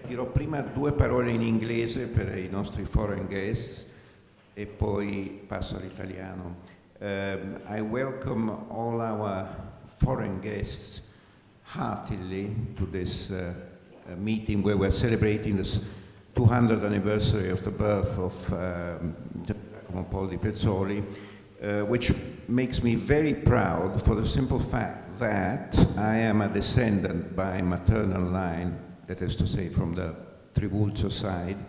Dirò prima due parole in inglese per i nostri foreign guests e poi passo all'italiano. I welcome all our foreign guests heartily to this meeting where we're celebrating the 200th anniversary of the birth of Gian Giacomo Poldi Pezzoli, which makes me very proud for the simple fact that I am a descendant by maternal line, that is to say from the Trivulzio side,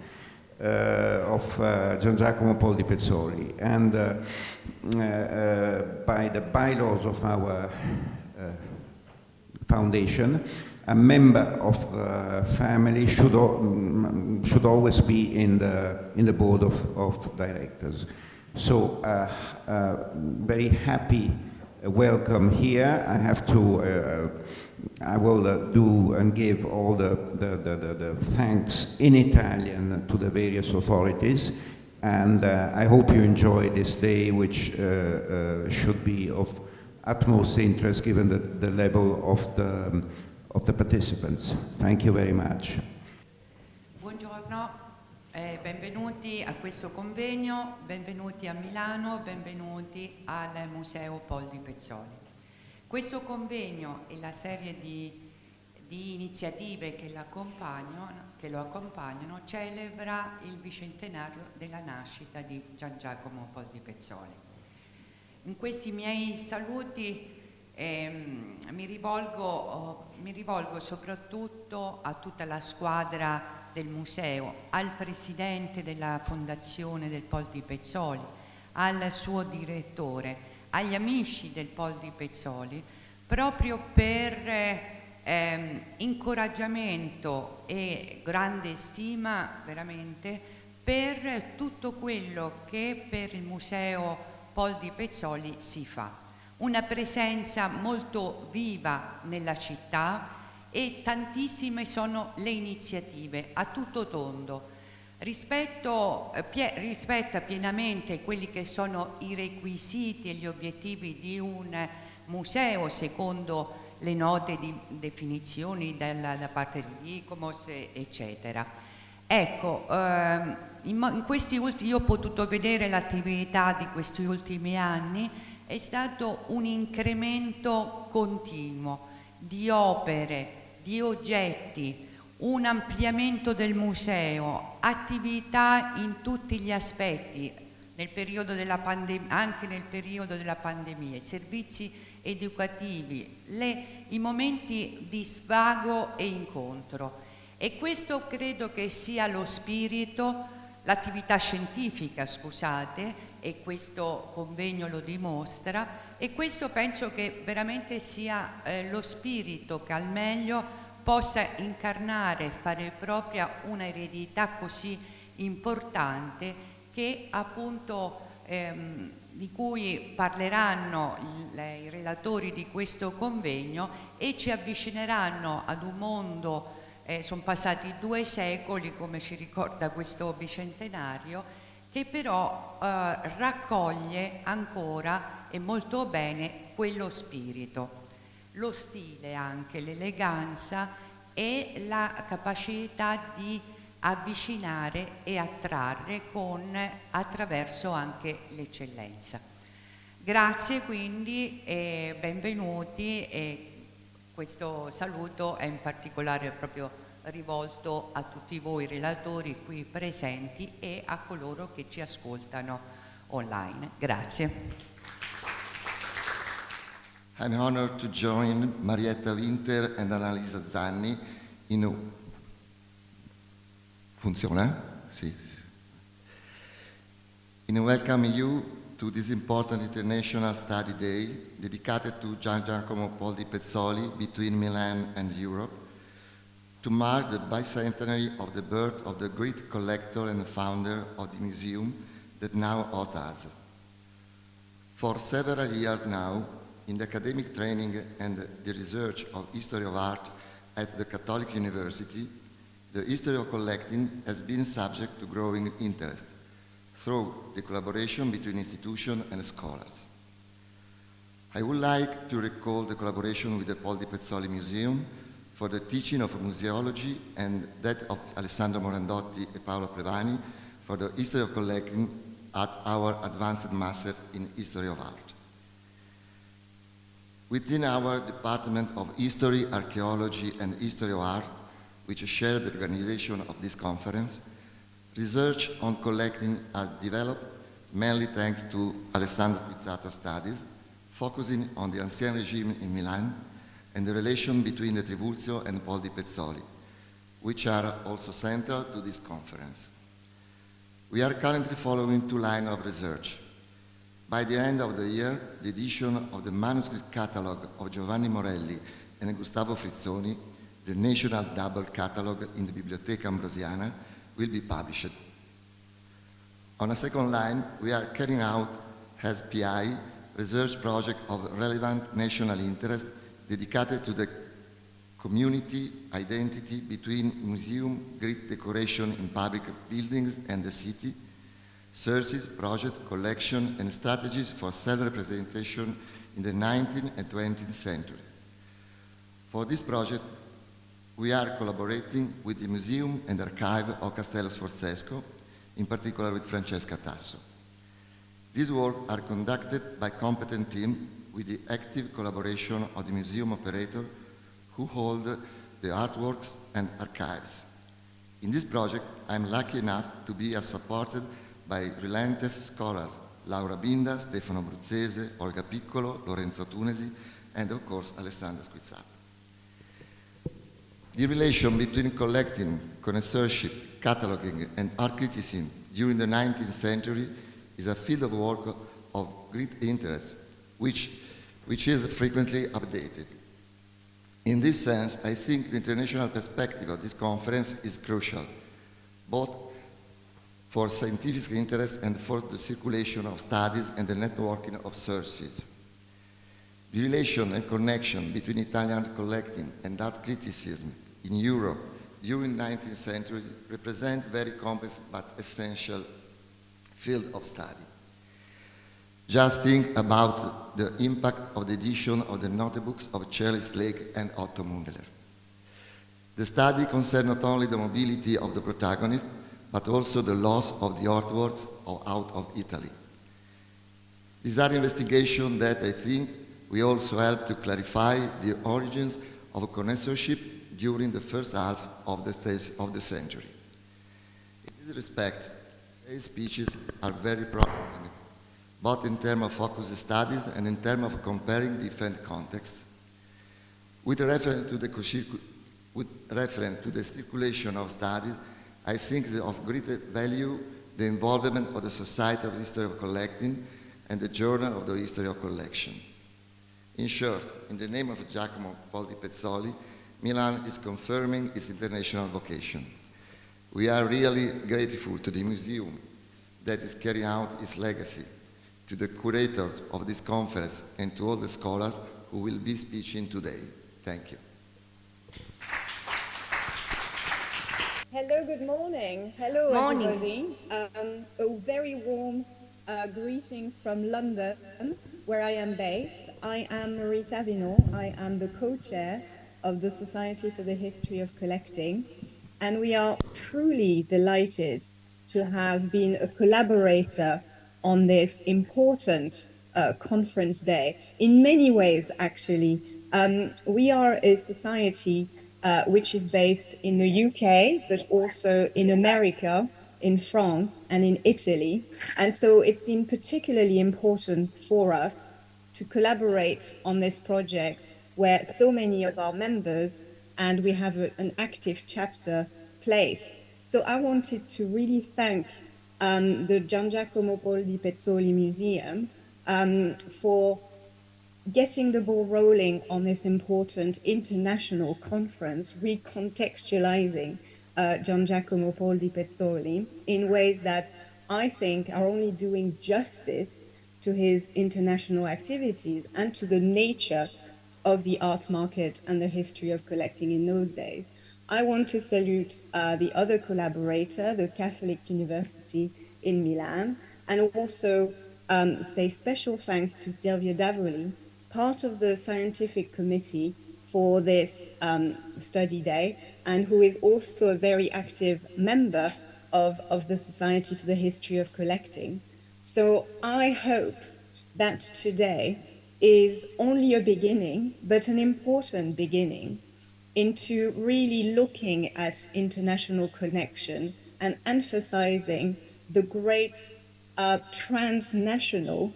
of Gian Giacomo Poldi Pezzoli. And by the bylaws of our foundation, a member of the family should always be in the board of directors. So very happy welcome here. I will do and give all the thanks in Italian to the various authorities, and I hope you enjoy this day, which should be of utmost interest given the level of the participants. Thank you very much. Buongiorno, benvenuti a questo convegno, benvenuti a Milano, benvenuti al Museo Poldi Pezzoli. Questo convegno e la serie di iniziative che lo accompagnano celebra il bicentenario della nascita di Gian Giacomo Poldi Pezzoli. In questi miei saluti mi rivolgo soprattutto a tutta la squadra del museo, al presidente della fondazione del Poldi Pezzoli, al suo direttore, agli amici del Poldi Pezzoli, proprio per incoraggiamento e grande stima veramente per tutto quello che per il Museo Poldi Pezzoli si fa. Una presenza molto viva nella città e tantissime sono le iniziative a tutto tondo. Rispetta pienamente quelli che sono i requisiti e gli obiettivi di un museo secondo le note di definizioni da parte di ICOMOS, eccetera. Ecco, io ho potuto vedere l'attività di questi ultimi anni, è stato un incremento continuo di opere, di oggetti, un ampliamento del museo, attività in tutti gli aspetti, anche nel periodo della pandemia, i servizi educativi, i momenti di svago e incontro. E questo credo che sia lo spirito, l'attività scientifica, scusate, e questo convegno lo dimostra, e questo penso che veramente sia lo spirito che al meglio possa incarnare, fare propria una eredità così importante che appunto di cui parleranno i relatori di questo convegno e ci avvicineranno ad un mondo, sono passati 2 secoli come ci ricorda questo bicentenario, che però raccoglie ancora e molto bene quello spirito. Lo stile anche, l'eleganza e la capacità di avvicinare e attrarre attraverso anche l'eccellenza. Grazie quindi e benvenuti, e questo saluto è in particolare proprio rivolto a tutti voi relatori qui presenti e a coloro che ci ascoltano online. Grazie. I'm honored to join Marietta Winter and Annalisa Zanni in welcoming you to this important International Study Day dedicated to Gian Giacomo Poldi Pezzoli between Milan and Europe, to mark the bicentenary of the birth of the great collector and founder of the museum that now hosts us. For several years now, in the academic training and the research of history of art at the Cattolica University, the history of collecting has been subject to growing interest through the collaboration between institutions and scholars. I would like to recall the collaboration with the Poldi Pezzoli Museum for the teaching of museology, and that of Alessandro Morandotti and Paolo Plevani for the history of collecting at our Advanced Master in History of Art. Within our Department of History, Archaeology, and History of Art, which shared the organization of this conference, research on collecting has developed mainly thanks to Alessandro's studies, focusing on the Ancien Regime in Milan and the relation between the Trivulzio and Poldi Pezzoli, which are also central to this conference. We are currently following two lines of research. By the end of the year, the edition of the manuscript catalogue of Giovanni Morelli and Gustavo Frizzoni, the national double catalogue in the Biblioteca Ambrosiana, will be published. On a second line, we are carrying out, as PI, research project of relevant national interest dedicated to the community identity between museum, grid decoration in public buildings and the city, sources, project, collection, and strategies for self-representation in the 19th and 20th century. For this project, we are collaborating with the Museum and Archive of Castello Sforzesco, in particular with Francesca Tasso. These work are conducted by competent team with the active collaboration of the museum operator who hold the artworks and archives. In this project, I'm lucky enough to be supported by relentless scholars, Laura Binda, Stefano Bruzzese, Olga Piccolo, Lorenzo Tunesi, and of course, Alessandro Squizzato. The relation between collecting, connoisseurship, cataloging, and art criticism during the 19th century is a field of work of great interest, which is frequently updated. In this sense, I think the international perspective of this conference is crucial, both for scientific interest and for the circulation of studies and the networking of sources. The relation and connection between Italian collecting and art criticism in Europe during the 19th century represent very complex but essential field of study. Just think about the impact of the edition of the notebooks of Charles Slake and Otto Mundler. The study concerns not only the mobility of the protagonist, but also the loss of the artworks out of Italy. These are investigations that I think will also help to clarify the origins of connoisseurship during the first half of the century. In this respect, today's speeches are very promising, both in terms of focused studies and in terms of comparing different contexts. With reference to the circulation of studies, I think that of great value the involvement of the Society of the History of Collecting and the Journal of the History of Collection. In short, in the name of Giacomo Poldi Pezzoli, Milan is confirming its international vocation. We are really grateful to the museum that is carrying out its legacy, to the curators of this conference, and to all the scholars who will be speaking today. Thank you. Hello, good morning. Hello, everybody. A very warm greetings from London, where I am based. I am Rita Vino. I am the co-chair of the Society for the History of Collecting, and we are truly delighted to have been a collaborator on this important conference day. In many ways, actually, we are a society which is based in the UK, but also in America, in France, and in Italy. And so it seemed particularly important for us to collaborate on this project where so many of our members, and we have an active chapter placed. So I wanted to really thank the Gian Giacomo Poldi Pezzoli Museum for getting the ball rolling on this important international conference, recontextualizing Gian Giacomo Poldi Pezzoli in ways that I think are only doing justice to his international activities and to the nature of the art market and the history of collecting in those days. I want to salute the other collaborator, the Catholic University in Milan, and also say special thanks to Silvia Davoli, part of the scientific committee for this study day, and who is also a very active member of the Society for the History of Collecting. So I hope that today is only a beginning, but an important beginning into really looking at international connection and emphasizing the great transnational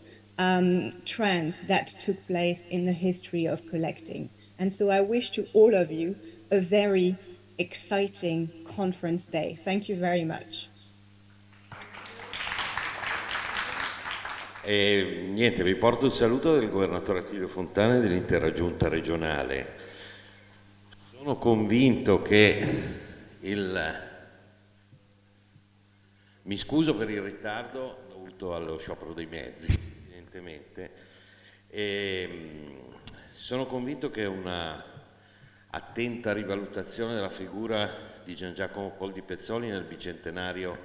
trends that took place in the history of collecting. And so I wish to all of you a very exciting conference day. Thank you very much. E niente, vi porto il saluto del governatore Attilio Fontana e dell'intera giunta regionale. Sono convinto che mi scuso per il ritardo dovuto allo sciopero dei mezzi, evidentemente, e sono convinto che una attenta rivalutazione della figura di Gian Giacomo Poldi Pezzoli nel bicentenario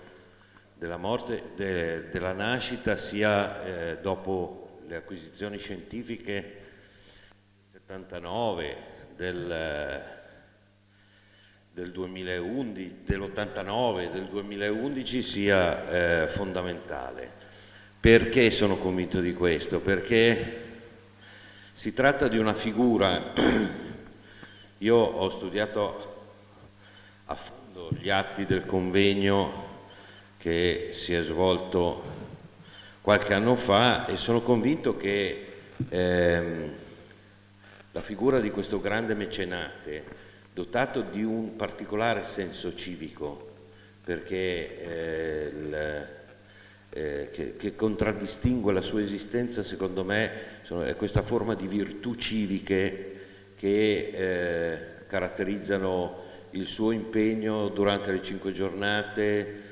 della morte, della nascita, sia dopo le acquisizioni scientifiche 79 del 2011, dell'89, del 2011 sia fondamentale. Perché sono convinto di questo? Perché si tratta di una figura, io ho studiato a fondo gli atti del convegno che si è svolto qualche anno fa e sono convinto che la figura di questo grande mecenate, dotato di un particolare senso civico, perché che contraddistingue la sua esistenza, secondo me, è questa forma di virtù civiche che caratterizzano il suo impegno durante le 5 giornate,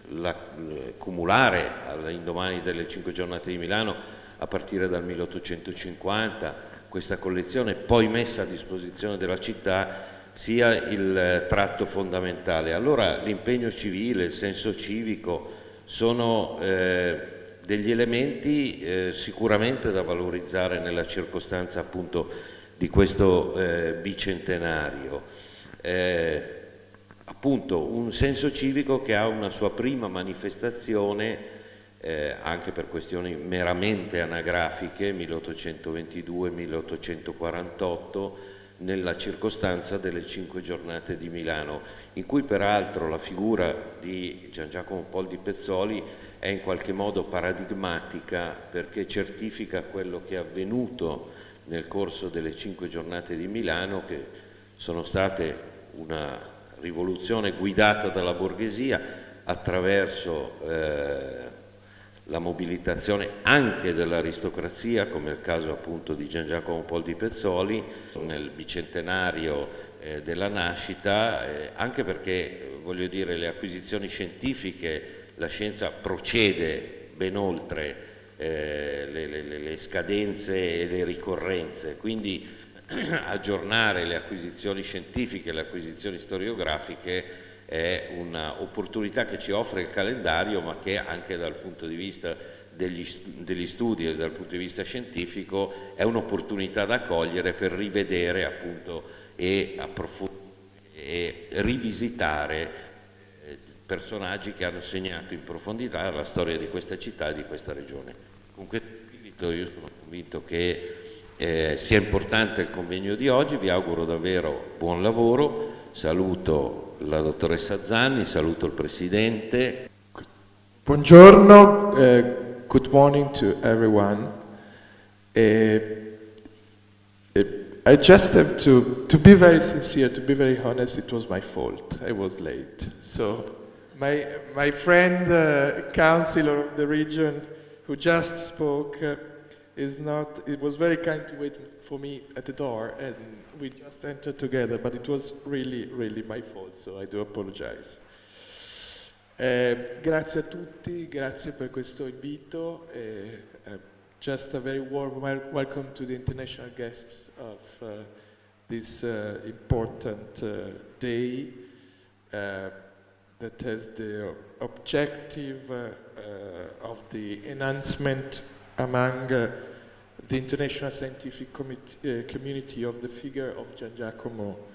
l'accumulare all'indomani delle 5 giornate di Milano a partire dal 1850, questa collezione poi messa a disposizione della città, sia il tratto fondamentale. Allora l'impegno civile, il senso civico sono degli elementi sicuramente da valorizzare nella circostanza appunto di questo bicentenario. Appunto un senso civico che ha una sua prima manifestazione anche per questioni meramente anagrafiche, 1822-1848, nella circostanza delle 5 giornate di Milano, in cui peraltro la figura di Gian Giacomo Poldi Pezzoli è in qualche modo paradigmatica, perché certifica quello che è avvenuto nel corso delle 5 giornate di Milano, che sono state una rivoluzione guidata dalla borghesia attraverso la mobilitazione anche dell'aristocrazia, come il caso appunto di Gian Giacomo Poldi Pezzoli nel bicentenario della nascita, anche perché, voglio dire, le acquisizioni scientifiche, la scienza procede ben oltre le scadenze e le ricorrenze, quindi aggiornare le acquisizioni scientifiche, le acquisizioni storiografiche è un'opportunità che ci offre il calendario, ma che anche dal punto di vista degli studi e dal punto di vista scientifico è un'opportunità da cogliere per rivedere appunto e approfondire e rivisitare personaggi che hanno segnato in profondità la storia di questa città e di questa regione. Con questo spirito io sono convinto che sia importante il convegno di oggi, vi auguro davvero buon lavoro, saluto la dottoressa Zanni, saluto il Presidente. Buongiorno, good morning to everyone. I just have to be very sincere, to be very honest, it was my fault, I was late. So my friend, councillor of the region who just spoke, it was very kind to wait for me at the door, and we just entered together, but it was really, really my fault, so I do apologize. Grazie a tutti, grazie per questo invito. Just a very warm welcome to the international guests of this important day that has the objective of the enhancement among the international scientific community of the figure of Gian Giacomo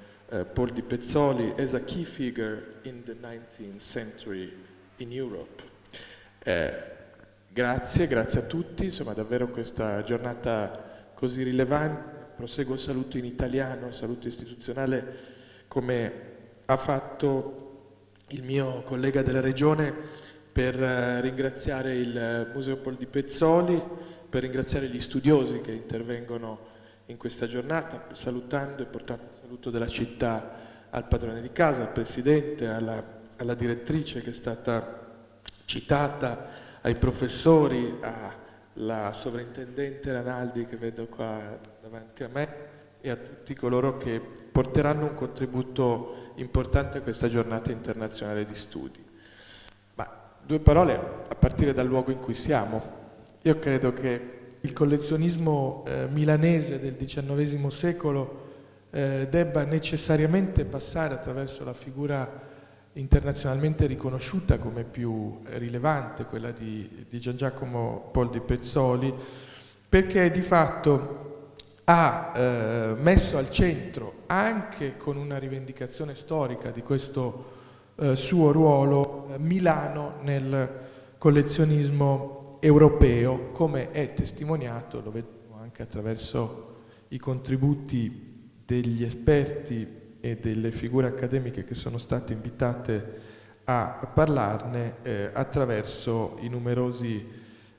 Poldi Pezzoli as a key figure in the 19th century in Europe. Grazie a tutti, insomma davvero questa giornata così rilevante. Proseguo il saluto in italiano, saluto istituzionale, come ha fatto il mio collega della Regione, per ringraziare il Museo Poldi Pezzoli, per ringraziare gli studiosi che intervengono in questa giornata, salutando e portando il saluto della città al padrone di casa, al presidente, alla direttrice che è stata citata, ai professori, alla sovrintendente Ranaldi che vedo qua davanti a me e a tutti coloro che porteranno un contributo importante a questa giornata internazionale di studi. Ma due parole a partire dal luogo in cui siamo. Io credo che il collezionismo milanese del XIX secolo debba necessariamente passare attraverso la figura internazionalmente riconosciuta come più rilevante, quella di Gian Giacomo Poldi Pezzoli, perché di fatto ha messo al centro, anche con una rivendicazione storica di questo suo ruolo, Milano nel collezionismo europeo, come è testimoniato, lo vedremo anche attraverso i contributi degli esperti e delle figure accademiche che sono state invitate a parlarne, attraverso i numerosi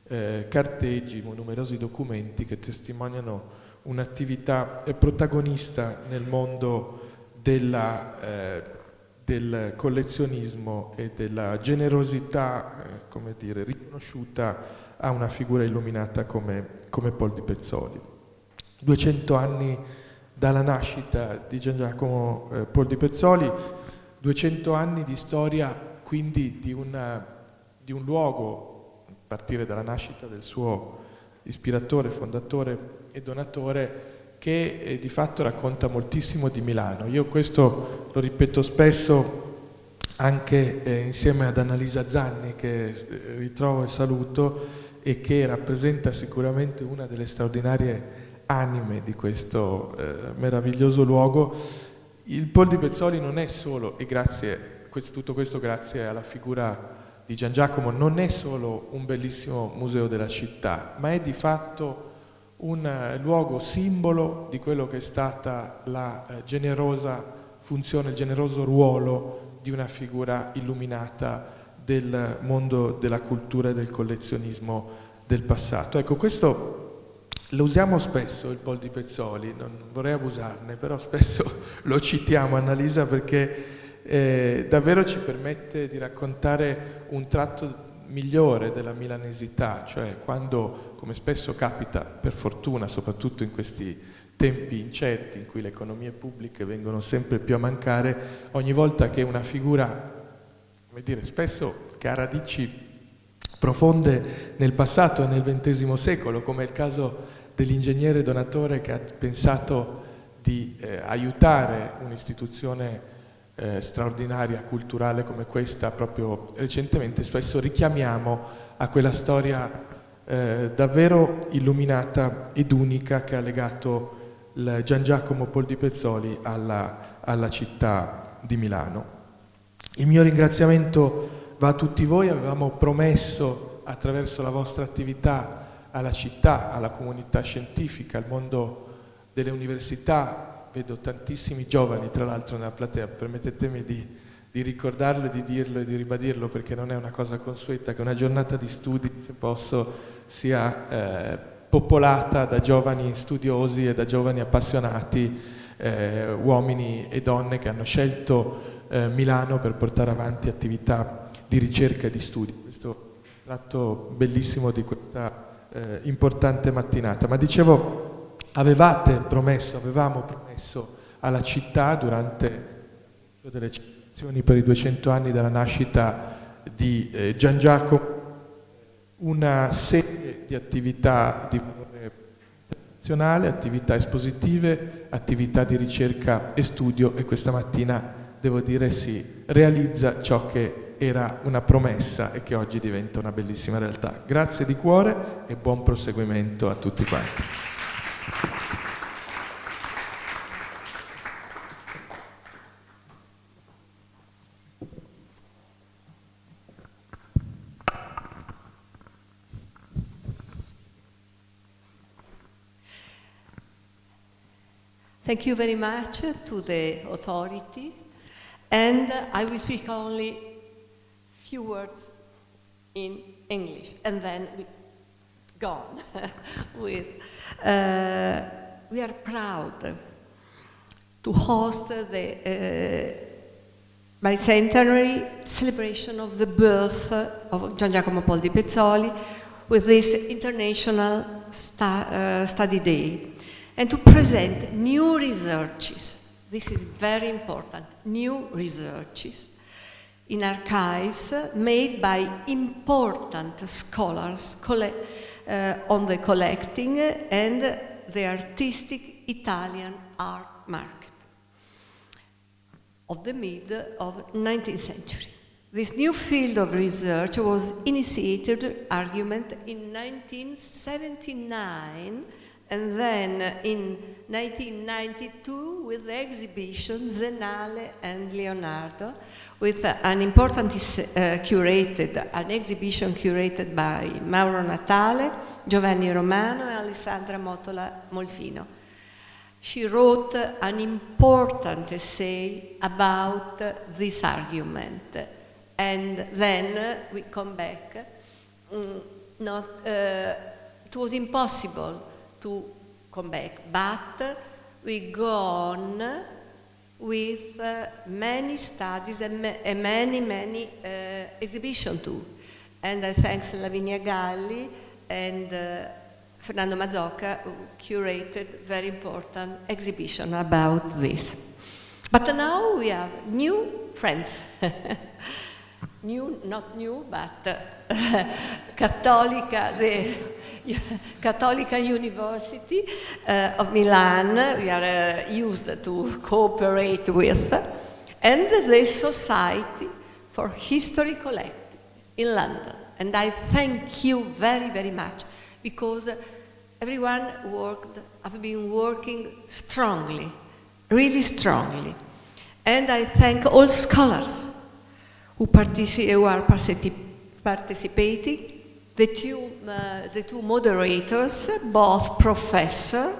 carteggi, i numerosi documenti che testimoniano un'attività protagonista nel mondo del collezionismo e della generosità, come dire, riconosciuta a una figura illuminata come Poldi Pezzoli. 200 anni dalla nascita di Gian Giacomo Poldi Pezzoli, 200 anni di storia quindi di un luogo, a partire dalla nascita del suo ispiratore, fondatore e donatore, che di fatto racconta moltissimo di Milano. Io questo lo ripeto spesso anche insieme ad Annalisa Zanni, che ritrovo e saluto e che rappresenta sicuramente una delle straordinarie anime di questo meraviglioso luogo. Il Poldi Pezzoli non è solo, e tutto questo grazie alla figura di Gian Giacomo, non è solo un bellissimo museo della città, ma è di fatto un luogo simbolo di quello che è stata la generosa funzione, il generoso ruolo di una figura illuminata del mondo della cultura e del collezionismo del passato. Ecco, questo lo usiamo spesso, il Poldi Pezzoli, non vorrei abusarne, però spesso lo citiamo, Annalisa, perché davvero ci permette di raccontare un tratto migliore della milanesità, cioè quando, come spesso capita, per fortuna, soprattutto in questi tempi incerti in cui le economie pubbliche vengono sempre più a mancare, ogni volta che una figura, come dire, spesso che ha radici profonde nel passato e nel XX secolo, come è il caso dell'ingegnere donatore che ha pensato di aiutare un'istituzione straordinaria, culturale come questa proprio recentemente, spesso richiamiamo a quella storia davvero illuminata ed unica che ha legato il Gian Giacomo Poldi Pezzoli alla città di Milano. Il mio ringraziamento va a tutti voi. Avevamo promesso attraverso la vostra attività alla città, alla comunità scientifica, al mondo delle università. Vedo tantissimi giovani, tra l'altro, nella platea. Permettetemi di ricordarlo, di dirlo e di ribadirlo, perché non è una cosa consueta che una giornata di studi, se posso, sia popolata da giovani studiosi e da giovani appassionati, uomini e donne che hanno scelto Milano per portare avanti attività di ricerca e di studi. Questo è un tratto bellissimo di questa importante mattinata. Ma dicevo, avevamo promesso alla città, durante delle celebrazioni per i 200 anni dalla nascita di Gian Giacomo, una serie di attività di valore internazionale, attività espositive, attività di ricerca e studio, e questa mattina, devo dire, si realizza ciò che che era una promessa e che oggi diventa una bellissima realtà. Grazie di cuore e buon proseguimento a tutti quanti. Thank you very much to the authority, and I will speak only few words in English, and then we go on with. We are proud to host the bicentenary celebration of the birth of Gian Giacomo Poldi Pezzoli with this International Study Day, and to present new researches. This is very important, new researches in archives made by important scholars on the collecting and the artistic Italian art market of the mid of 19th century. This new field of research was initiated argument in 1979 and then in 1992 with the exhibition Generale and Leonardo, with an important an exhibition curated by Mauro Natale, Giovanni Romano and Alessandra Motola Molfino. She wrote an important essay about this argument, and then we come back. It was impossible to come back, but we go on with many studies and many exhibitions too. And I thank Lavinia Galli and Fernando Mazzocca, who curated very important exhibition about this. But now we have new friends. New, not new, but Cattolica, the Cattolica University of Milan, we are used to cooperate with, and the Society for History Collecting in London. And I thank you very, very much, because everyone have been working strongly, really strongly. And I thank all scholars who are participating, the two moderators, both Professor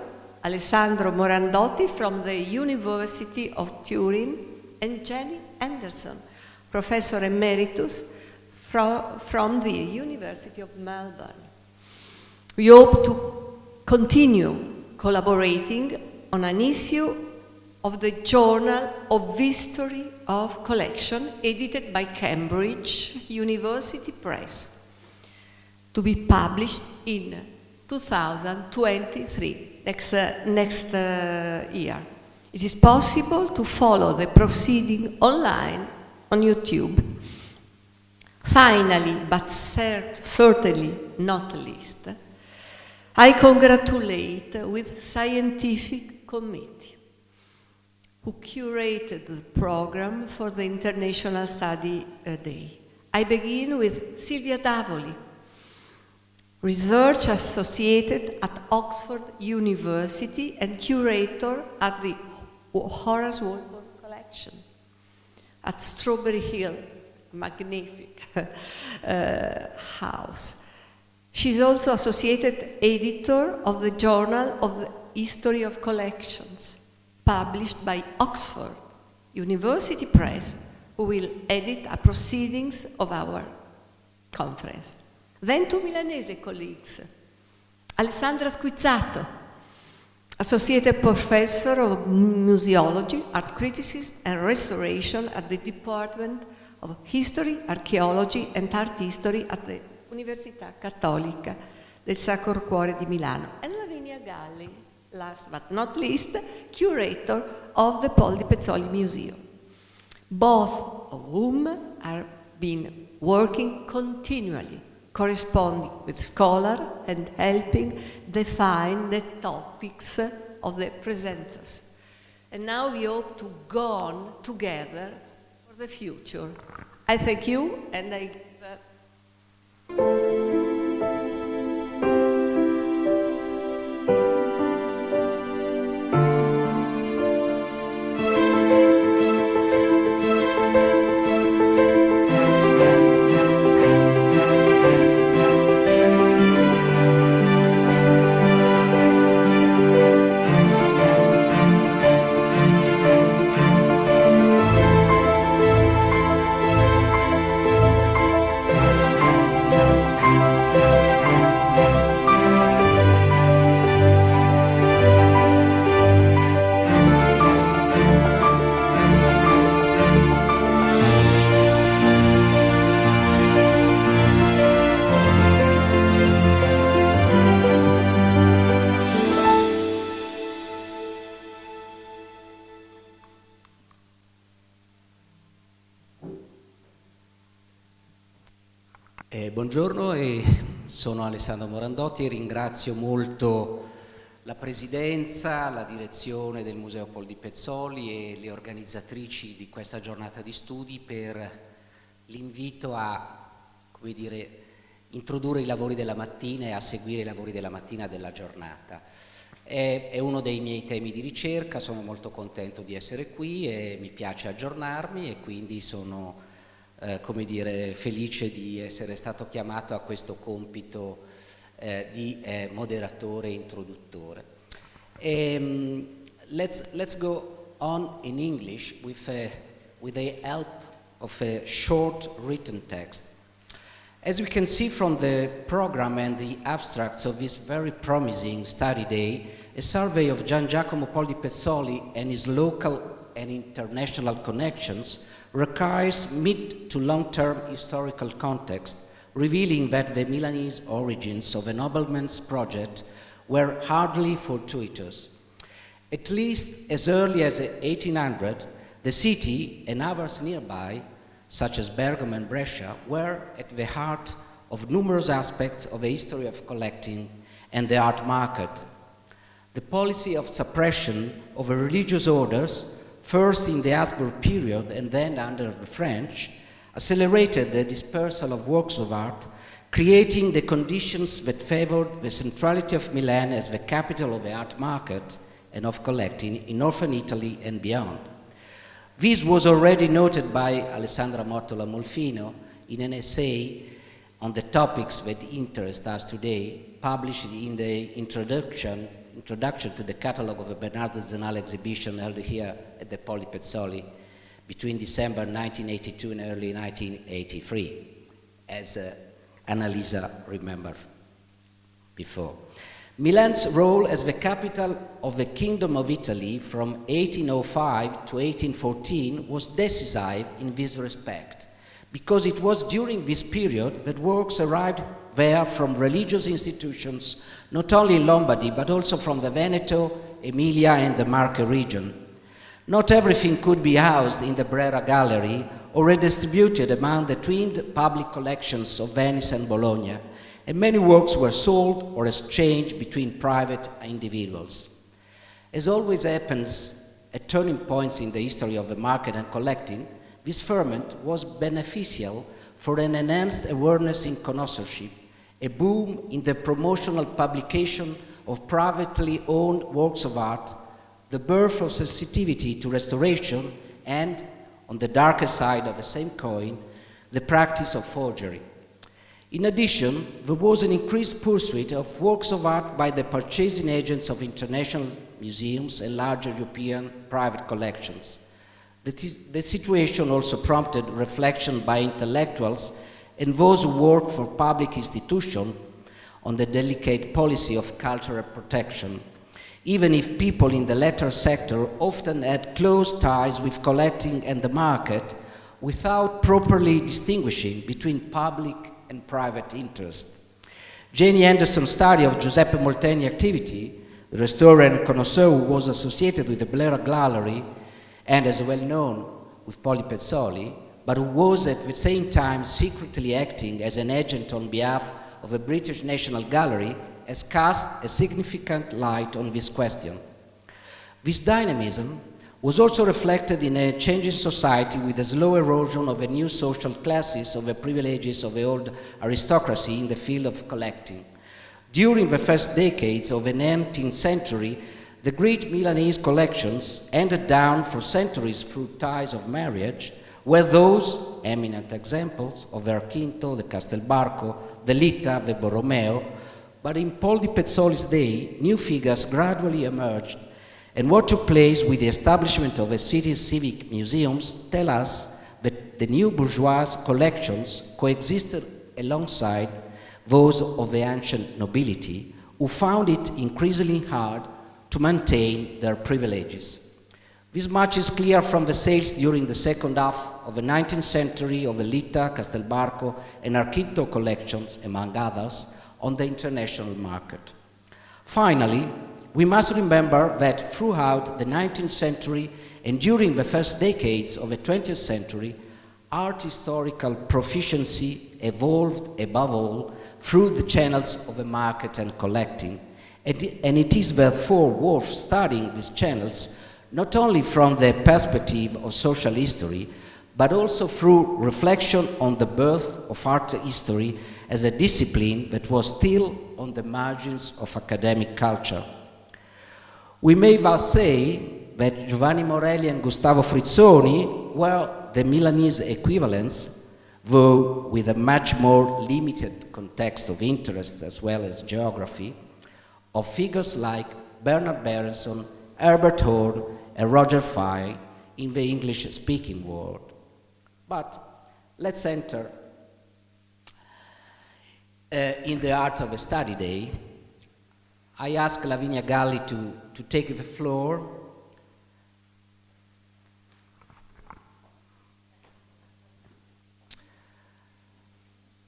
Alessandro Morandotti from the University of Turin and Jenny Anderson, Professor Emeritus from the University of Melbourne. We hope to continue collaborating on an issue of the Journal of History of Collection, edited by Cambridge University Press, to be published in 2023, next year. It is possible to follow the proceeding online on YouTube. Finally, but certainly not least, I congratulate with scientific committee who curated the program for the International Study Day. I begin with Silvia Davoli, research associate at Oxford University and curator at the Horace Walpole Collection at Strawberry Hill, magnificent house. She's also associated editor of the Journal of the History of Collections, published by Oxford University Press, who will edit a proceedings of our conference. Then two Milanese colleagues, Alessandra Squizzato, Associate Professor of Museology, Art Criticism and Restoration at the Department of History, Archaeology and Art History at the Università Cattolica del Sacro Cuore di Milano, and Lavinia Galli, last but not least, curator of the Poldi Pezzoli Museum, both of whom are been working continually, corresponding with scholars and helping define the topics of the presenters. And now we hope to go on together for the future. I thank you, and I give Buongiorno, sono Alessandro Morandotti e ringrazio molto la Presidenza, la direzione del Museo Poldi Pezzoli e le organizzatrici di questa giornata di studi per l'invito a, come dire, introdurre i lavori della mattina e a seguire i lavori della mattina della giornata. È uno dei miei temi di ricerca, sono molto contento di essere qui e mi piace aggiornarmi e quindi sono come dire, felice di essere stato chiamato a questo compito di moderatore e introduttore. Let's go on in English with the help of a short written text. As we can see from the program and the abstracts of this very promising study day, a survey of Gian Giacomo Poldi Pezzoli and his local and international connections requires mid to long-term historical context, revealing that the Milanese origins of the nobleman's project were hardly fortuitous. At least as early as 1800, the city and others nearby, such as Bergamo and Brescia, were at the heart of numerous aspects of the history of collecting and the art market. The policy of suppression of the religious orders, first in the Habsburg period and then under the French, accelerated the dispersal of works of art, creating the conditions that favored the centrality of Milan as the capital of the art market and of collecting in northern Italy and beyond. This was already noted by Alessandra Mortola Molfino in an essay on the topics that interest us today, published in the introduction to the catalogue of the Bernardo Zenale exhibition held here at the Poldi Pezzoli between December 1982 and early 1983, as Annalisa remembered before. Milan's role as the capital of the Kingdom of Italy from 1805 to 1814 was decisive in this respect, because it was during this period that works arrived there from religious institutions, not only in Lombardy, but also from the Veneto, Emilia, and the Marche region. Not everything could be housed in the Brera Gallery or redistributed among the twinned public collections of Venice and Bologna, and many works were sold or exchanged between private individuals. As always happens at turning points in the history of the market and collecting, this ferment was beneficial for an enhanced awareness in connoisseurship, a boom in the promotional publication of privately owned works of art, the birth of sensitivity to restoration, and, on the darker side of the same coin, the practice of forgery. In addition, there was an increased pursuit of works of art by the purchasing agents of international museums and larger European private collections. The situation also prompted reflection by intellectuals and those who work for public institutions on the delicate policy of cultural protection, even if people in the latter sector often had close ties with collecting and the market without properly distinguishing between public and private interest. Janie Anderson's study of Giuseppe Molteni's activity, the restorer and connoisseur who was associated with the Brera Gallery and as well known with Poldi Pezzoli, but who was at the same time secretly acting as an agent on behalf of the British National Gallery, has cast a significant light on this question. This dynamism was also reflected in a changing society with a slow erosion of the new social classes, of the privileges of the old aristocracy in the field of collecting. During the first decades of the 19th century, the great Milanese collections, handed down for centuries through ties of marriage, were those eminent examples of the Archinto, the Castelbarco, the Litta, the Borromeo, but in Poldi Pezzoli's day, new figures gradually emerged, and what took place with the establishment of the city's civic museums tell us that the new bourgeois collections coexisted alongside those of the ancient nobility, who found it increasingly hard to maintain their privileges. This much is clear from the sales during the second half of the 19th century of the Litta, Castelbarco, and Archinto collections, among others, on the international market. Finally, we must remember that throughout the 19th century and during the first decades of the 20th century, art historical proficiency evolved above all through the channels of the market and collecting, and it is therefore worth studying these channels not only from the perspective of social history, but also through reflection on the birth of art history as a discipline that was still on the margins of academic culture. We may thus say that Giovanni Morelli and Gustavo Frizzoni were the Milanese equivalents, though with a much more limited context of interest as well as geography, of figures like Bernard Berenson, Herbert Horn, and Roger Fry in the English-speaking world. But let's enter in the art of a study day. I ask Lavinia Galli to take the floor.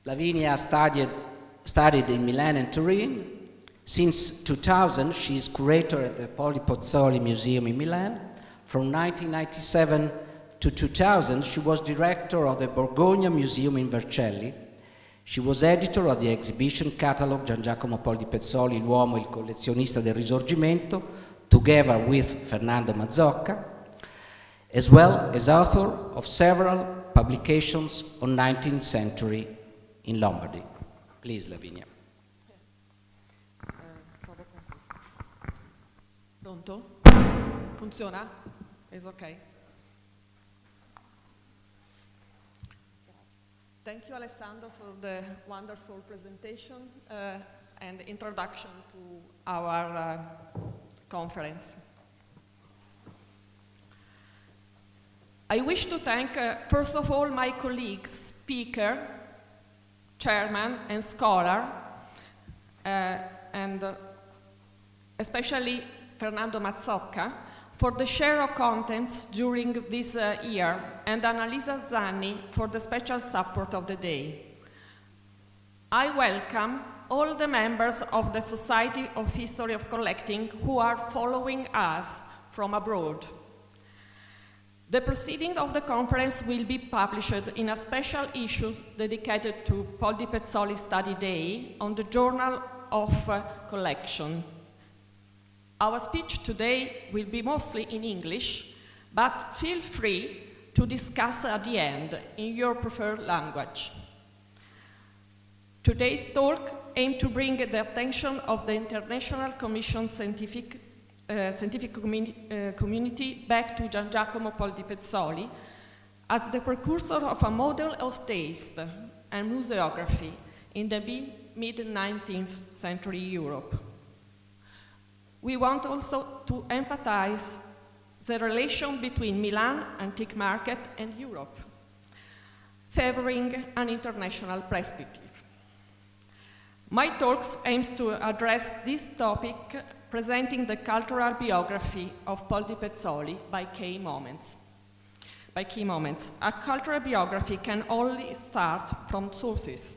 Lavinia studied in Milan and Turin. Since 2000, she is curator at the Poldi Pezzoli Museum in Milan. From 1997 to 2000, she was director of the Borgogna Museum in Vercelli. She was editor of the exhibition catalog Gian Giacomo Poldi Pezzoli, l'uomo, il collezionista del Risorgimento, together with Fernando Mazzocca, as well as author of several publications on 19th century in Lombardy. Please, Lavinia. Pronto? Funziona? It's okay. Thank you, Alessandro, for the wonderful presentation and introduction to our conference. I wish to thank, first of all, my colleagues, speaker, chairman, and scholar, and especially Fernando Mazzocca, for the share of contents during this year, and Annalisa Zanni for the special support of the day. I welcome all the members of the Society of History of Collecting who are following us from abroad. The proceedings of the conference will be published in a special issue dedicated to Poldi Pezzoli Study Day on the Journal of Collection. Our speech today will be mostly in English, but feel free to discuss at the end in your preferred language. Today's talk aims to bring the attention of the International Commission scientific community back to Gian Giacomo Poldi Pezzoli as the precursor of a model of taste and museography in the mid-19th century Europe. We want also to emphasize the relation between Milan antique market and Europe, favoring an international perspective. My talks aims to address this topic, presenting the cultural biography of Poldi Pezzoli by key moments. A cultural biography can only start from sources,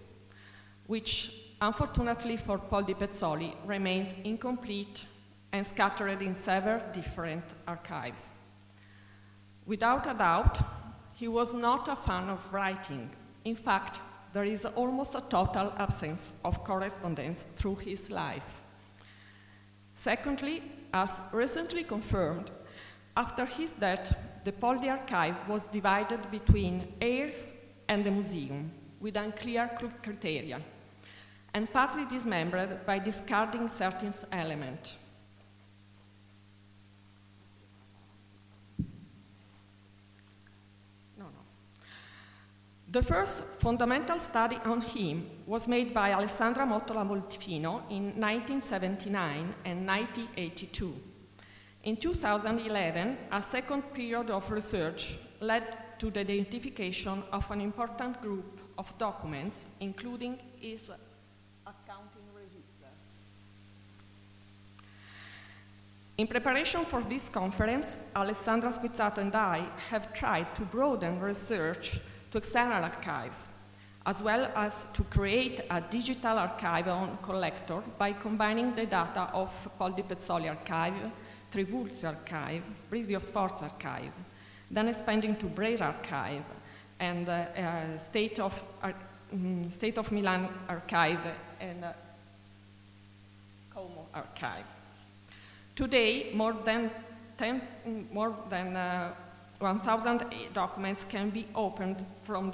which, unfortunately for Poldi Pezzoli, remains incomplete and scattered in several different archives. Without a doubt, he was not a fan of writing. In fact, there is almost a total absence of correspondence through his life. Secondly, as recently confirmed, After his death, the Poldi archive was divided between heirs and the museum, with unclear criteria, and partly dismembered by discarding certain elements. The first fundamental study on him was made by Alessandra Mottola Moltefino in 1979 and 1982. In 2011, a second period of research led to the identification of an important group of documents, including his accounting register. In preparation for this conference, Alessandra Squizzato and I have tried to broaden research to external archives, as well as to create a digital archive on collector by combining the data of Poldi Pezzoli Archive, Trivulzio Archive, Brivio Sforza Archive, then expanding to Brera Archive and State of Milan Archive and Como Archive. Today, more than 1,000 documents can be opened from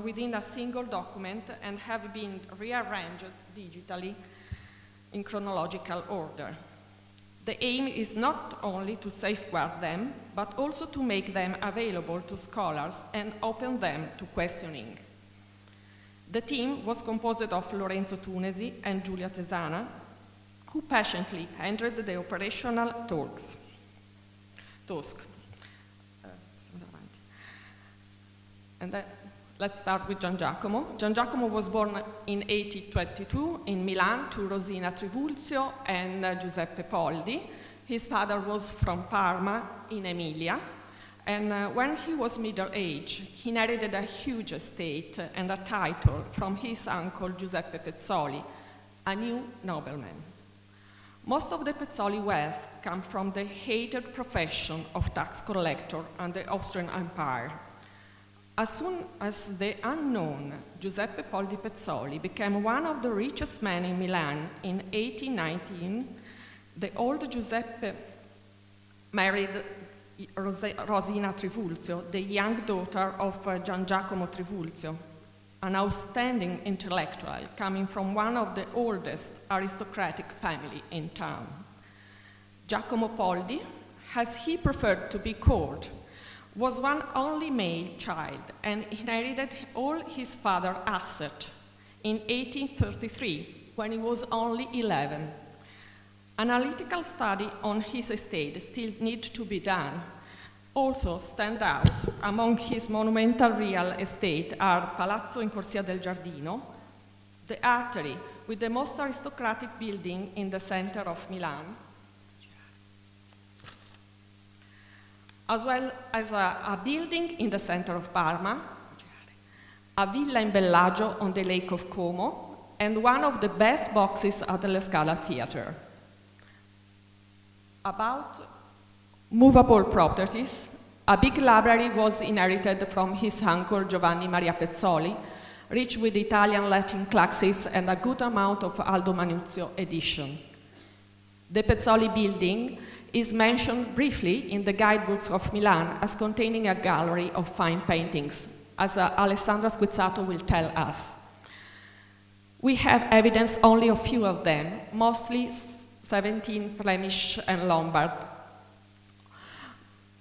within a single document and have been rearranged digitally in chronological order. The aim is not only to safeguard them, but also to make them available to scholars and open them to questioning. The team was composed of Lorenzo Tunesi and Giulia Tesana, who patiently handled the operational task. And then, let's start with Gian Giacomo. Gian Giacomo was born in 1822 in Milan to Rosina Trivulzio and Giuseppe Poldi. His father was from Parma in Emilia, and when he was middle-aged, he inherited a huge estate and a title from his uncle Giuseppe Pezzoli, a new nobleman. Most of the Pezzoli wealth comes from the hated profession of tax collector under the Austrian Empire. As soon as the unknown Giuseppe Poldi Pezzoli became one of the richest men in Milan in 1819, the old Giuseppe married Rosina Trivulzio, the young daughter of Gian Giacomo Trivulzio, an outstanding intellectual coming from one of the oldest aristocratic families in town. Giacomo Poldi, as he preferred to be called, was one only male child and inherited all his father's assets in 1833 when he was only 11. Analytical study on his estate still needs to be done. Also stand out among his monumental real estate are Palazzo in Corsia del Giardino, the artery with the most aristocratic building in the center of Milan, as well as a building in the center of Parma, a villa in Bellagio on the Lake of Como, and one of the best boxes at the La Scala Theatre. About movable properties, a big library was inherited from his uncle Giovanni Maria Pezzoli, rich with Italian Latin classes and a good amount of Aldo Manuzio edition. The Pezzoli building is mentioned briefly in the guidebooks of Milan as containing a gallery of fine paintings, as Alessandro Squizzato will tell us. We have evidence only of few of them, mostly 17 Flemish and Lombard.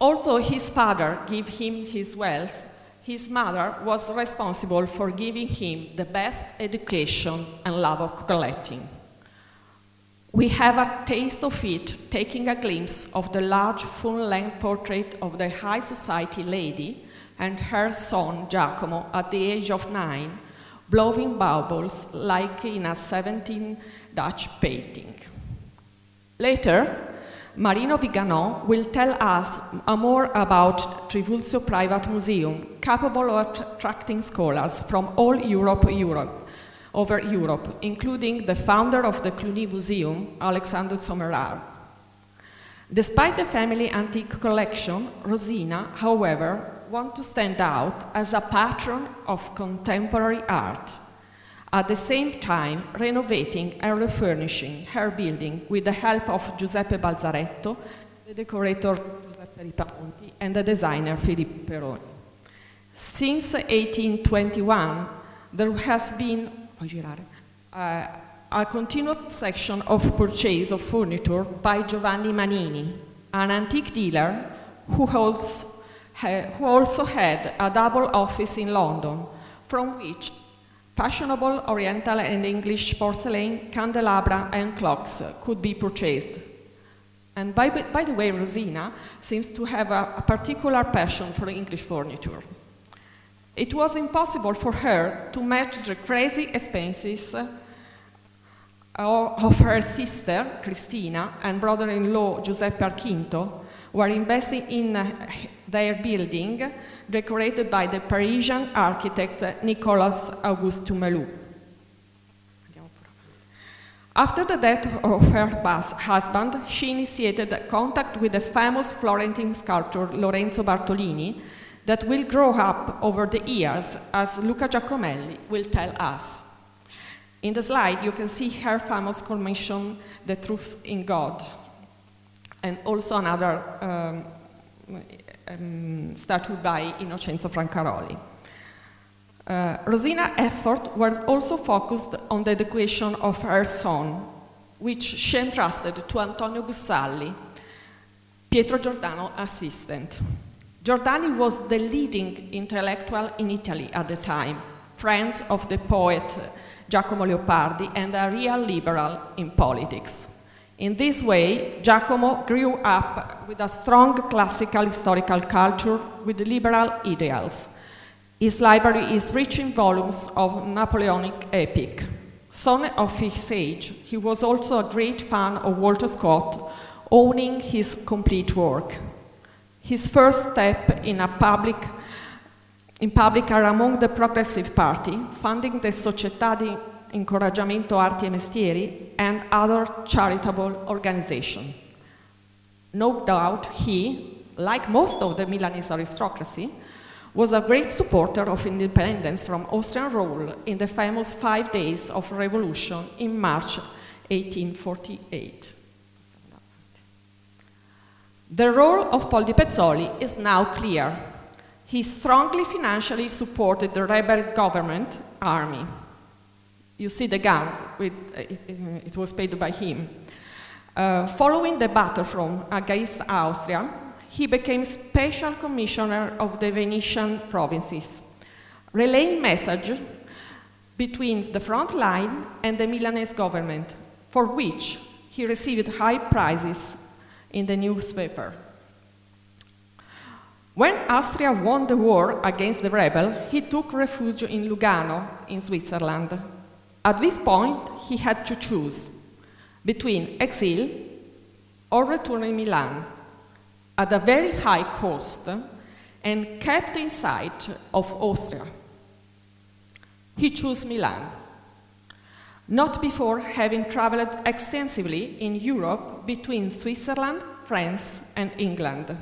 Although his father gave him his wealth, his mother was responsible for giving him the best education and love of collecting. We have a taste of it, taking a glimpse of the large full-length portrait of the high society lady and her son Giacomo at the age of 9, blowing bubbles like in a 17th Dutch painting. Later, Marino Viganò will tell us more about Trivulzio Private Museum, capable of attracting scholars from all over Europe, including the founder of the Cluny Museum, Alexandre Sommerard. Despite the family antique collection, Rosina, however, wants to stand out as a patron of contemporary art, at the same time renovating and refurnishing her building with the help of Giuseppe Balzaretto, the decorator Giuseppe Ripamonti, and the designer Filippo Peroni. Since 1821, there has been a continuous section of purchase of furniture by Giovanni Manini, an antique dealer who also had a double office in London, from which fashionable Oriental and English porcelain, candelabra, and clocks could be purchased. And by the way, Rosina seems to have a particular passion for English furniture. It was impossible for her to match the crazy expenses of her sister, Cristina, and brother-in-law, Giuseppe Archinto, were investing in their building, decorated by the Parisian architect Nicolas Auguste Tumelou. After the death of her husband, she initiated contact with the famous Florentine sculptor Lorenzo Bartolini that will grow up over the years, as Luca Giacomelli will tell us. In the slide, you can see her famous commission, The Truth in God, and also another statue by Innocenzo Francaroli. Rosina's effort was also focused on the education of her son, which she entrusted to Antonio Gussalli, Pietro Giordano's assistant. Giordani was the leading intellectual in Italy at the time, friend of the poet Giacomo Leopardi, and a real liberal in politics. In this way, Giacomo grew up with a strong classical historical culture with liberal ideals. His library is rich in volumes of Napoleonic epic. Son of his age, he was also a great fan of Walter Scott, owning his complete work. His first step in public are among the Progressive Party, funding the Società di Incoraggiamento Arti e Mestieri and other charitable organizations. No doubt he, like most of the Milanese aristocracy, was a great supporter of independence from Austrian rule in the famous 5 days of revolution in March 1848. The role of Poldi Pezzoli is now clear. He strongly financially supported the rebel government army. You see the gun, it was paid by him. Following the battle against Austria, he became special commissioner of the Venetian provinces, relaying messages between the front line and the Milanese government, for which he received high prizes in the newspaper. When Austria won the war against the rebel, he took refuge in Lugano, in Switzerland. At this point, he had to choose between exile or return in Milan, at a very high cost and kept in sight of Austria. He chose Milan, not before having traveled extensively in Europe between Switzerland, France, and England.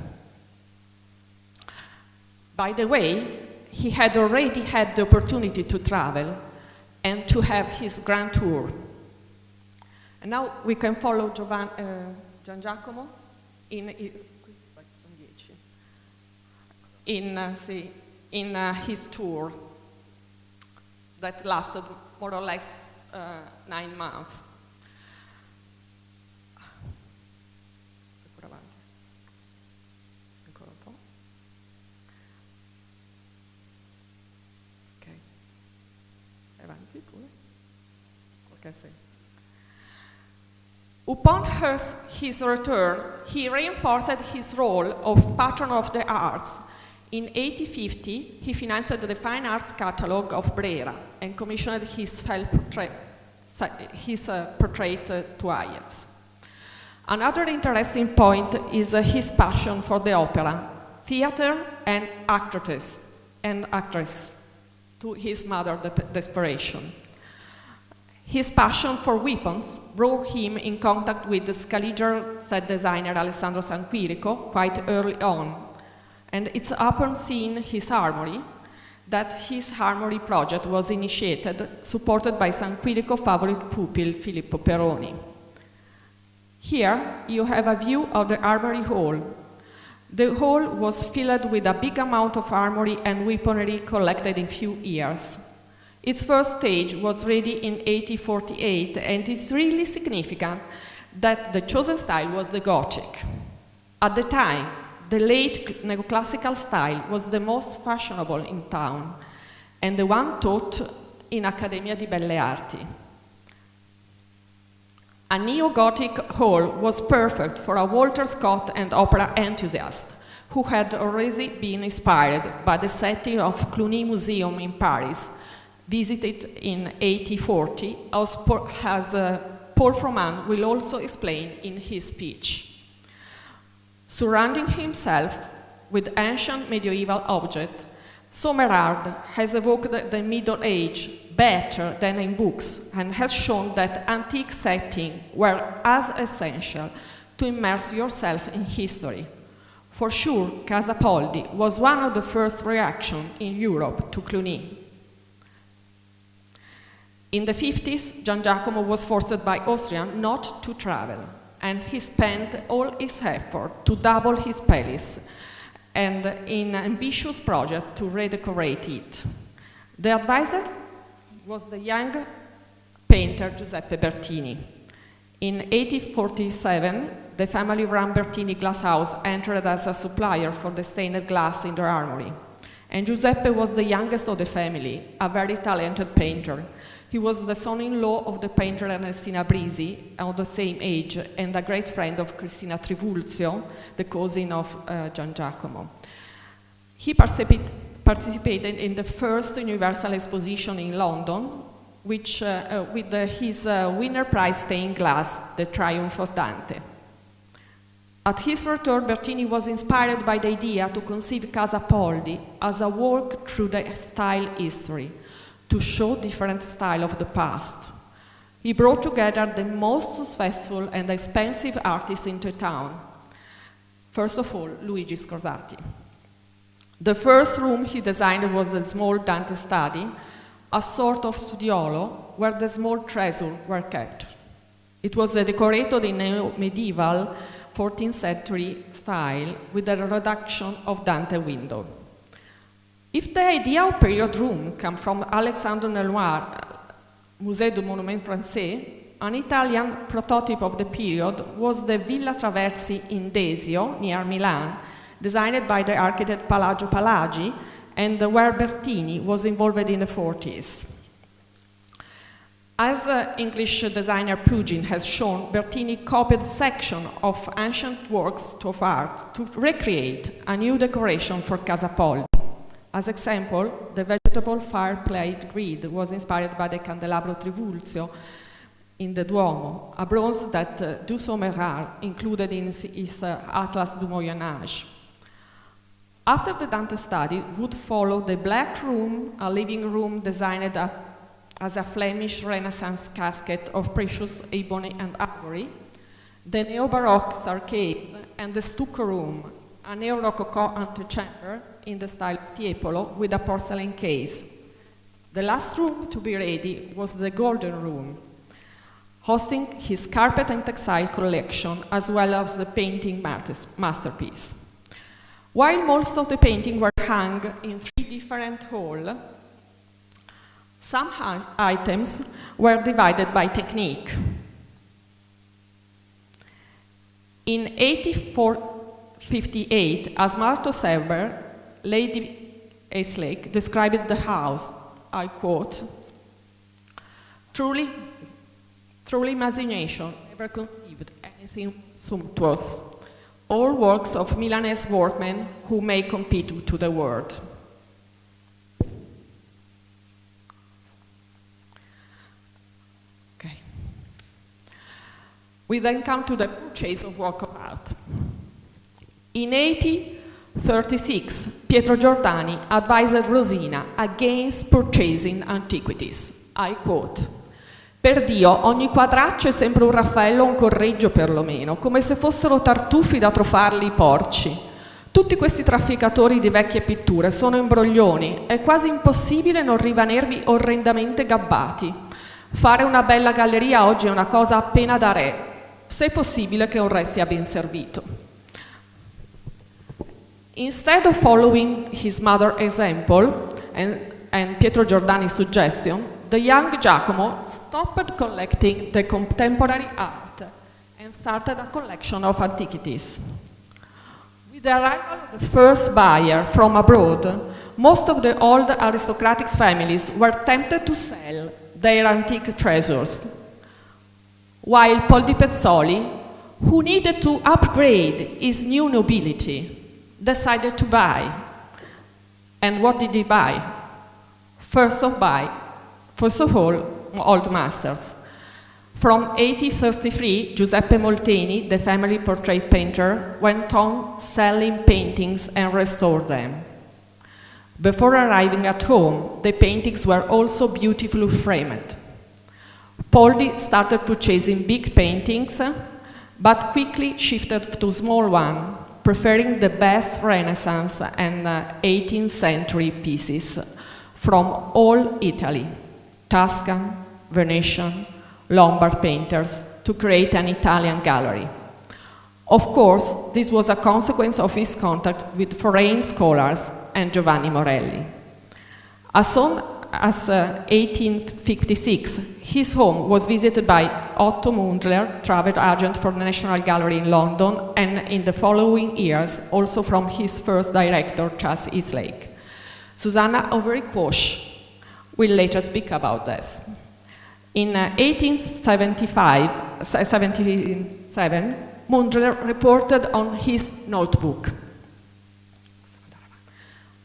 By the way, he had already had the opportunity to travel and to have his grand tour. And now we can follow Gian Giacomo in his tour that lasted more or less 9 months. Upon his return, he reinforced his role of patron of the arts. In 1850, he financed the Fine Arts Catalogue of Brera and commissioned his portrait to Hayez. Another interesting point is his passion for the opera, theater, and actress, to his mother's desperation. His passion for weapons brought him in contact with the Scaliger set designer Alessandro Sanquirico quite early on, and it's upon seeing his armory that his armory project was initiated, supported by Sanquirico's favorite pupil Filippo Peroni. Here you have a view of the armory hall. The hall was filled with a big amount of armory and weaponry collected in few years. Its first stage was ready in 1848, and it's really significant that the chosen style was the Gothic. At the time, the late neoclassical style was the most fashionable in town, and the one taught in Accademia di Belle Arti. A neo-Gothic hall was perfect for a Walter Scott and opera enthusiast who had already been inspired by the setting of Cluny Museum in Paris, visited in 1840, as Paul Froment will also explain in his speech. Surrounding himself with ancient medieval objects, Sommerard has evoked the Middle Age better than in books and has shown that antique settings were as essential to immerse yourself in history. For sure, Casa Poldi was one of the first reactions in Europe to Cluny. In the 50s, Gian Giacomo was forced by Austria not to travel, and he spent all his effort to double his palace and in an ambitious project to redecorate it. The advisor was the young painter Giuseppe Bertini. In 1847, the family-run Bertini glass house entered as a supplier for the stained glass in their armory. And Giuseppe was the youngest of the family, a very talented painter. He was the son-in-law of the painter Ernestina Brisi, of the same age, and a great friend of Rosina Trivulzio, the cousin of Gian Giacomo. He participated in the first Universal Exposition in London, which, with his winner prize stained glass, The Triumph of Dante. At his return, Bertini was inspired by the idea to conceive Casa Poldi as a walk through the style history, to show different styles of the past. He brought together the most successful and expensive artists into town. First of all, Luigi Scorsati. The first room he designed was the small Dante study, a sort of studiolo where the small treasures were kept. It was decorated in neo-medieval 14th century style with a reduction of Dante window. If the idea of period room came from Alexandre Lenoir, Musée du Monument Français, an Italian prototype of the period was the Villa Traversi in Desio, near Milan, designed by the architect Palagio Palagi, and where Bertini was involved in the 40s. As English designer Pugin has shown, Bertini copied sections of ancient works of art to recreate a new decoration for Casa Poldi. As example, the vegetable fireplace grid was inspired by the candelabro Trivulzio in the Duomo, a bronze that Du Sommerard included in his Atlas du Moyen Âge. After the Dante study would follow the Black Room, a living room designed as a Flemish Renaissance casket of precious ebony and ivory, the Neo-Baroque staircase, and the Stucco Room, a Neo-Rococo antechamber in the style of Tiepolo with a porcelain case. The last room to be ready was the Golden Room, hosting his carpet and textile collection as well as the painting masterpiece. While most of the paintings were hung in 3 different halls, some items were divided by technique. In 1858, as Marto Serber, Lady Aislake described the house, I quote, truly imagination never conceived anything sumptuous. All works of Milanese workmen who may compete to the world. Okay. We then come to the purchase of work of art. In 1836, Pietro Giordani advised Rosina against purchasing antiquities. I quote, per Dio, ogni quadraccio è sempre un Raffaello o un Correggio perlomeno, come se fossero tartufi da trofarli i porci. Tutti questi trafficatori di vecchie pitture sono imbroglioni, è quasi impossibile non rimanervi orrendamente gabbati. Fare una bella galleria oggi è una cosa appena da re. se è possibile che un re sia ben servito. Instead of following his mother's example and Pietro Giordani's suggestion, the young Giacomo stopped collecting the contemporary art and started a collection of antiquities. With the arrival of the first buyer from abroad, most of the old aristocratic families were tempted to sell their antique treasures, while Poldi Pezzoli, who needed to upgrade his new nobility, decided to buy. And what did he buy? First of all, old masters. From 1833, Giuseppe Molteni, the family portrait painter, went on selling paintings and restored them. Before arriving at home, the paintings were also beautifully framed. Poldi started purchasing big paintings, but quickly shifted to small ones, preferring the best Renaissance and 18th century pieces from all Italy, Tuscan, Venetian, Lombard painters, to create an Italian gallery. Of course, this was a consequence of his contact with foreign scholars and Giovanni Morelli. As soon as 1856, his home was visited by Otto Mundler, travel agent for the National Gallery in London, and in the following years, also from his first director, Charles Eastlake. Susanna Overy-Quosh will later speak about this. In 1877, Mundler reported on his notebook: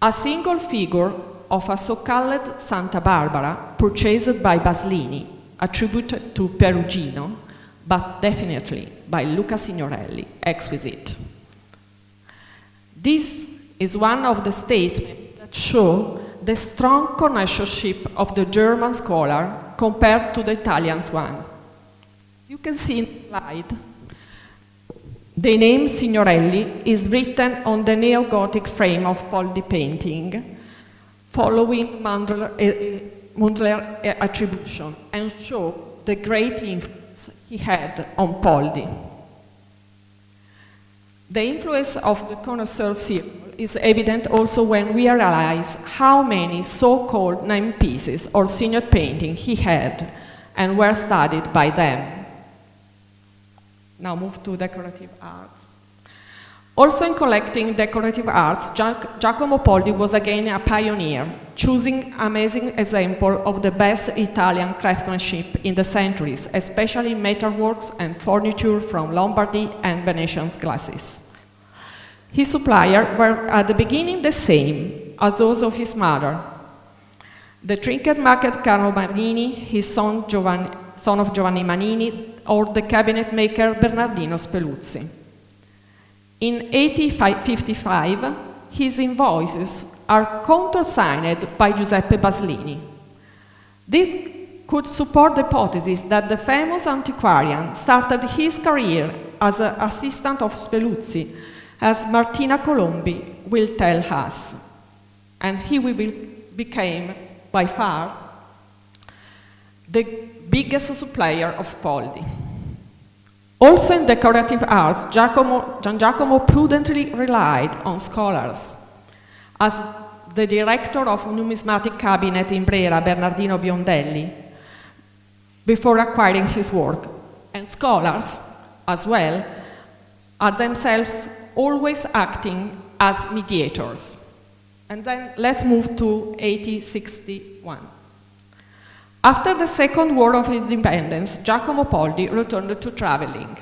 a single figure of a so-called Santa Barbara, purchased by Baslini, attributed to Perugino, but definitely by Luca Signorelli, exquisite. This is one of the statements that show the strong connoisseurship of the German scholar compared to the Italian one. As you can see in the slide, the name Signorelli is written on the neo-Gothic frame of Poldi painting, following Mundler attribution, and show the great influence he had on Poldi. The influence of the connoisseur circle is evident also when we realize how many so-called name pieces or signet paintings he had and were studied by them. Now move to decorative arts. Also in collecting decorative arts, Giacomo Poldi was again a pioneer, choosing amazing examples of the best Italian craftsmanship in the centuries, especially metalworks and furniture from Lombardy and Venetian glasses. His suppliers were at the beginning the same as those of his mother. The trinket maker Carlo Marini, his son of Giovanni Manini, or the cabinet maker Bernardino Speluzzi. In 1855, his invoices are countersigned by Giuseppe Baslini. This could support the hypothesis that the famous antiquarian started his career as an assistant of Speluzzi, as Martina Colombi will tell us, and he became, by far, the biggest supplier of Poldi. Also in decorative arts, Gian Giacomo prudently relied on scholars. As the director of numismatic cabinet in Brera, Bernardino Biondelli, before acquiring his work, and scholars, as well, are themselves always acting as mediators. And then let's move to 1861. After the Second War of Independence, Giacomo Poldi returned to traveling.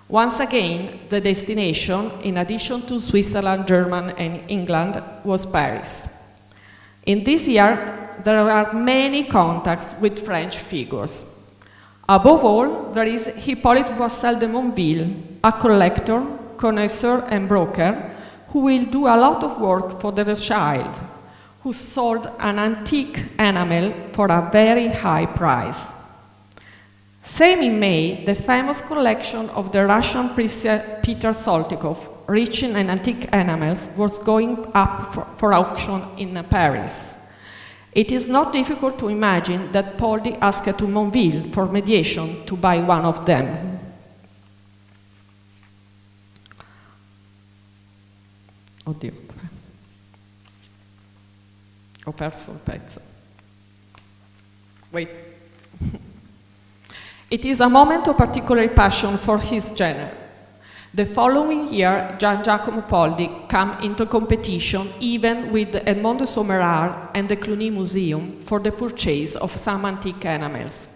Once again, the destination, in addition to Switzerland, Germany, and England, was Paris. In this year, there are many contacts with French figures. Above all, there is Hippolyte Boissel de Monville, a collector, connoisseur, and broker, who will do a lot of work for the child, who sold an antique enamel for a very high price. Same in May, the famous collection of the Russian priest Peter Soltykov, rich in antique enamels, was going up for auction in Paris. It is not difficult to imagine that Poldi asked to Monville for mediation to buy one of them. Oddio, ho perso il pezzo. Wait. It is a moment of particular passion for his genre. The following year, Gian Giacomo Poldi came into competition even with Edmondo Sommerard and the Cluny Museum for the purchase of some antique enamels.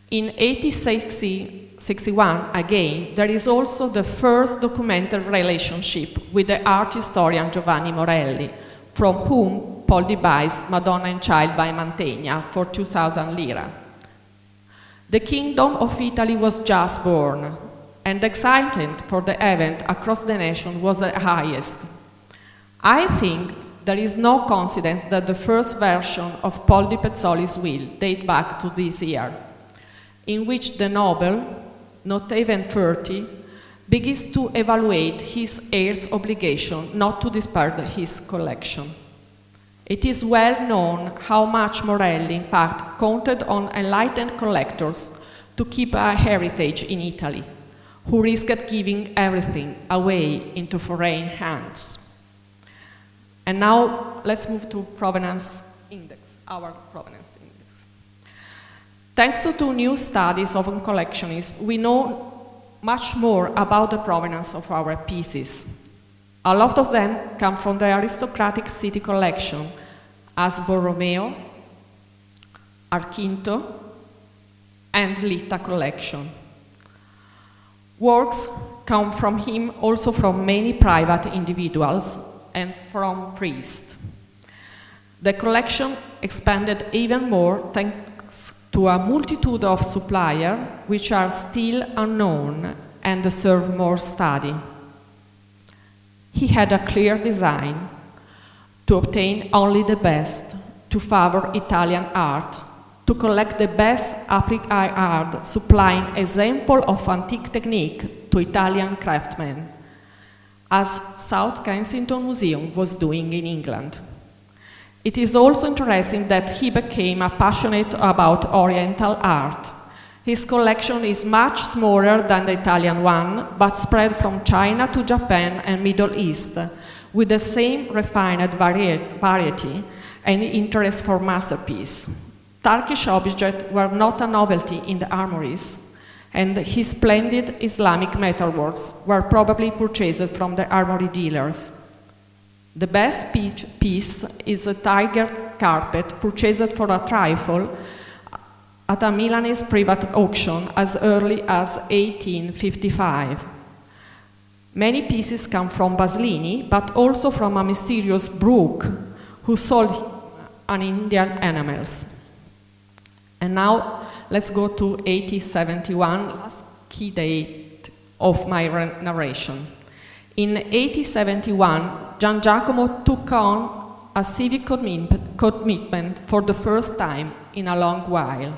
In 1861, again, there is also the first documented relationship with the art historian Giovanni Morelli, from whom Poldi buys Madonna and Child by Mantegna for 2,000 lira. The Kingdom of Italy was just born, and the excitement for the event across the nation was the highest. I think there is no coincidence that the first version of Poldi Pezzoli's will date back to this year, in which the noble, not even 30, begins to evaluate his heir's obligation not to discard his collection. It is well known how much Morelli, in fact, counted on enlightened collectors to keep a heritage in Italy, who risked giving everything away into foreign hands. And now let's move to provenance index, our provenance index. Thanks to 2 new studies of collectionists, we know much more about the provenance of our pieces. A lot of them come from the aristocratic city collection, as Borromeo, Arquinto, and Litta collection. Works come from him also from many private individuals and from priests. The collection expanded even more thanks to a multitude of suppliers which are still unknown and deserve more study. He had a clear design to obtain only the best, to favor Italian art, to collect the best applied art, supplying example of antique technique to Italian craftsmen, as South Kensington Museum was doing in England. It is also interesting that he became a passionate about Oriental art. His collection is much smaller than the Italian one, but spread from China to Japan and Middle East, with the same refined variety and interest for masterpiece. Turkish objects were not a novelty in the armories, and his splendid Islamic metalworks were probably purchased from the armory dealers. The best piece is a tiger carpet purchased for a trifle at a Milanese private auction as early as 1855. Many pieces come from Baslini, but also from a mysterious Brooke, who sold an Indian enamels. And now let's go to 1871, last key date of my narration. In 1871, Gian Giacomo took on a civic commitment for the first time in a long while.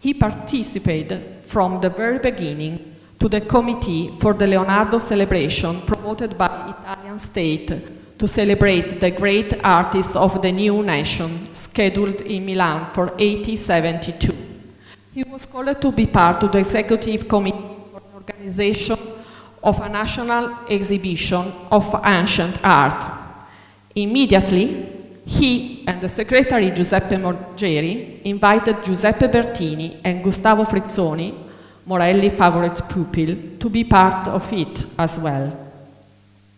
He participated from the very beginning to the committee for the Leonardo celebration promoted by the Italian state to celebrate the great artists of the new nation scheduled in Milan for 1872. He was called to be part of the executive committee for the organization of a national exhibition of ancient art. Immediately, he and the secretary Giuseppe Morgeri invited Giuseppe Bertini and Gustavo Frizzoni, Morelli's favorite pupil, to be part of it as well.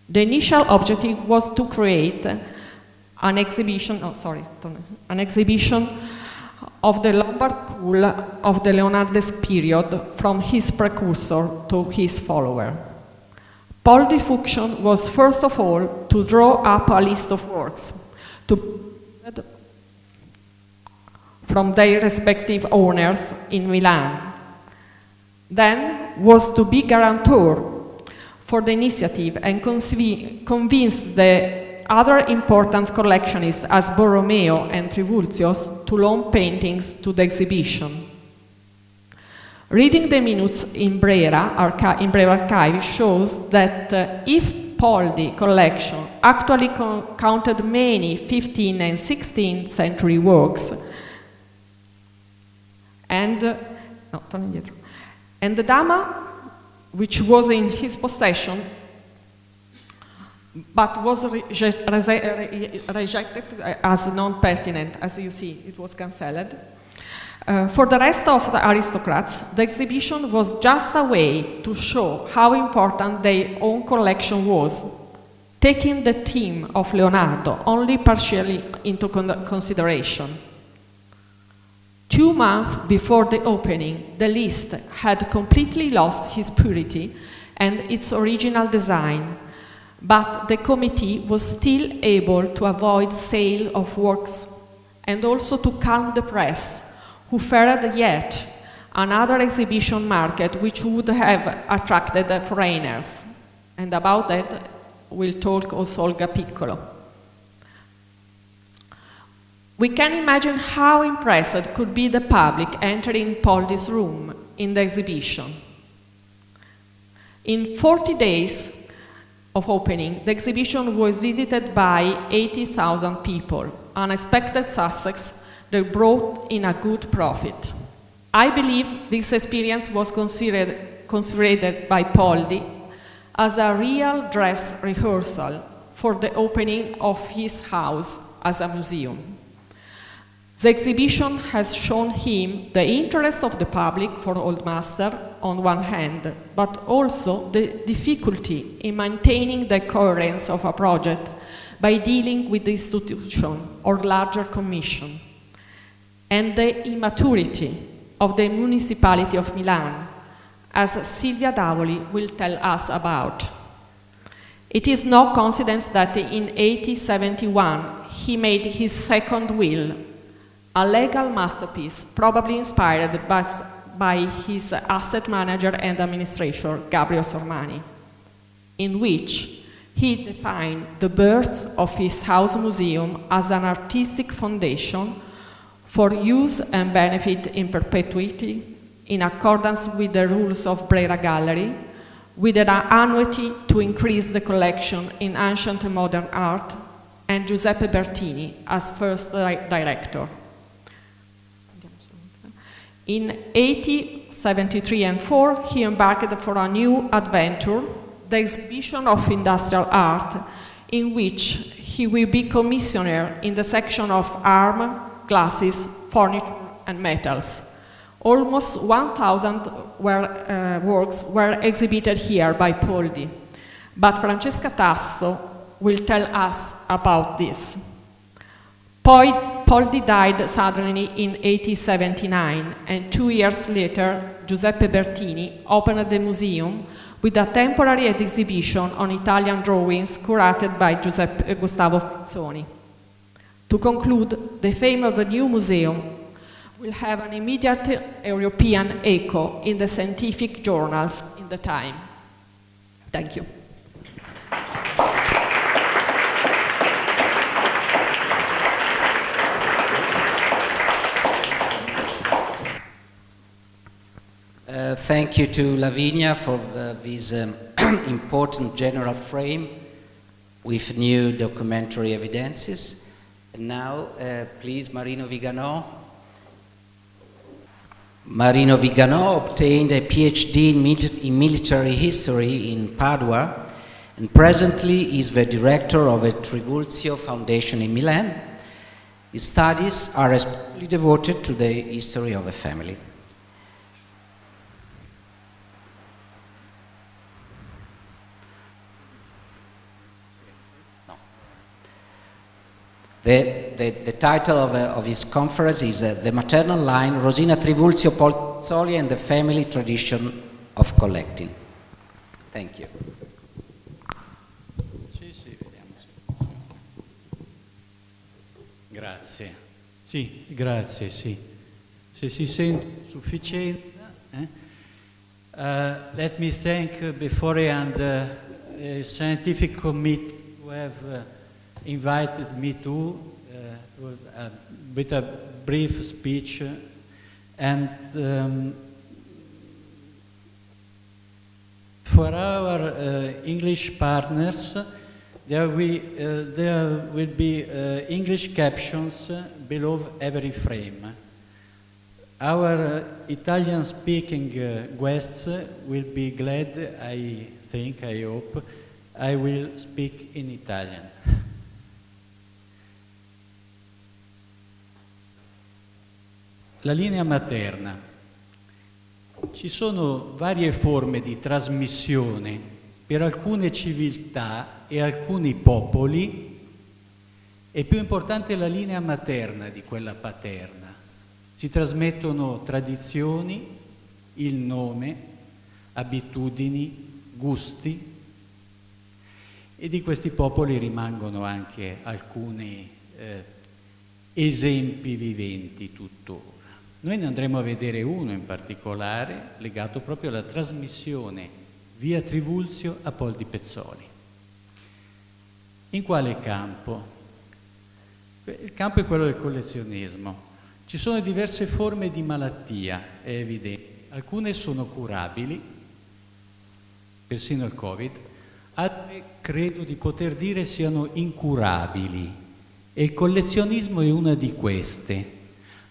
The initial objective was to create an exhibition of the Lombard school of the Leonardesque period from his precursor to his follower. Poldi's function was first of all to draw up a list of works from their respective owners in Milan. Then was to be guarantor for the initiative and convince the other important collectionists as Borromeo and Trivulzio to loan paintings to the exhibition. Reading the minutes in Brera Archive shows that if Poldi collection actually counted many 15th and 16th century works, and the Dama, which was in his possession, but was rejected as non-pertinent. As you see, it was cancelled. For the rest of the aristocrats, the exhibition was just a way to show how important their own collection was, taking the theme of Leonardo only partially into consideration. 2 months before the opening, the list had completely lost its purity and its original design, but the committee was still able to avoid sale of works and also to calm the press, who feared yet another exhibition market which would have attracted foreigners. And about that will talk also Olga Piccolo. We can imagine how impressed could be the public entering Poldi's room in the exhibition. In 40 days of opening, the exhibition was visited by 80,000 people, unexpected success that brought in a good profit. I believe this experience was considered by Poldi as a real dress rehearsal for the opening of his house as a museum. The exhibition has shown him the interest of the public for Old Master on one hand, but also the difficulty in maintaining the coherence of a project by dealing with the institution or larger commission, and the immaturity of the municipality of Milan, as Silvia Davoli will tell us about. It is no coincidence that in 1871 he made his second will, a legal masterpiece probably inspired by his asset manager and administrator, Gabriel Sormani, in which he defined the birth of his house museum as an artistic foundation for use and benefit in perpetuity, in accordance with the rules of Brera Gallery, with an annuity to increase the collection in ancient and modern art, and Giuseppe Bertini as first director. In 1873 and 4, he embarked for a new adventure, the exhibition of industrial art, in which he will be commissioner in the section of armor, glasses, furniture, and metals. Almost 1,000 works were exhibited here by Poldi, but Francesca Tasso will tell us about this. Poldi died suddenly in 1879, and 2 years later, Giuseppe Bertini opened the museum with a temporary exhibition on Italian drawings curated by Gustavo Pinzoni. To conclude, the fame of the new museum will have an immediate European echo in the scientific journals in the time. Thank you. Thank you to Lavinia for this important general frame with new documentary evidences. And now, please, Marino Viganò. Marino Viganò obtained a PhD in military history in Padua and presently is the director of the Trivulzio Foundation in Milan. His studies are especially devoted to the history of the family. The title of his conference is The Maternal Line, Rosina Trivulzio Poldi Pezzoli and the Family Tradition of Collecting. Thank you. Sì, vediamo. Grazie. Sì, grazie, sì. Se si sente sufficiente. Let me thank beforehand the scientific committee who have invited me to with a brief speech, and for our English partners there will be English captions below every frame. Our Italian speaking guests will be glad, I hope, I will speak in Italian. La linea materna. Ci sono varie forme di trasmissione per alcune civiltà e alcuni popoli. È più importante la linea materna di quella paterna. Si trasmettono tradizioni, il nome, abitudini, gusti, e di questi popoli rimangono anche alcuni esempi viventi tuttora. Noi ne andremo a vedere uno in particolare legato proprio alla trasmissione via Trivulzio a Poldi Pezzoli. In quale campo? Il campo è quello del collezionismo. Ci sono diverse forme di malattia, è evidente. Alcune sono curabili, persino il Covid, altre credo di poter dire siano incurabili, e il collezionismo è una di queste.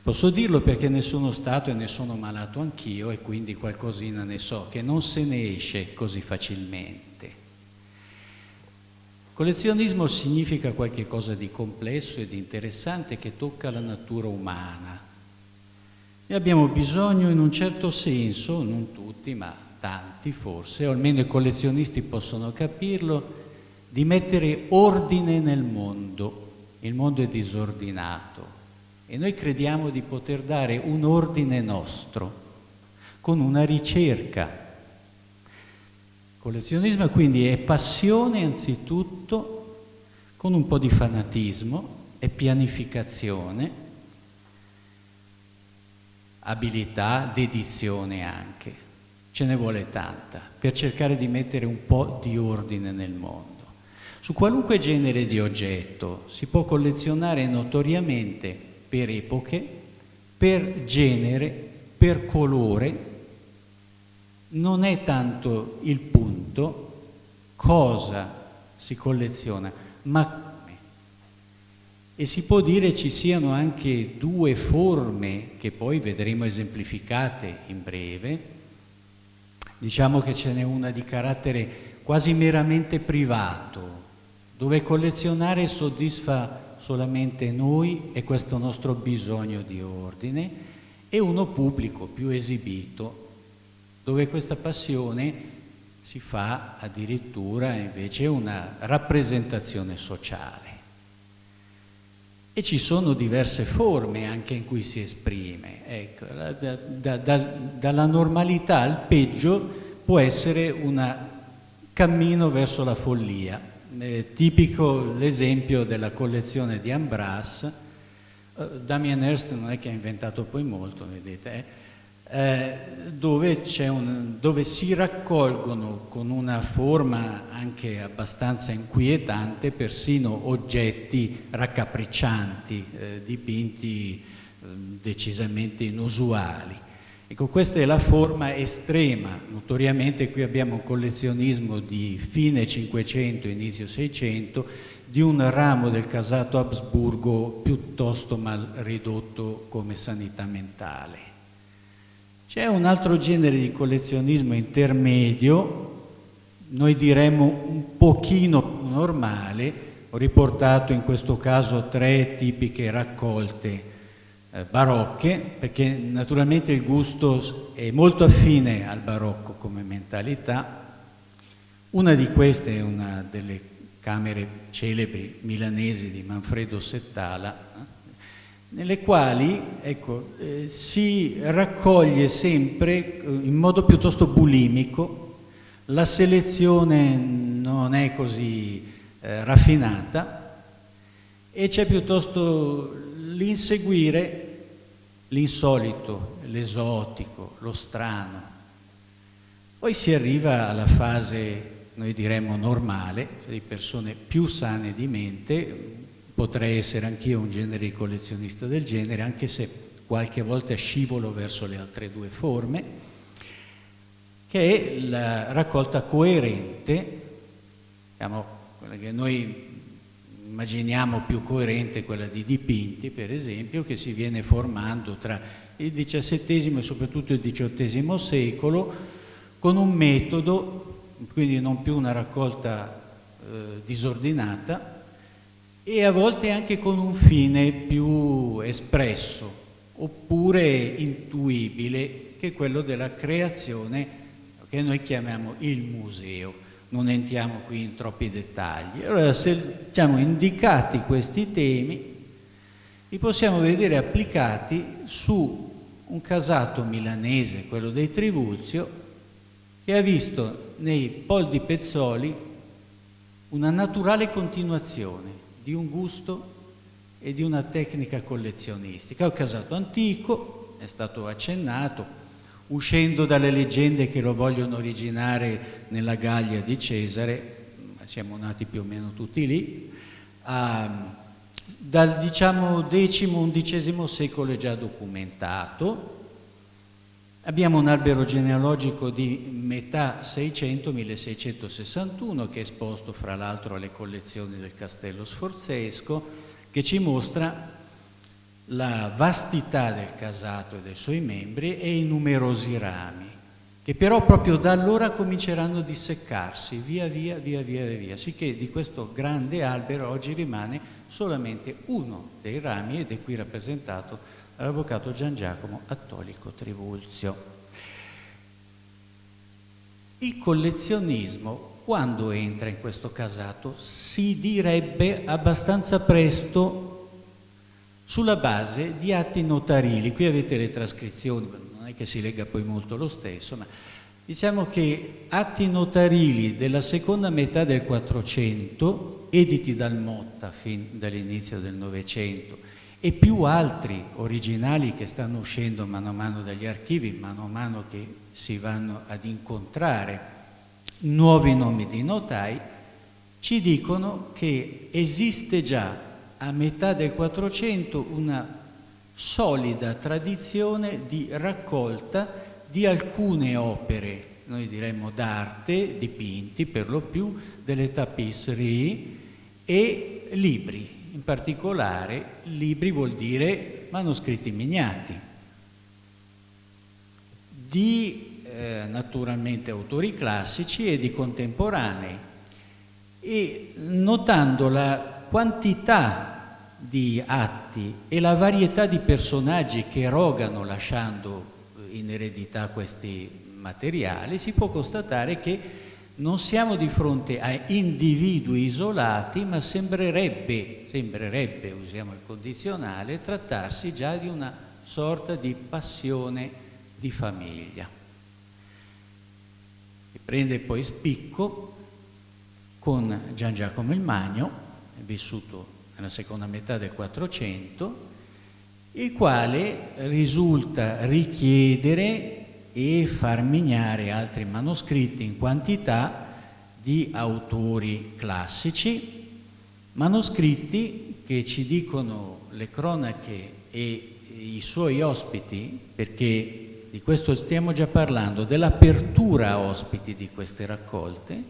Posso dirlo perché ne sono stato e ne sono malato anch'io, e quindi qualcosina ne so, che non se ne esce così facilmente. Collezionismo significa qualche cosa di complesso e di interessante che tocca la natura umana. E abbiamo bisogno in un certo senso, non tutti, ma tanti forse, o almeno i collezionisti possono capirlo, di mettere ordine nel mondo. Il mondo è disordinato. E noi crediamo di poter dare un ordine nostro, con una ricerca. Collezionismo quindi è passione anzitutto, con un po' di fanatismo, è pianificazione, abilità, dedizione anche. Ce ne vuole tanta, per cercare di mettere un po' di ordine nel mondo. Su qualunque genere di oggetto si può collezionare notoriamente per epoche, per genere, per colore. Non è tanto il punto cosa si colleziona, ma come. E si può dire ci siano anche due forme che poi vedremo esemplificate in breve. Diciamo che ce n'è una di carattere quasi meramente privato, dove collezionare soddisfa solamente noi e questo nostro bisogno di ordine, e uno pubblico, più esibito, dove questa passione si fa addirittura invece una rappresentazione sociale. E ci sono diverse forme anche in cui si esprime. Ecco, dalla normalità al peggio può essere un cammino verso la follia. Tipico l'esempio della collezione di Ambras. Damien Hirst non è che ha inventato poi molto, vedete, dove si raccolgono con una forma anche abbastanza inquietante persino oggetti raccapriccianti, dipinti decisamente inusuali. Ecco, questa è la forma estrema. Notoriamente qui abbiamo un collezionismo di fine 500, inizio 600, di un ramo del casato Habsburgo piuttosto mal ridotto come sanità mentale. C'è un altro genere di collezionismo intermedio, noi diremmo un pochino più normale. Ho riportato in questo caso 3 tipiche raccolte barocche, perché naturalmente il gusto è molto affine al barocco come mentalità. Una di queste è una delle camere celebri milanesi di Manfredo Settala, nelle quali si raccoglie sempre in modo piuttosto bulimico, la selezione non è così raffinata e c'è piuttosto l'inseguire l'insolito, l'esotico, lo strano. Poi si arriva alla fase, noi diremmo normale, cioè di persone più sane di mente. Potrei essere anch'io un genere di collezionista del genere, anche se qualche volta scivolo verso le altre 2 forme, che è la raccolta coerente, diciamo, quella che noi immaginiamo più coerente, quella di dipinti, per esempio, che si viene formando tra il XVII e soprattutto il XVIII secolo, con un metodo, quindi non più una raccolta disordinata e a volte anche con un fine più espresso oppure intuibile, che è quello della creazione che noi chiamiamo il museo. Non entriamo qui in troppi dettagli. Allora, se diciamo indicati questi temi, li possiamo vedere applicati su un casato milanese, quello dei Trivulzio, che ha visto nei Poldi Pezzoli una naturale continuazione di un gusto e di una tecnica collezionistica. È un casato antico, è stato accennato, uscendo dalle leggende che lo vogliono originare nella Gallia di Cesare, siamo nati più o meno tutti lì, dal diciamo X-XI secolo è già documentato. Abbiamo un albero genealogico di metà 600-1661 che è esposto fra l'altro alle collezioni del Castello Sforzesco, che ci mostra la vastità del casato e dei suoi membri e i numerosi rami, che però proprio da allora cominceranno a disseccarsi via via, sicché di questo grande albero oggi rimane solamente uno dei rami ed è qui rappresentato dall'avvocato Gian Giacomo Trivulzio. Il collezionismo, quando entra in questo casato, si direbbe abbastanza presto sulla base di atti notarili. Qui avete le trascrizioni, non è che si legga poi molto lo stesso, ma diciamo che atti notarili della seconda metà del 400, editi dal Motta fin dall'inizio del Novecento, e più altri originali che stanno uscendo mano a mano dagli archivi, mano a mano che si vanno ad incontrare nuovi nomi di notai, ci dicono che esiste già a metà del 400 una solida tradizione di raccolta di alcune opere, noi diremmo d'arte, dipinti per lo più, delle tapisserie e libri. In particolare, libri vuol dire manoscritti miniati, di naturalmente autori classici e di contemporanei, e notando la quantità di atti e la varietà di personaggi che erogano lasciando in eredità questi materiali, si può constatare che non siamo di fronte a individui isolati, ma sembrerebbe, usiamo il condizionale, trattarsi già di una sorta di passione di famiglia. E prende poi spicco con Gian Giacomo il Magno, vissuto nella seconda metà del 400, il quale risulta richiedere e far mignare altri manoscritti in quantità di autori classici, manoscritti che ci dicono le cronache e i suoi ospiti, perché di questo stiamo già parlando, dell'apertura a ospiti di queste raccolte,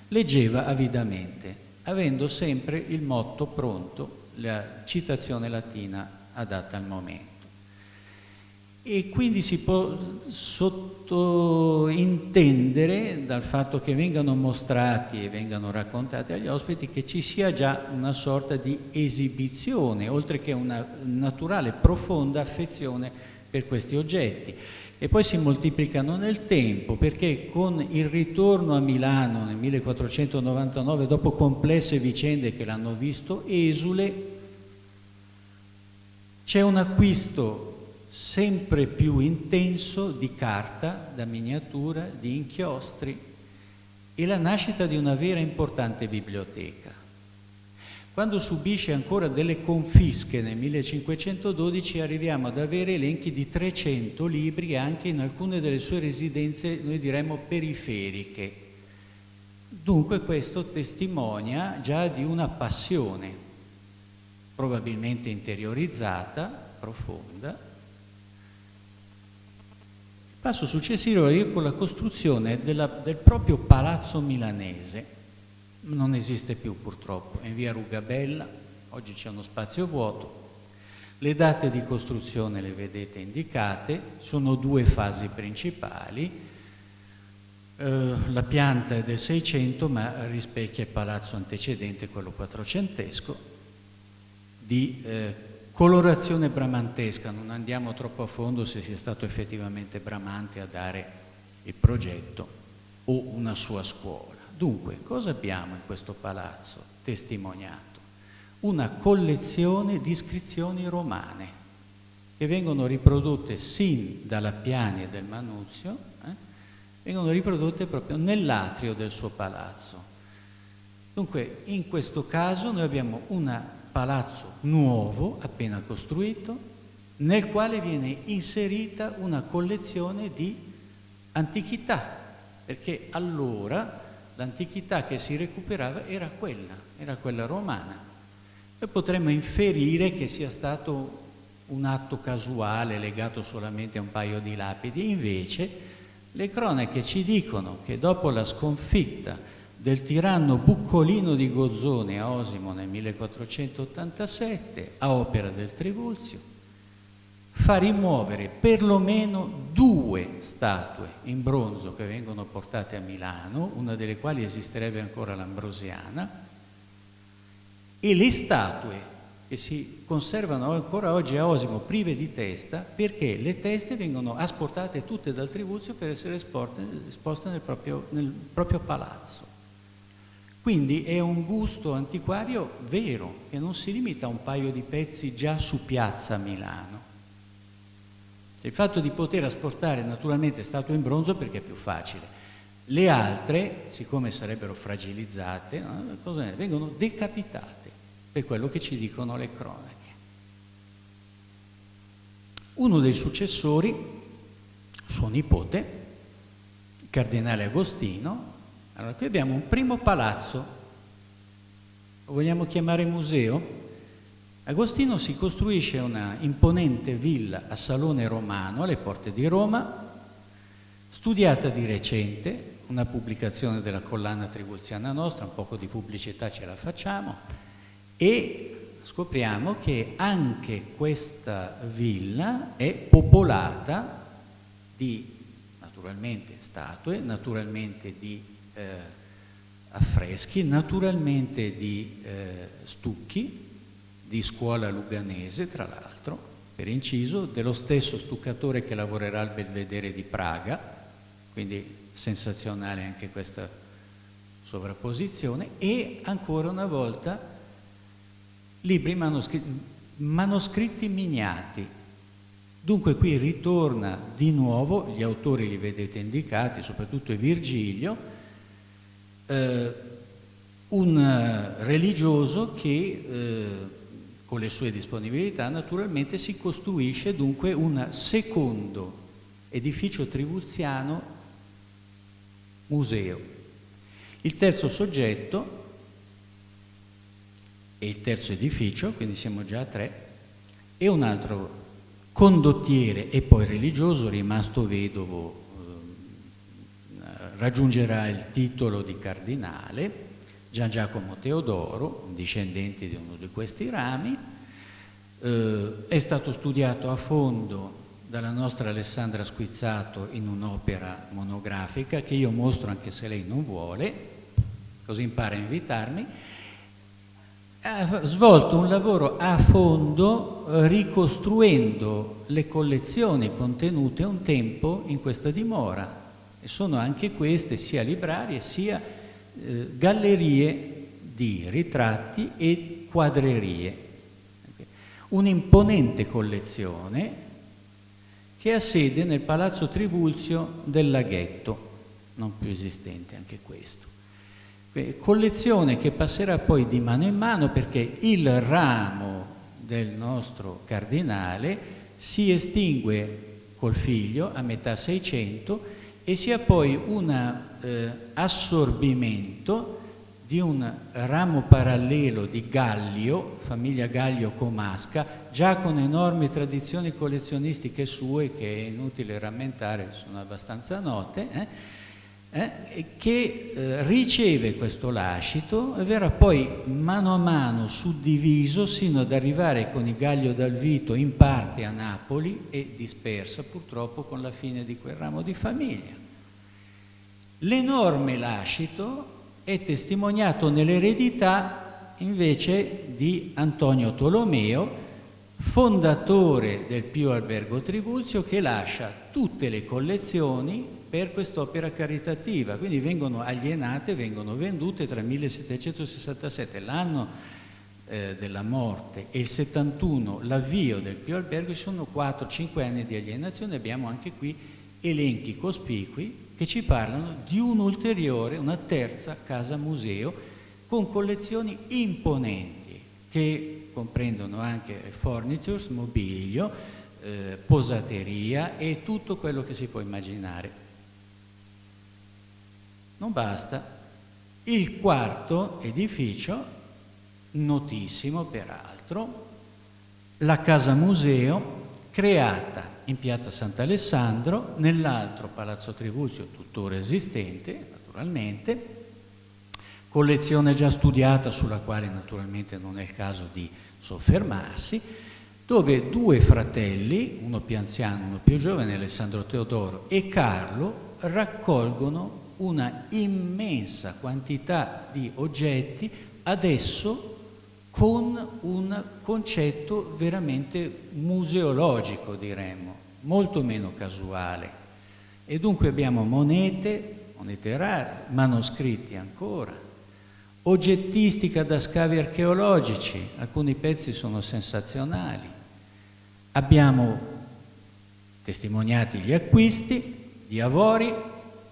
leggeva avidamente, avendo sempre il motto pronto, la citazione latina adatta al momento. E quindi si può sottointendere dal fatto che vengano mostrati e vengano raccontati agli ospiti che ci sia già una sorta di esibizione, oltre che una naturale profonda affezione per questi oggetti. E poi si moltiplicano nel tempo, perché con il ritorno a Milano nel 1499, dopo complesse vicende che l'hanno visto esule, c'è un acquisto sempre più intenso di carta da miniatura, di inchiostri e la nascita di una vera e importante biblioteca. Quando subisce ancora delle confische nel 1512 arriviamo ad avere elenchi di 300 libri anche in alcune delle sue residenze, noi diremmo periferiche. Dunque questo testimonia già di una passione, probabilmente interiorizzata, profonda. Passo successivo è con la costruzione del proprio palazzo milanese. Non esiste più purtroppo, è in via Rugabella, oggi c'è uno spazio vuoto. Le date di costruzione le vedete indicate, sono due fasi principali. La pianta è del 600, ma rispecchia il palazzo antecedente, quello quattrocentesco, di colorazione bramantesca. Non andiamo troppo a fondo se sia stato effettivamente Bramante a dare il progetto o una sua scuola. Dunque, cosa abbiamo in questo palazzo testimoniato? Una collezione di iscrizioni romane che vengono riprodotte sin dalla Piani e del Manuzio, vengono riprodotte proprio nell'atrio del suo palazzo. Dunque, in questo caso noi abbiamo un palazzo nuovo, appena costruito, nel quale viene inserita una collezione di antichità, perché allora l'antichità che si recuperava era quella romana. E potremmo inferire che sia stato un atto casuale legato solamente a un paio di lapidi, invece le cronache ci dicono che dopo la sconfitta del tiranno Buccolino di Gozzone a Osimo nel 1487, a opera del Trivulzio, fa rimuovere perlomeno 2 statue in bronzo che vengono portate a Milano, una delle quali esisterebbe ancora l'Ambrosiana, e le statue che si conservano ancora oggi a Osimo prive di testa, perché le teste vengono asportate tutte dal Trivulzio per essere esposte nel proprio palazzo. Quindi è un busto antiquario vero, che non si limita a un paio di pezzi già su piazza a Milano. Il fatto di poter asportare naturalmente statue in bronzo perché è più facile. Le altre, siccome sarebbero fragilizzate, vengono decapitate, per quello che ci dicono le cronache. Uno dei successori, suo nipote, il cardinale Agostino. Allora, qui abbiamo un primo palazzo, lo vogliamo chiamare museo? Agostino si costruisce una imponente villa a Salone Romano, alle porte di Roma, studiata di recente, una pubblicazione della collana trivulziana nostra, un poco di pubblicità ce la facciamo, e scopriamo che anche questa villa è popolata di, naturalmente, statue, naturalmente di affreschi, naturalmente di stucchi, di scuola luganese, tra l'altro, per inciso, dello stesso stuccatore che lavorerà al Belvedere di Praga, quindi sensazionale anche questa sovrapposizione, e ancora una volta libri manoscritti miniati. Dunque qui ritorna di nuovo, gli autori li vedete indicati, soprattutto Virgilio, un religioso che con le sue disponibilità naturalmente si costruisce dunque un secondo edificio trivulziano museo. Il terzo soggetto e il terzo edificio, quindi siamo già a 3, e un altro condottiere e poi religioso rimasto vedovo raggiungerà il titolo di cardinale, Gian Giacomo Teodoro, discendente di uno di questi rami. È stato studiato a fondo dalla nostra Alessandra Squizzato in un'opera monografica che io mostro anche se lei non vuole, così impara a invitarmi. Ha svolto un lavoro a fondo ricostruendo le collezioni contenute un tempo in questa dimora, e sono anche queste sia librarie sia gallerie di ritratti e quadrerie. Un'imponente collezione che ha sede nel Palazzo Trivulzio del Laghetto, non più esistente anche questo. Collezione che passerà poi di mano in mano perché il ramo del nostro cardinale si estingue col figlio a metà 600 e si ha poi un assorbimento di un ramo parallelo di Gallio, famiglia Gallio Comasca, già con enormi tradizioni collezionistiche sue che è inutile rammentare, sono abbastanza note, che riceve questo lascito e verrà poi mano a mano suddiviso sino ad arrivare con i Gallio dal Vito in parte a Napoli e dispersa purtroppo con la fine di quel ramo di famiglia. L'enorme lascito è testimoniato nell'eredità invece di Antonio Tolomeo, fondatore del Pio Albergo Trivulzio, che lascia tutte le collezioni per quest'opera caritativa, quindi vengono alienate, vengono vendute tra il 1767, l'anno della morte, e il 71, l'avvio del Pio Albergo. Ci sono 4-5 anni di alienazione. Abbiamo anche qui elenchi cospicui che ci parlano di un'ulteriore, una terza casa museo con collezioni imponenti che comprendono anche furnitures, mobilio, posateria e tutto quello che si può immaginare. Non basta. Il quarto edificio, notissimo peraltro, la casa museo, creata in piazza Sant'Alessandro, nell'altro Palazzo Trivulzio tuttora esistente, naturalmente, collezione già studiata sulla quale naturalmente non è il caso di soffermarsi, dove due fratelli, uno più anziano, uno più giovane, Alessandro Teodoro e Carlo, raccolgono una immensa quantità di oggetti, adesso con un concetto veramente museologico, diremmo, molto meno casuale. E dunque abbiamo monete rare, manoscritti ancora, oggettistica da scavi archeologici, alcuni pezzi sono sensazionali. Abbiamo testimoniati gli acquisti di Avori,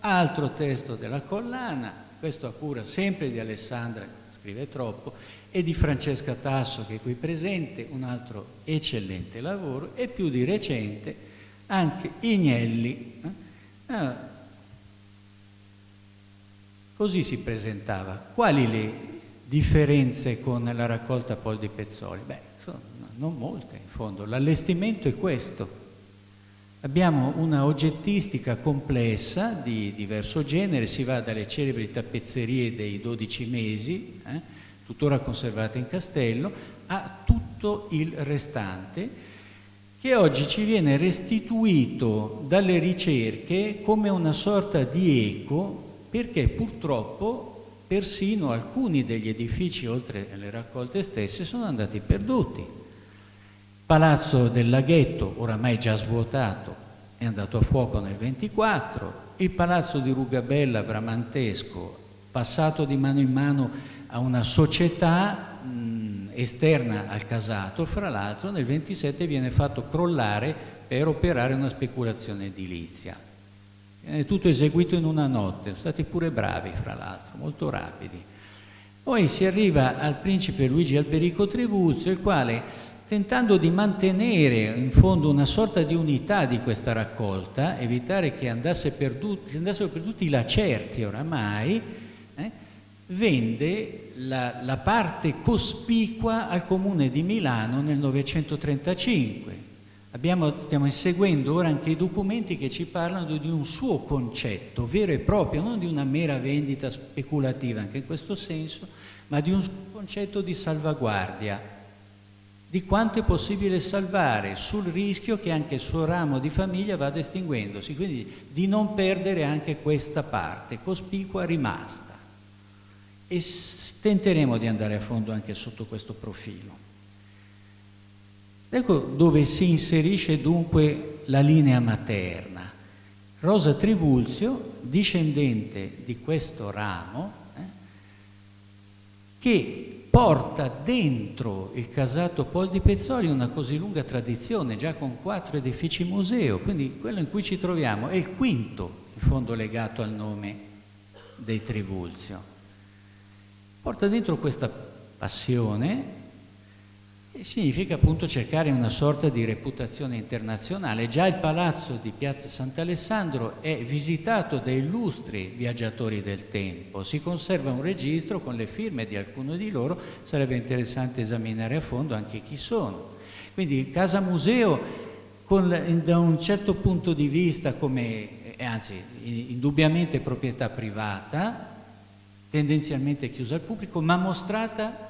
altro testo della collana, questo a cura sempre di Alessandra, scrive troppo, e di Francesca Tasso, che è qui presente, un altro eccellente lavoro, e più di recente anche Ignelli. Così si presentava. Quali le differenze con la raccolta Poldi Pezzoli? Beh, non molte in fondo. L'allestimento è questo. Abbiamo una oggettistica complessa di diverso genere, si va dalle celebri tappezzerie dei 12 mesi, tuttora conservate in castello, a tutto il restante, che oggi ci viene restituito dalle ricerche come una sorta di eco, perché purtroppo persino alcuni degli edifici, oltre alle raccolte stesse, sono andati perduti. Palazzo del Laghetto, oramai già svuotato, è andato a fuoco nel 24, il Palazzo di Rugabella bramantesco, passato di mano in mano a una società esterna al casato, fra l'altro nel 27 viene fatto crollare per operare una speculazione edilizia. È tutto eseguito in una notte, sono stati pure bravi fra l'altro, molto rapidi. Poi si arriva al principe Luigi Alberico Trivulzio, il quale, tentando di mantenere in fondo una sorta di unità di questa raccolta, evitare che andassero perduti i lacerti oramai, vende la parte cospicua al comune di Milano nel 935. Stiamo inseguendo ora anche i documenti che ci parlano di un suo concetto vero e proprio, non di una mera vendita speculativa anche in questo senso, ma di un suo concetto di salvaguardia, di quanto è possibile salvare sul rischio che anche il suo ramo di famiglia vada estinguendosi, quindi di non perdere anche questa parte cospicua rimasta. E tenteremo di andare a fondo anche sotto questo profilo. Ecco dove si inserisce dunque la linea materna. Rosa Trivulzio, discendente di questo ramo, che porta dentro il casato Poldi Pezzoli una così lunga tradizione, già con 4 edifici museo, quindi quello in cui ci troviamo è il quinto, in fondo legato al nome dei Trivulzio. Porta dentro questa passione, e significa appunto cercare una sorta di reputazione internazionale. Già il palazzo di piazza Sant'Alessandro è visitato da illustri viaggiatori del tempo, si conserva un registro con le firme di alcuni di loro, sarebbe interessante esaminare a fondo anche chi sono. Quindi casa museo da un certo punto di vista anzi indubbiamente proprietà privata, tendenzialmente chiusa al pubblico, ma mostrata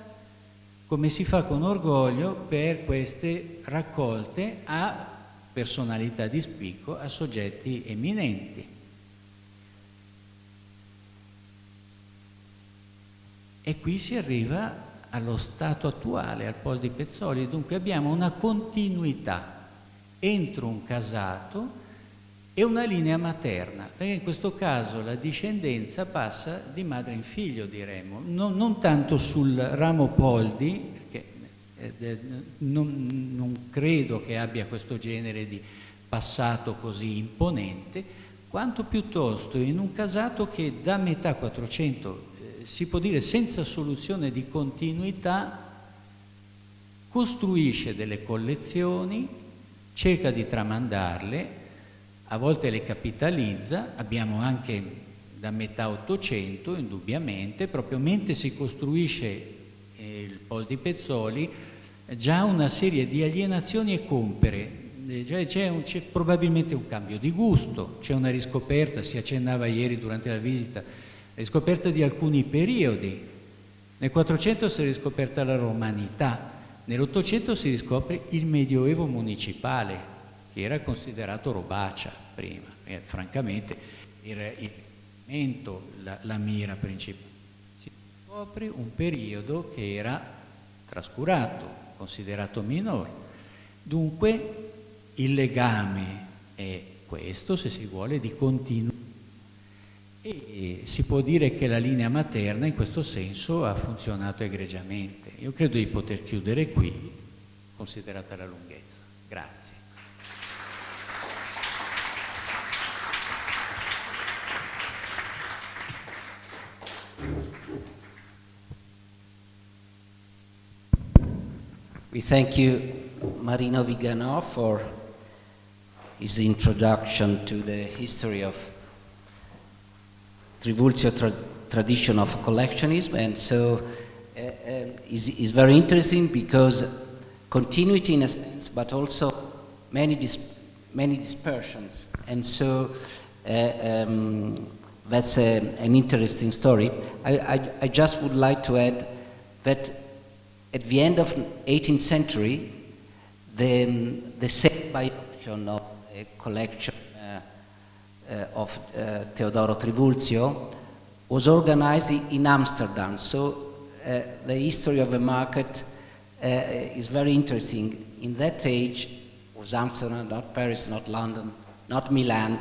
come si fa con orgoglio per queste raccolte a personalità di spicco, a soggetti eminenti. E qui si arriva allo stato attuale, al Poldi Pezzoli. Dunque abbiamo una continuità entro un casato e una linea materna, perché in questo caso la discendenza passa di madre in figlio, diremmo, non tanto sul ramo Poldi, perché non credo che abbia questo genere di passato così imponente, quanto piuttosto in un casato che da metà 400, si può dire senza soluzione di continuità, costruisce delle collezioni, cerca di tramandarle, a volte le capitalizza. Abbiamo anche da metà 800, indubbiamente, proprio mentre si costruisce il Poldi Pezzoli, già una serie di alienazioni e compere. C'è probabilmente un cambio di gusto, c'è una riscoperta, si accennava ieri durante la visita, la riscoperta di alcuni periodi. Nel 400 si è riscoperta la romanità, nell'800 si riscopre il Medioevo municipale, che era considerato robaccia prima, e francamente era il riferimento, la mira principale. Si scopre un periodo che era trascurato, considerato minore. Dunque il legame è questo, se si vuole, di continuo. E si può dire che la linea materna in questo senso ha funzionato egregiamente. Io credo di poter chiudere qui, considerata la lunghezza. Grazie. We thank you, Marino Viganò, for his introduction to the history of Trivulzio tradition of collectionism, and so is very interesting because continuity in a sense, but also many dispersions, and so that's an interesting story. I just would like to add that at the end of the 18th century, the sale by auction of a collection of Teodoro Trivulzio was organized in Amsterdam. So the history of the market is very interesting. In that age, was Amsterdam, not Paris, not London, not Milan,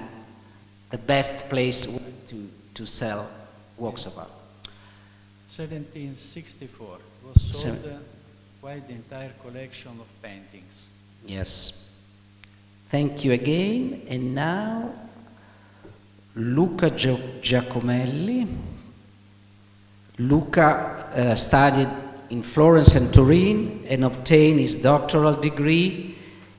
the best place to sell works of art. 1764 was sold quite the entire collection of paintings. Yes. Thank you again. And now, Luca Giacomelli. Luca studied in Florence and Turin and obtained his doctoral degree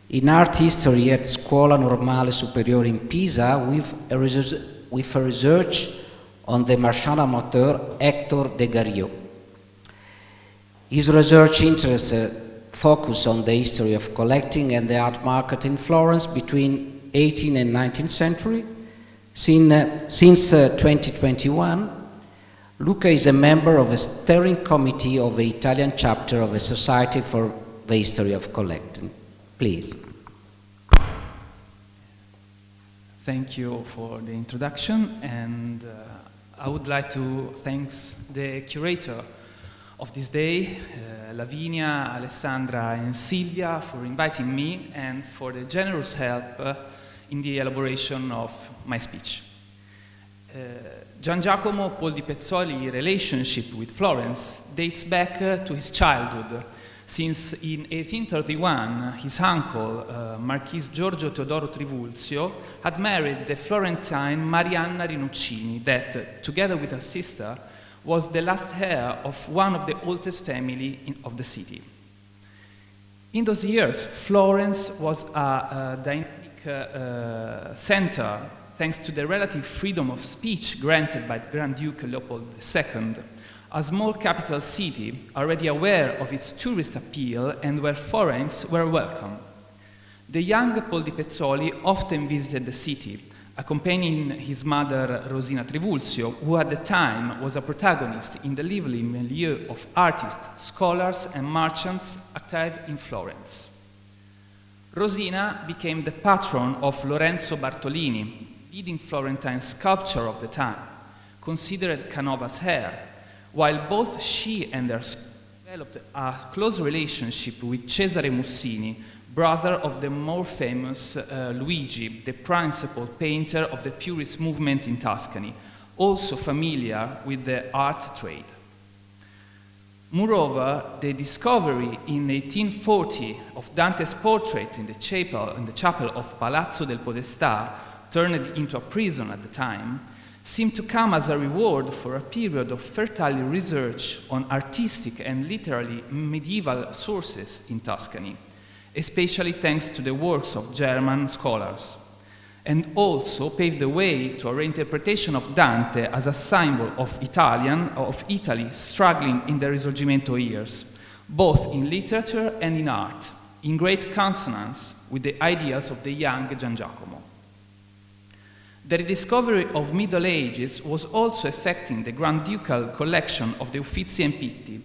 in art history at Scuola Normale Superiore in Pisa with a research on the marchand amateur Hector de Gario. His research interests focus on the history of collecting and the art market in Florence between 18th and 19th century. Since 2021, Luca is a member of a steering committee of the Italian chapter of the Society for the History of Collecting. Please. Thank you for the introduction, and I would like to thank the curator of this day, Lavinia, Alessandra, and Silvia, for inviting me and for the generous help in the elaboration of my speech. Gian Giacomo Poldi Pezzoli's relationship with Florence dates back to his childhood, since in 1831 his uncle, Marquis Giorgio Teodoro Trivulzio, had married the Florentine Marianna Rinuccini that, together with her sister, was the last heir of one of the oldest families of the city. In those years, Florence was a dynamic center thanks to the relative freedom of speech granted by Grand Duke Leopold II, a small capital city already aware of its tourist appeal and where foreigners were welcome. The young Poldi Pezzoli often visited the city, accompanying his mother Rosina Trivulzio, who at the time was a protagonist in the lively milieu of artists, scholars, and merchants active in Florence. Rosina became the patron of Lorenzo Bartolini, leading Florentine sculptor of the time, considered Canova's heir, while both she and her son developed a close relationship with Cesare Mussini, brother of the more famous Luigi, the principal painter of the Purist movement in Tuscany, also familiar with the art trade. Moreover, the discovery in 1840 of Dante's portrait in the chapel of Palazzo del Podestà, turned into a prison at the time, seemed to come as a reward for a period of fertile research on artistic and literary medieval sources in Tuscany, especially thanks to the works of German scholars, and also paved the way to a reinterpretation of Dante as a symbol of Italy struggling in the Risorgimento years, both in literature and in art, in great consonance with the ideals of the young Gian Giacomo. The rediscovery of Middle Ages was also affecting the Grand Ducal collection of the Uffizi and Pitti,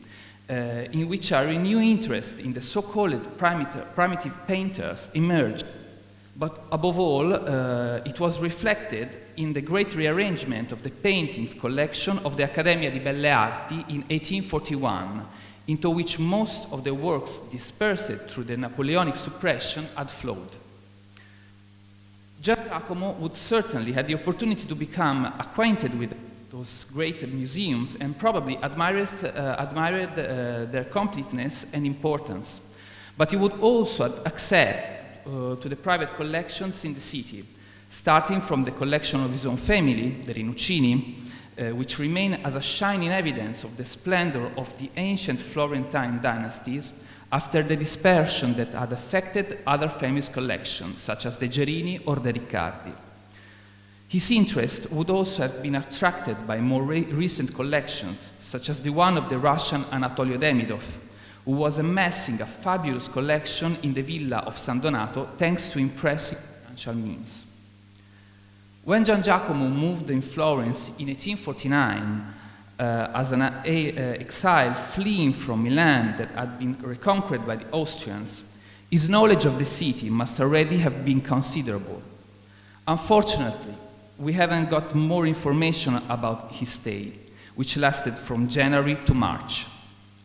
in which a renewed interest in the so-called primitive painters emerged. But above all, it was reflected in the great rearrangement of the paintings collection of the Accademia di Belle Arti in 1841, into which most of the works dispersed through the Napoleonic suppression had flowed. Gian Giacomo would certainly have the opportunity to become acquainted with those great museums and probably admired their completeness and importance. But he would also have access to the private collections in the city, starting from the collection of his own family, the Rinuccini, which remain as a shining evidence of the splendor of the ancient Florentine dynasties after the dispersion that had affected other famous collections, such as the Gerini or the Riccardi. His interest would also have been attracted by more recent collections, such as the one of the Russian Anatolio Demidov, who was amassing a fabulous collection in the villa of San Donato thanks to impressive financial means. When Gian Giacomo moved in Florence in 1849, as an exile fleeing from Milan that had been reconquered by the Austrians, his knowledge of the city must already have been considerable. Unfortunately, we haven't got more information about his stay, which lasted from January to March.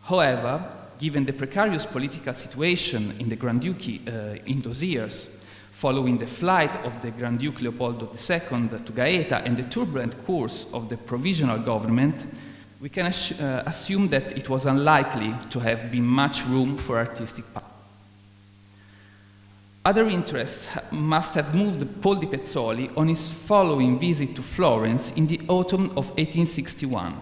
However, given the precarious political situation in the Grand Duchy in those years, following the flight of the Grand Duke Leopoldo II to Gaeta and the turbulent course of the provisional government, we can assume that it was unlikely to have been much room for artistic power. Other interests must have moved Poldi Pezzoli on his following visit to Florence in the autumn of 1861.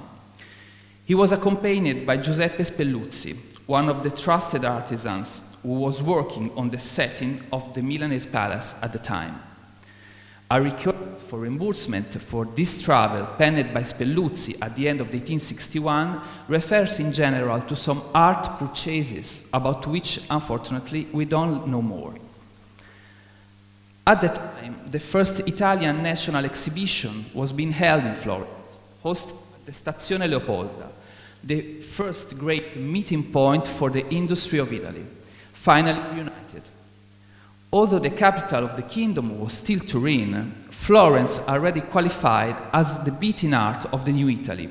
He was accompanied by Giuseppe Spelluzzi, one of the trusted artisans who was working on the setting of the Milanese palace at the time. A request for reimbursement for this travel penned by Spelluzzi at the end of 1861 refers in general to some art purchases about which, unfortunately, we don't know more. At the time, the first Italian national exhibition was being held in Florence, hosted at the Stazione Leopolda, the first great meeting point for the industry of Italy, finally reunited. Although the capital of the kingdom was still Turin, Florence already qualified as the beating heart of the new Italy,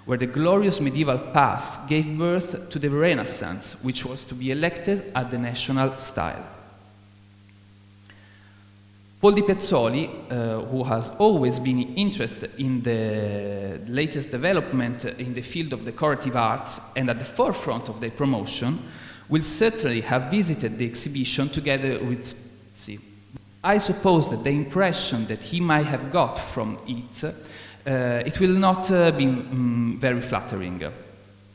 where the glorious medieval past gave birth to the Renaissance, which was to be elected at the national style. Poldi Pezzoli, who has always been interested in the latest development in the field of decorative arts and at the forefront of their promotion, will certainly have visited the exhibition together with Spelluzzi. I suppose that the impression that he might have got from it will not be very flattering.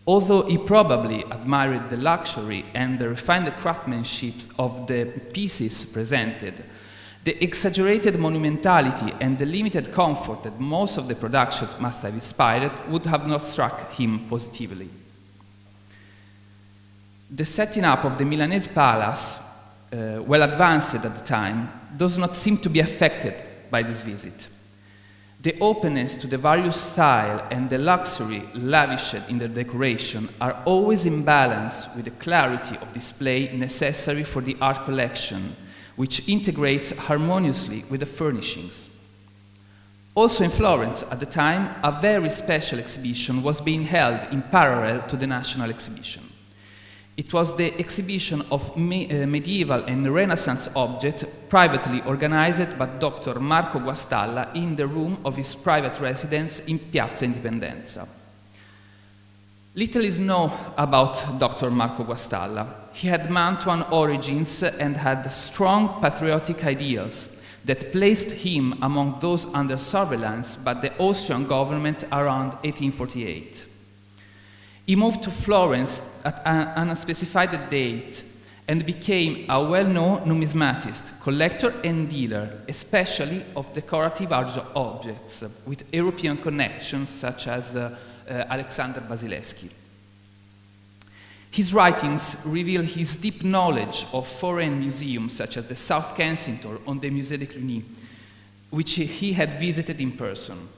Although he probably admired the luxury and the refined craftsmanship of the pieces presented, the exaggerated monumentality and the limited comfort that most of the productions must have inspired would have not struck him positively. The setting up of the Milanese palace, well advanced at the time, does not seem to be affected by this visit. The openness to the various styles and the luxury lavished in the decoration are always in balance with the clarity of display necessary for the art collection, which integrates harmoniously with the furnishings. Also in Florence, at the time, a very special exhibition was being held in parallel to the national exhibition. It was the exhibition of medieval and Renaissance objects privately organized by Dr. Marco Guastalla in the room of his private residence in Piazza Indipendenza. Little is known about Dr. Marco Guastalla. He had Mantuan origins and had strong patriotic ideals that placed him among those under surveillance by the Austrian government around 1848. He moved to Florence at an unspecified date and became a well-known numismatist, collector and dealer, especially of decorative objects with European connections such as Alexander Basileschi. His writings reveal his deep knowledge of foreign museums such as the South Kensington or the Musée de Cluny, which he had visited in person.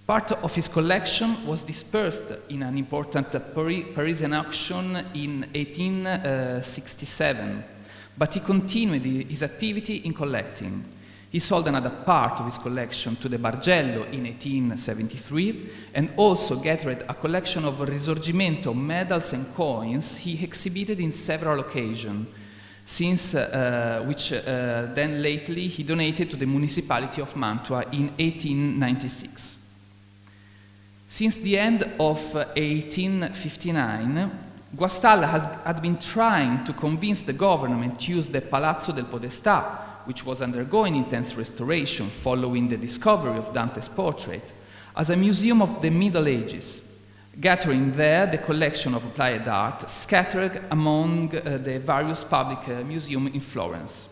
Part of his collection was dispersed in an important Parisian auction in 1867, but he continued his activity in collecting. He sold another part of his collection to the Bargello in 1873 and also gathered a collection of Risorgimento medals and coins he exhibited in several occasions, which then lately he donated to the municipality of Mantua in 1896. Since the end of 1859, Guastalla had been trying to convince the government to use the Palazzo del Podestà, which was undergoing intense restoration following the discovery of Dante's portrait, as a museum of the Middle Ages, gathering there the collection of applied art scattered among the various public museums in Florence.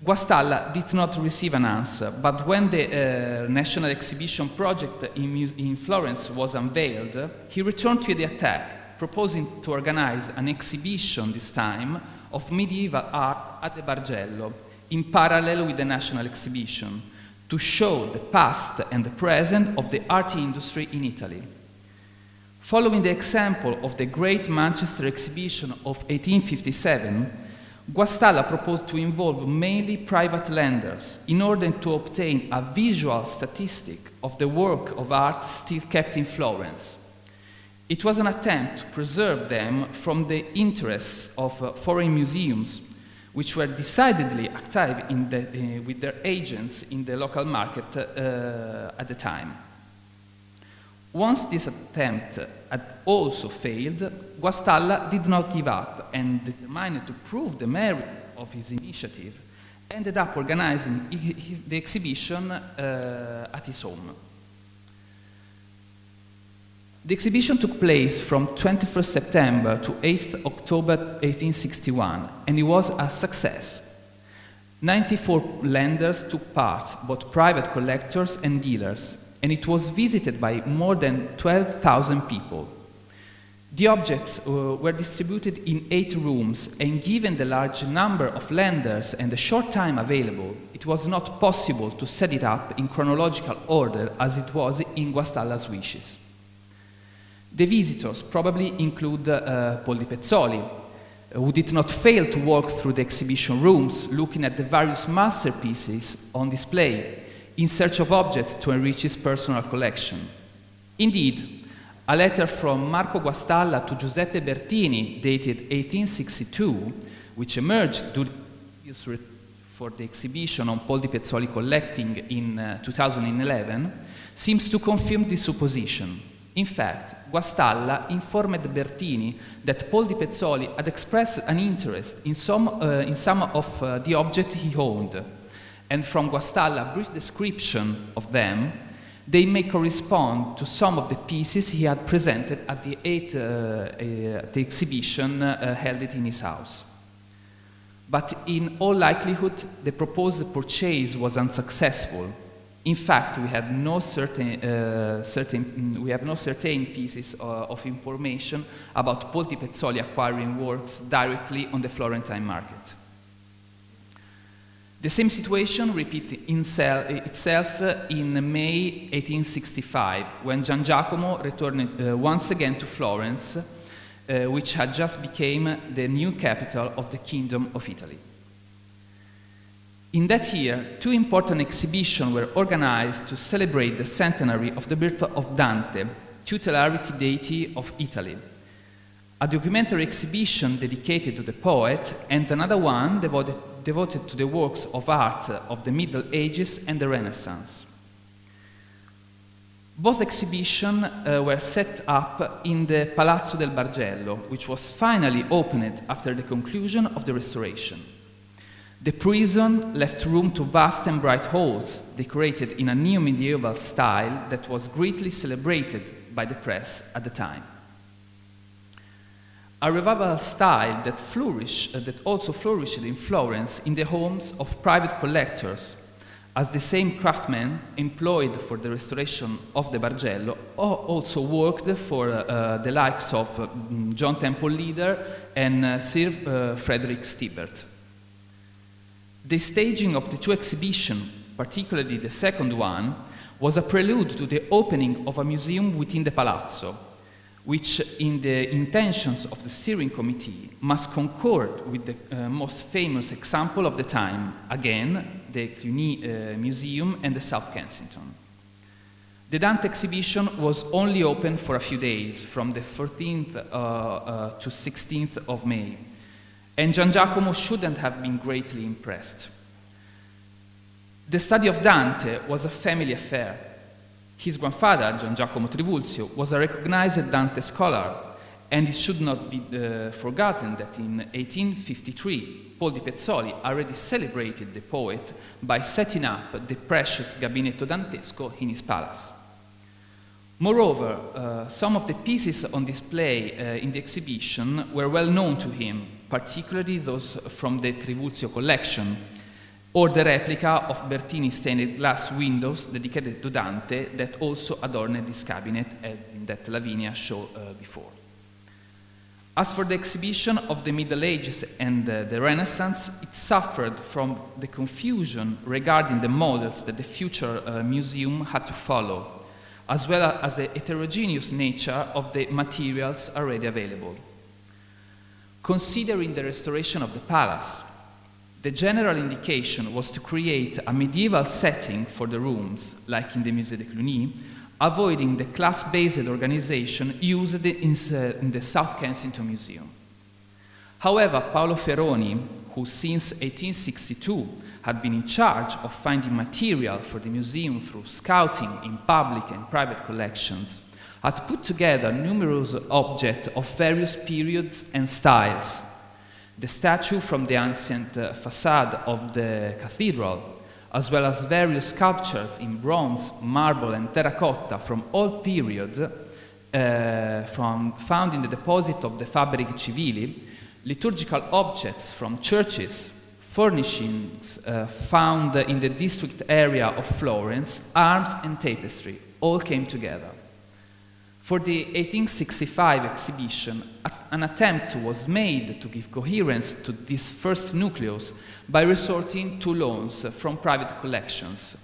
Guastalla did not receive an answer, but when the National Exhibition project in Florence was unveiled, he returned to the attack, proposing to organize an exhibition this time of medieval art at the Bargello, in parallel with the National Exhibition, to show the past and the present of the art industry in Italy. Following the example of the Great Manchester Exhibition of 1857, Guastalla proposed to involve mainly private lenders in order to obtain a visual statistic of the work of art still kept in Florence. It was an attempt to preserve them from the interests of foreign museums, which were decidedly active with their agents in the local market at the time. Once this attempt had also failed, Guastalla did not give up and, determined to prove the merit of his initiative, ended up organizing the exhibition at his home. The exhibition took place from 21st September to 8th October 1861, and it was a success. 94 lenders took part, both private collectors and dealers, and it was visited by more than 12,000 people. The objects were distributed in 8 rooms, and given the large number of lenders and the short time available, it was not possible to set it up in chronological order as it was in Guastalla's wishes. The visitors probably include Poldi Pezzoli, who did not fail to walk through the exhibition rooms, looking at the various masterpieces on display, in search of objects to enrich his personal collection. Indeed, a letter from Marco Guastalla to Giuseppe Bertini, dated 1862, which emerged for the exhibition on Poldi Pezzoli collecting in 2011, seems to confirm this supposition. In fact, Guastalla informed Bertini that Poldi Pezzoli had expressed an interest in some of the objects he owned, and from Guastalla's brief description of them, they may correspond to some of the pieces he had presented at the exhibition held in his house. But in all likelihood, the proposed purchase was unsuccessful. In fact, we have no certain pieces of information about Poldi Pezzoli acquiring works directly on the Florentine market. The same situation repeated itself in May 1865, when Gian Giacomo returned once again to Florence, which had just become the new capital of the Kingdom of Italy. In that year, two important exhibitions were organized to celebrate the centenary of the birth of Dante, tutelary deity of Italy. A documentary exhibition dedicated to the poet, and another one devoted to the works of art of the Middle Ages and the Renaissance. Both exhibitions were set up in the Palazzo del Bargello, which was finally opened after the conclusion of the restoration. The prison left room to vast and bright halls, decorated in a neo-medieval style that was greatly celebrated by the press at the time. A revival style that also flourished in Florence in the homes of private collectors, as the same craftsmen employed for the restoration of the Bargello also worked for the likes of John Temple Leader and Sir Frederick Stibert. The staging of the two exhibitions, particularly the second one, was a prelude to the opening of a museum within the Palazzo, which in the intentions of the steering committee must concord with the most famous example of the time, again, the Cluny Museum and the South Kensington. The Dante exhibition was only open for a few days, from the 14th to 16th of May, and Gian Giacomo shouldn't have been greatly impressed. The study of Dante was a family affair. His grandfather, Gian Giacomo Trivulzio, was a recognized Dante scholar, and it should not be forgotten that in 1853, Poldi Pezzoli already celebrated the poet by setting up the precious Gabinetto Dantesco in his palace. Moreover, some of the pieces on display in the exhibition were well known to him, particularly those from the Trivulzio collection, or the replica of Bertini's stained glass windows dedicated to Dante that also adorned this cabinet that Lavinia showed before. As for the exhibition of the Middle Ages and the Renaissance, it suffered from the confusion regarding the models that the future museum had to follow, as well as the heterogeneous nature of the materials already available. Considering the restoration of the palace, the general indication was to create a medieval setting for the rooms, like in the Musée de Cluny, avoiding the class-based organization used in the South Kensington Museum. However, Paolo Ferroni, who since 1862 had been in charge of finding material for the museum through scouting in public and private collections, had put together numerous objects of various periods and styles. The statue from the ancient facade of the cathedral, as well as various sculptures in bronze, marble, and terracotta from all periods, found in the deposit of the Fabbriche Civili, liturgical objects from churches, furnishings found in the district area of Florence, arms and tapestry, all came together. For the 1865 exhibition, an attempt was made to give coherence to this first nucleus by resorting to loans from private collections,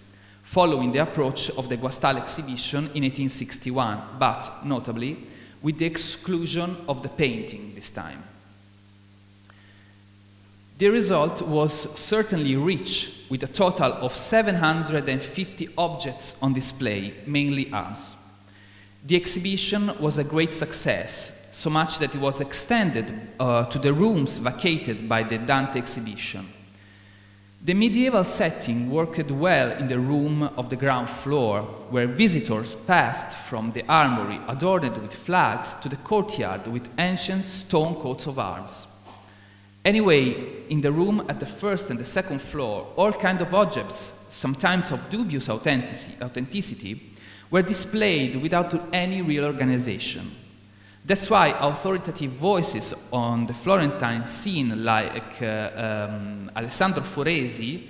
following the approach of the Guastalla exhibition in 1861, but notably with the exclusion of the painting this time. The result was certainly rich, with a total of 750 objects on display, mainly arms. The exhibition was a great success, so much that it was extended to the rooms vacated by the Dante exhibition. The medieval setting worked well in the room of the ground floor, where visitors passed from the armory adorned with flags to the courtyard with ancient stone coats of arms. Anyway, in the room at the first and the second floor, all kinds of objects, sometimes of dubious authenticity, were displayed without any real organization. That's why authoritative voices on the Florentine scene, like Alessandro Foresi,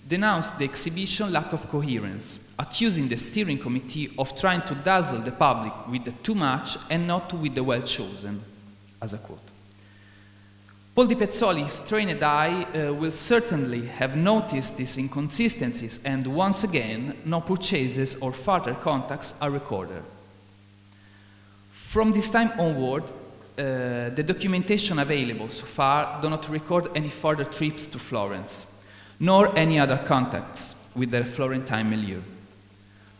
denounced the exhibition lack of coherence, accusing the steering committee of trying to dazzle the public with the too much and not with the well chosen, as a quote. Poldi Pezzoli's trained eye will certainly have noticed these inconsistencies, and once again, no purchases or further contacts are recorded. From this time onward, the documentation available so far do not record any further trips to Florence, nor any other contacts with the Florentine milieu.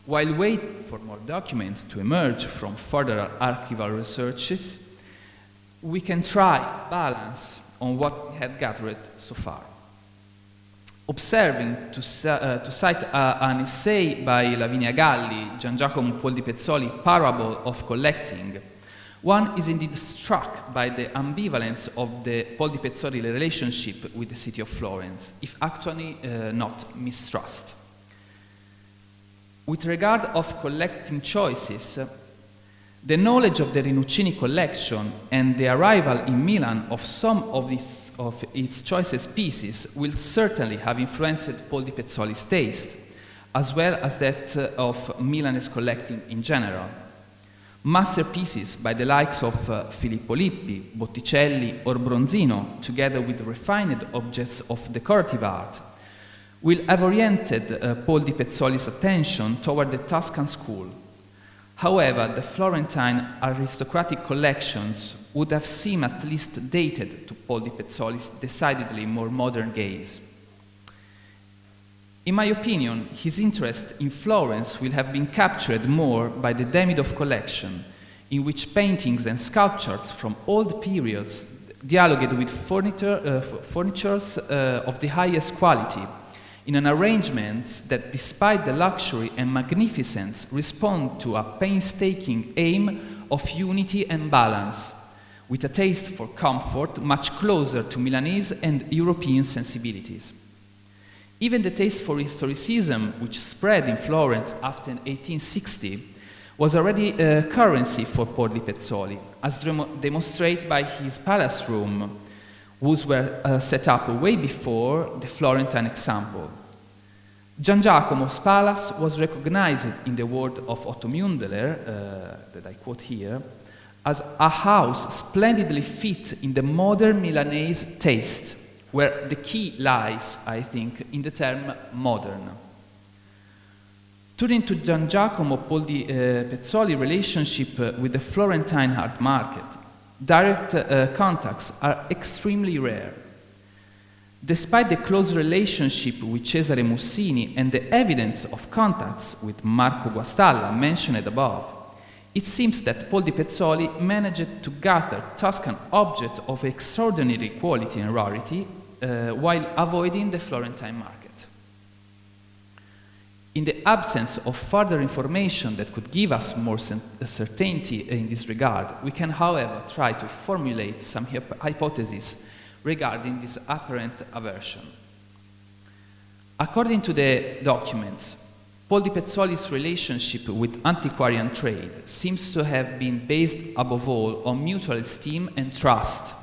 While waiting for more documents to emerge from further archival researches, we can try balance on what we had gathered so far. Observing, to cite an essay by Lavinia Galli, Gian Giacomo Poldi Pezzoli, Parable of Collecting, one is indeed struck by the ambivalence of the Poldi Pezzoli relationship with the city of Florence, if actually not mistrust. With regard of collecting choices, the knowledge of the Rinuccini collection and the arrival in Milan of some of its choicest pieces will certainly have influenced Poldi Pezzoli's taste, as well as that of Milanese collecting in general. Masterpieces by the likes of Filippo Lippi, Botticelli or Bronzino, together with refined objects of decorative art, will have oriented Poldi Pezzoli's attention toward the Tuscan school. However, the Florentine aristocratic collections would have seemed at least dated to Poldi Pezzoli's decidedly more modern gaze. In my opinion, his interest in Florence will have been captured more by the DemhistICOM collection, in which paintings and sculptures from old periods dialogued with furnitures of the highest quality, in an arrangement that, despite the luxury and magnificence, respond to a painstaking aim of unity and balance, with a taste for comfort much closer to Milanese and European sensibilities. Even the taste for historicism, which spread in Florence after 1860, was already a currency for Poldi Pezzoli, as demonstrated by his palace room, whose were set up way before the Florentine example. Gian Giacomo's palace was recognized, in the word of Otto Mündler, that I quote here, as a house splendidly fit in the modern Milanese taste, where the key lies, I think, in the term modern. Turning to Gian Giacomo Poldi Pezzoli relationship with the Florentine art market, direct contacts are extremely rare. Despite the close relationship with Cesare Mussini and the evidence of contacts with Marco Guastalla mentioned above, it seems that Poldi Pezzoli managed to gather Tuscan objects of extraordinary quality and rarity while avoiding the Florentine market. In the absence of further information that could give us more certainty in this regard, we can, however, try to formulate some hypotheses regarding this apparent aversion. According to the documents, Poldi Pezzoli's relationship with antiquarian trade seems to have been based above all on mutual esteem and trust,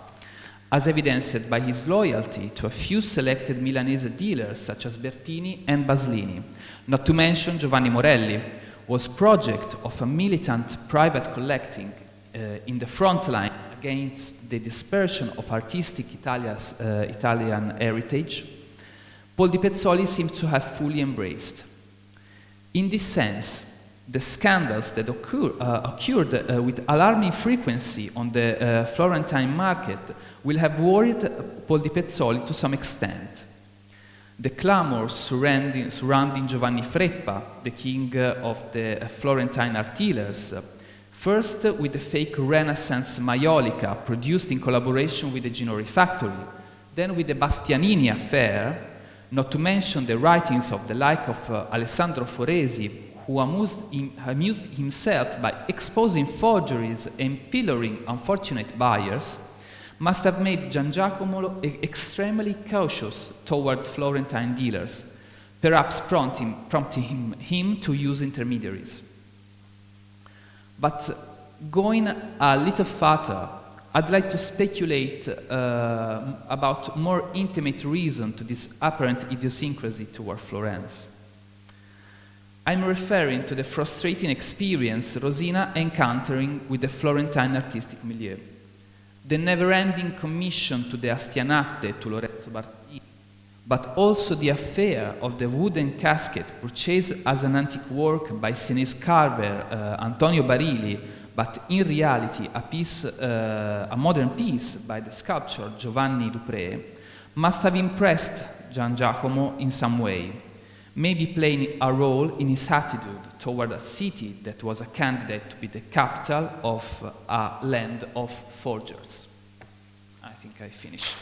as evidenced by his loyalty to a few selected Milanese dealers such as Bertini and Baslini, not to mention Giovanni Morelli, was project of a militant private collecting in the front line against the dispersion of artistic Italian heritage. Poldi Pezzoli seems to have fully embraced. In this sense, the scandals that occurred with alarming frequency on the Florentine market will have worried Poldi Pezzoli to some extent. The clamors surrounding Giovanni Freppa, the king of the Florentine art dealers, first with the fake Renaissance Maiolica produced in collaboration with the Ginori factory, then with the Bastianini affair, not to mention the writings of the like of Alessandro Foresi, who amused himself by exposing forgeries and pillaring unfortunate buyers, must have made Gian Giacomo extremely cautious toward Florentine dealers, perhaps prompting him to use intermediaries. But going a little further, I'd like to speculate about more intimate reason to this apparent idiosyncrasy toward Florence. I'm referring to the frustrating experience Rosina encountering with the Florentine artistic milieu. The never-ending commission to the Astianate to Lorenzo Bartini, but also the affair of the wooden casket purchased as an antique work by Sienese carver Antonio Barilli, but in reality a modern piece by the sculptor Giovanni Dupré, must have impressed Gian Giacomo in some way, maybe playing a role in his attitude toward a city that was a candidate to be the capital of a land of forgers. I think I finished.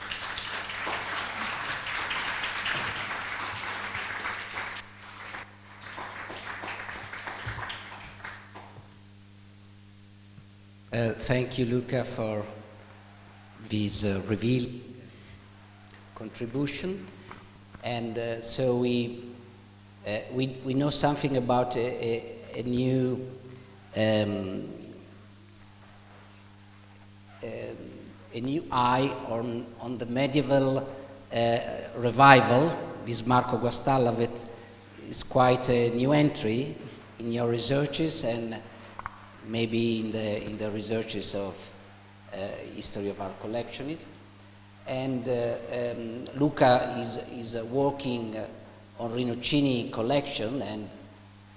Thank you, Luca, for this revealed contribution. And so we know something about a new eye on the medieval revival. This Marco Guastalla that is quite a new entry in your researches and maybe in the researches of history of art collectionism. And Luca is working on Rinuccini collection, and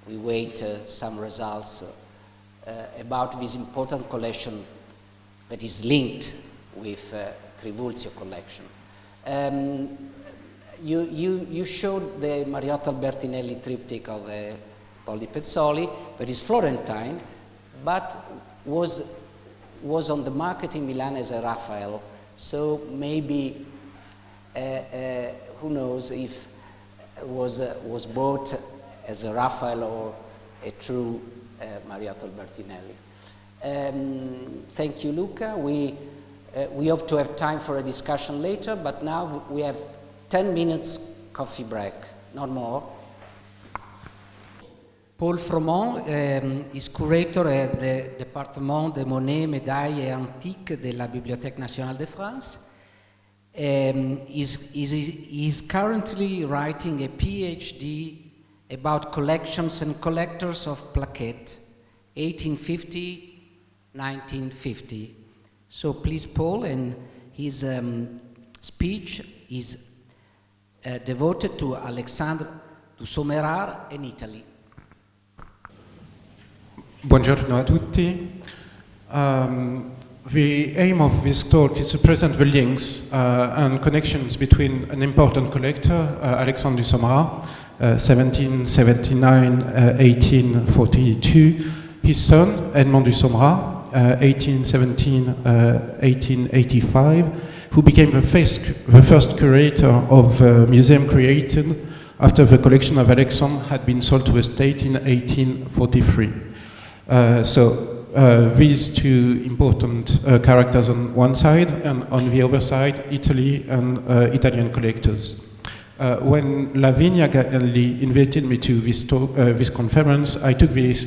we wait some results about this important collection that is linked with Trivulzio collection. You showed the Mariotto Albertinelli triptych of Poldi Pezzoli, that is Florentine, but was on the market in Milan as a Raphael. So maybe, who knows if was bought as a Raphael or a true Mariotto Albertinelli. Thank you, Luca. We hope to have time for a discussion later, but now we have 10 minutes coffee break, not more. Paul Fromont is curator at the Département des Monnaies, Médailles et Antiques de la Bibliothèque Nationale de France. Is currently writing a PhD about collections and collectors of plaquettes, 1850-1950. So please, Paul, and his speech is devoted to Alessandro du Sommerard in Italy. Buongiorno a tutti. The aim of this talk is to present the links and connections between an important collector, Alexandre du Sommerard, 1779-1842, his son, Edmond du Sommerard, 1817-1885, who became the first curator of a museum created after the collection of Alexandre had been sold to a state in 1843. These two important characters on one side, and on the other side, Italy and Italian collectors. When Lavinia Galli invited me to this conference, I took this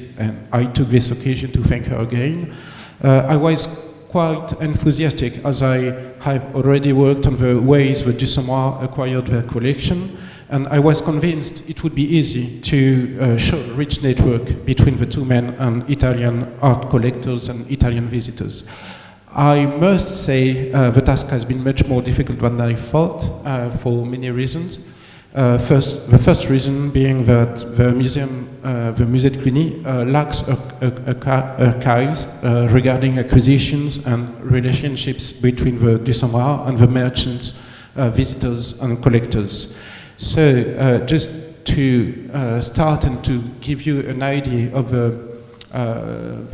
occasion to thank her again. I was quite enthusiastic, as I have already worked on the ways the du Sommerard acquired their collection, and I was convinced it would be easy to show a rich network between the two men and Italian art collectors and Italian visitors. I must say the task has been much more difficult than I thought for many reasons. The first reason being that the museum, the Musée de Cluny, lacks archives regarding acquisitions and relationships between the du Sommerard and the merchants, visitors and collectors. So just to start and to give you an idea of the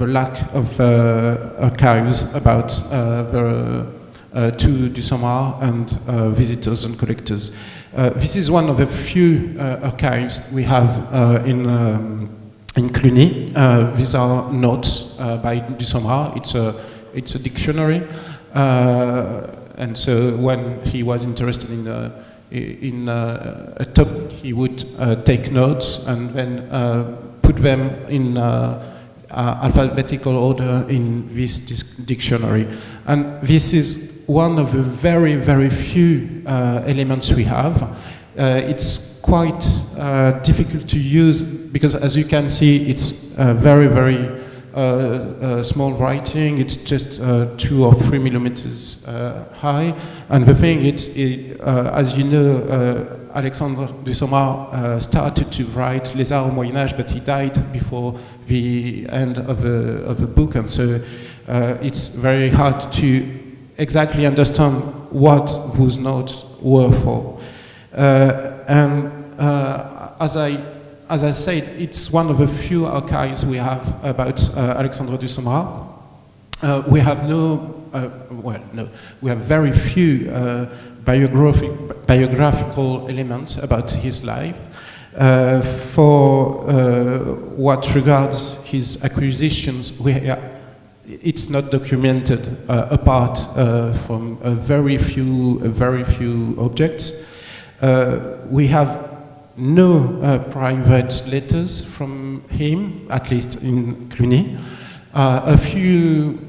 lack of archives about the two du Sommerard and visitors and collectors. This is one of the few archives we have in Cluny. These are notes by du Sommerard. It's a dictionary, and so when he was interested in a topic, he would take notes and then put them in alphabetical order in this dictionary. And this is one of the very, very few elements we have. It's quite difficult to use because, as you can see, it's very, very small writing. It's just 2 or 3 millimeters high. And the thing is, as you know, Alexandre du Sommerard started to write Les Arts au Moyen Âge, but he died before the end of the book, and so it's very hard to exactly understand what those notes were for. As I said, it's one of the few archives we have about Alexandre Dussomar. We have we have very few biographical elements about his life. For what regards his acquisitions, it's not documented apart from very few objects. We have no private letters from him, at least in Cluny. A few,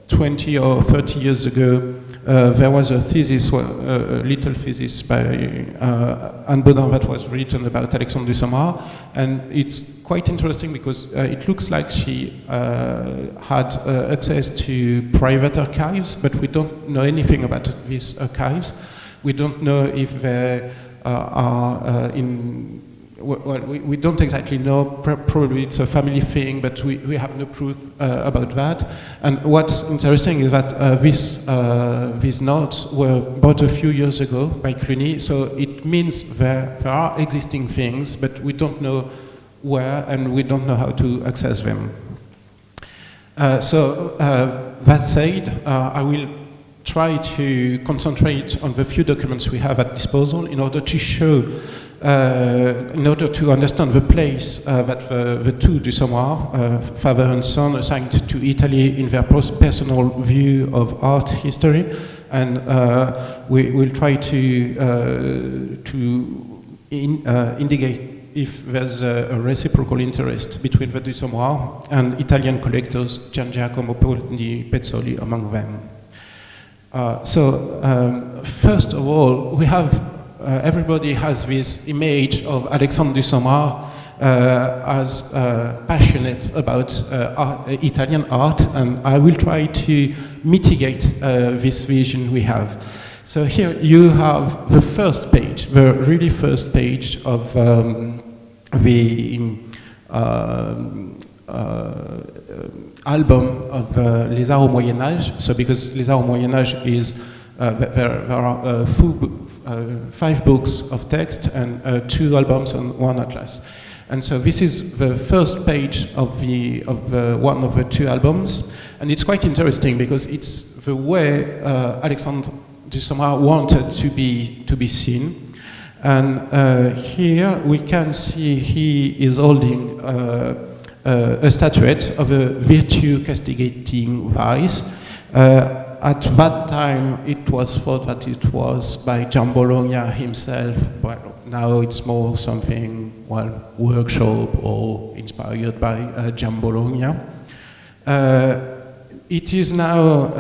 20 or 30 years ago, there was a thesis, a little thesis by Anne Baudin that was written about Alexandre Dussomar, and it's quite interesting because it looks like she had access to private archives, but we don't know anything about these archives. We don't know if they are we don't exactly know, probably it's a family thing, but we have no proof about that. And what's interesting is that these notes were bought a few years ago by Cluny, so it means there are existing things, but we don't know where and we don't know how to access them. That said, I will try to concentrate on the few documents we have at disposal in order to show, in order to understand the place that the two Dussomar, father and son, assigned to Italy in their personal view of art history, and we will try to indicate if there's a reciprocal interest between the Dussomar and Italian collectors, Gian Giacomo Poldi Pezzoli among them. First of all, we have everybody has this image of Alexandre Dussomar as passionate about Italian art, and I will try to mitigate this vision we have. So here you have the first page, the really first page of the album of Les Arts au Moyen Âge. So because Les Arts au Moyen Âge is, there are 5 books of text and 2 albums and 1 atlas. And so this is the first page of one of the 2 albums, and it's quite interesting because it's the way Alexandre Dussomar wanted to be seen. And here we can see he is holding a statuette of a virtue castigating vice. At that time, it was thought that it was by Gian Bologna himself, but now it's more something, workshop or inspired by Gian Bologna. It is now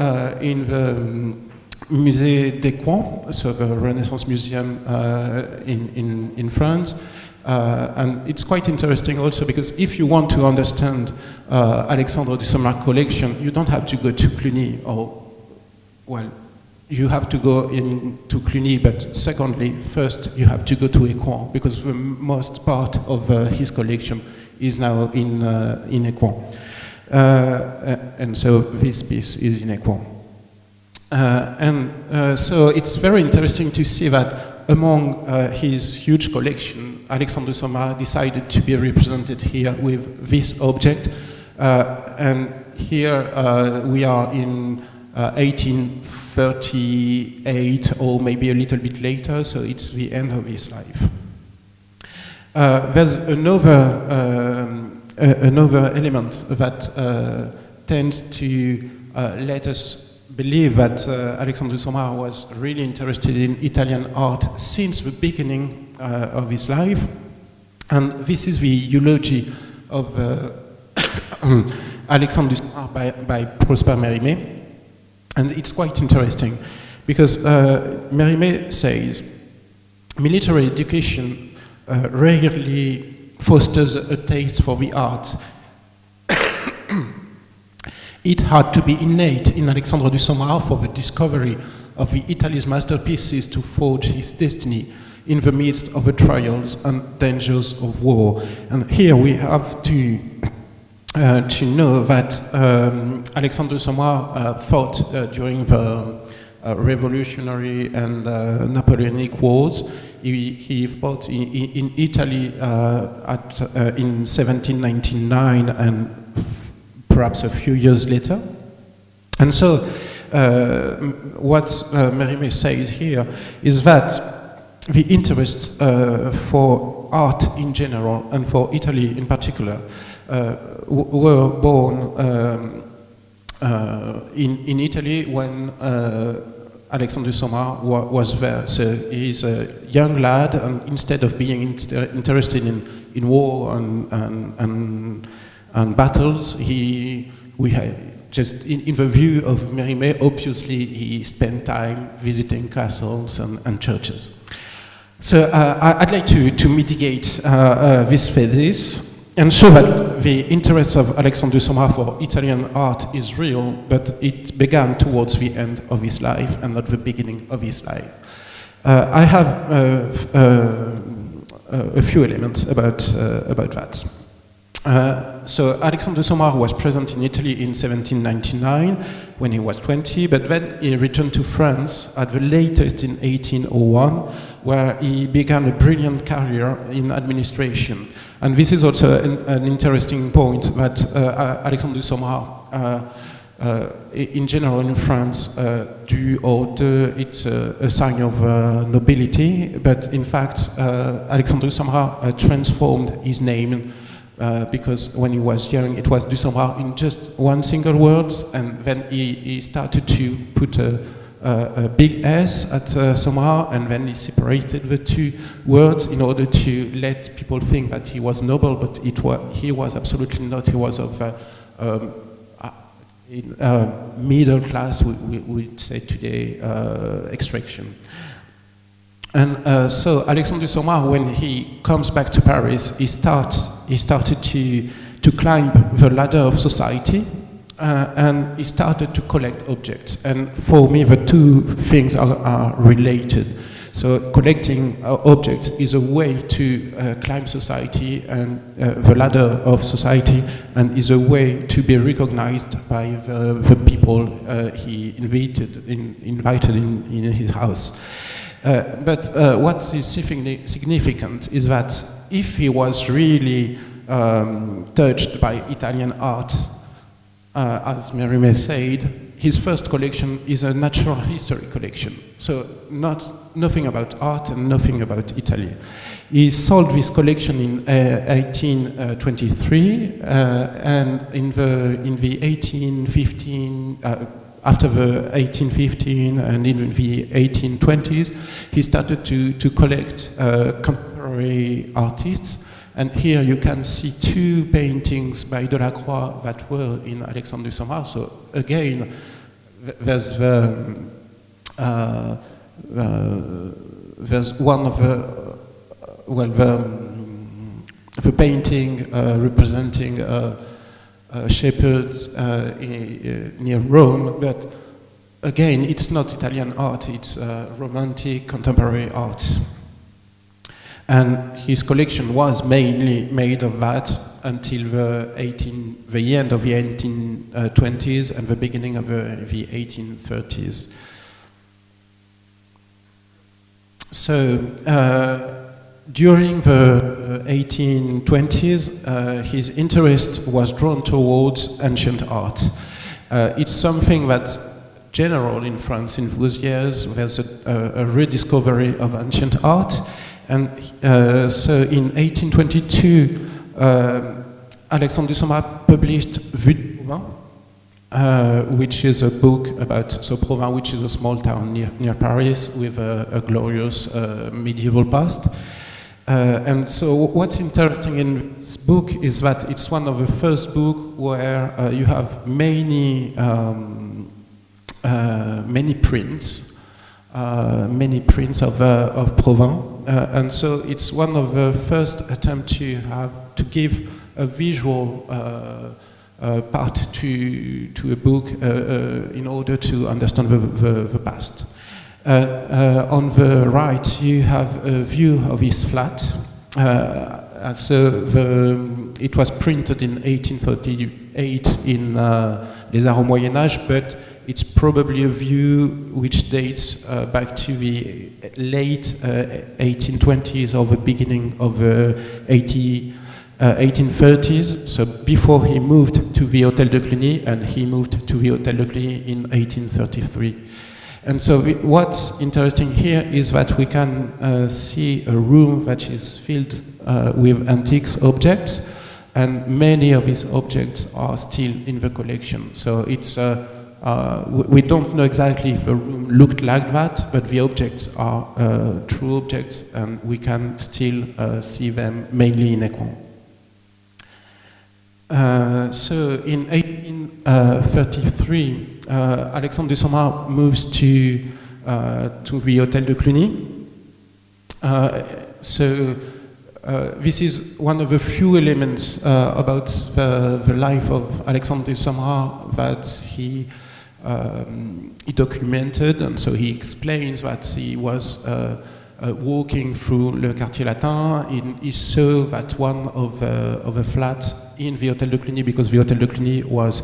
in the Musée des Coins, so the Renaissance Museum in France. And it's quite interesting also because if you want to understand Alexandre Dussomar collection, you don't have to go to Cluny, or, you have to go into Cluny, but secondly, first you have to go to Écouen, because the most part of his collection is now in Écouen. And so this piece is in Écouen. So it's very interesting to see that among his huge collection, Alexandre Dussomar decided to be represented here with this object. And here we are in 1838, or maybe a little bit later, so it's the end of his life. There's another element that tends to let us believe that Alexandre Dussomar was really interested in Italian art since the beginning of his life. And this is the eulogy of Alexandre Dussomar by Prosper Mérimée. And it's quite interesting because Mérimée says, military education rarely fosters a taste for the arts. It had to be innate in Alexandre Dussomar for the discovery of the Italy's masterpieces to forge his destiny in the midst of the trials and dangers of war. And here we have to know that Alexandre Dussomar thought during the revolutionary and Napoleonic wars. He fought in Italy in 1799 and perhaps a few years later. And so what Mérimée says here is that the interest for art in general and for Italy in particular were born in Italy when Alexandre Dumas was there. So he's a young lad, and instead of being interested in war and battles, just in the view of Mérimée, obviously he spent time visiting castles and churches. So I'd like to mitigate this thesis and show that the interest of Alexandre Dumas for Italian art is real, but it began towards the end of his life and not the beginning of his life. I have a few elements about that. So Alexandre Dumas was present in Italy in 1799 when he was 20, but then he returned to France at the latest in 1801, where he began a brilliant career in administration. And this is also an interesting point that Alexandre Dumas, in general in France, du or de, it's a sign of nobility, but in fact Alexandre Dumas transformed his name because when he was young it was Dumas in just one single word, and then he started to put a big S at somehow, and then he separated the two words in order to let people think that he was noble, but he was absolutely not. He was of middle class, we would say today, extraction. And so Alexandre Dumas, when he comes back to Paris, he started to climb the ladder of society. And he started to collect objects. And for me, the two things are related. So collecting objects is a way to climb society and the ladder of society, and is a way to be recognized by the people he invited in his house. But what is significant is that if he was really touched by Italian art, as Mérimée said, his first collection is a natural history collection. So nothing about art and nothing about Italy. He sold this collection in 1823, and in the 1815, after the 1815 and in the 1820s, he started to collect contemporary artists. And here you can see two paintings by Delacroix that were in Alexandre Dumas. So again, there's one of the painting representing shepherds near Rome, but again, it's not Italian art; it's romantic contemporary art. And his collection was mainly made of that until the end of the 1820s and the beginning of the 1830s. So during the 1820s, his interest was drawn towards ancient art. It's something that general in France in those years. There's a rediscovery of ancient art. And so in 1822, Alexandre Dumas published Vue de Provins, which is a book about Provins, which is a small town near Paris with a glorious medieval past. And so what's interesting in this book is that it's one of the first books where you have many prints of Provins. And so it's one of the first attempts to give a visual part to a book in order to understand the past. On the right, you have a view of his flat. So it was printed in 1838 in Les Arts au Moyen Âge, but it's probably a view which dates back to the late 1820s or the beginning of the 1830s, so before he moved to the Hôtel de Cluny, and he moved to the Hôtel de Cluny in 1833. And so what's interesting here is that we can see a room that is filled with antiques objects, and many of these objects are still in the collection. So it's we don't know exactly if the room looked like that, but the objects are true objects, and we can still see them mainly in Écouen. So in 1833, Alexandre de Somar moves to the Hôtel de Cluny. This is one of the few elements about the life of Alexandre de Somar that he documented, and so he explains that he was walking through Le Quartier Latin. He saw that one of the flats in the Hôtel de Cluny, because the Hôtel de Cluny was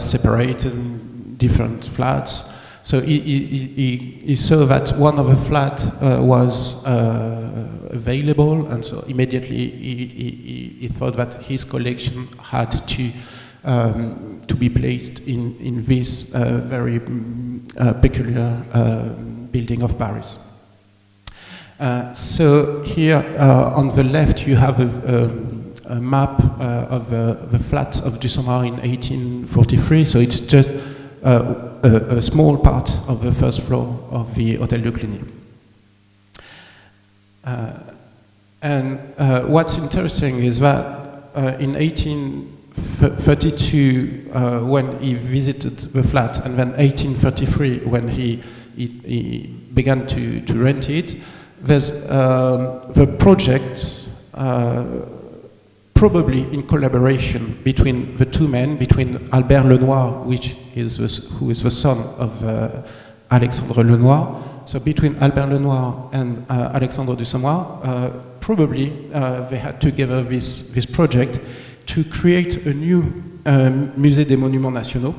separated in different flats. So he saw that one of the flats was available, and so immediately he thought that his collection had to be placed in this very peculiar building of Paris. So here on the left you have a map of the flat of du Somar in 1843, so it's just a small part of the first floor of the Hôtel de Cluny. And what's interesting is that in 1832, when he visited the flat, and then 1833, when he began to rent it, there's the project, probably in collaboration between the two men, between Albert Lenoir, who is the son of Alexandre Lenoir. So between Albert Lenoir and Alexandre de Somar, probably they had together this project to create a new Musée des Monuments Nationaux.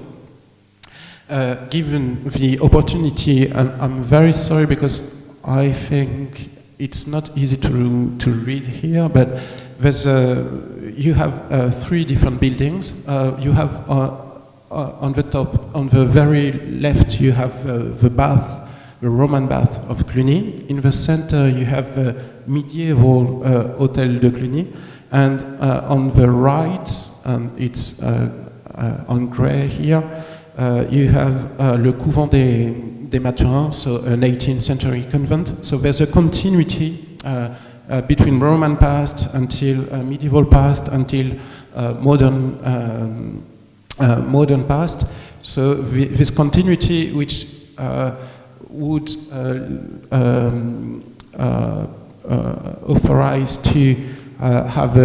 Given the opportunity, I'm very sorry because I think it's not easy to read here, but there's you have three different buildings. You have on the top, on the very left, you have the bath, the Roman bath of Cluny. In the center, you have the medieval Hôtel de Cluny, and on the right, and it's on gray here, you have Le Couvent des Mathurins, so an 18th century convent. So there's a continuity between Roman past until medieval past until modern past. So this continuity, which would authorize to have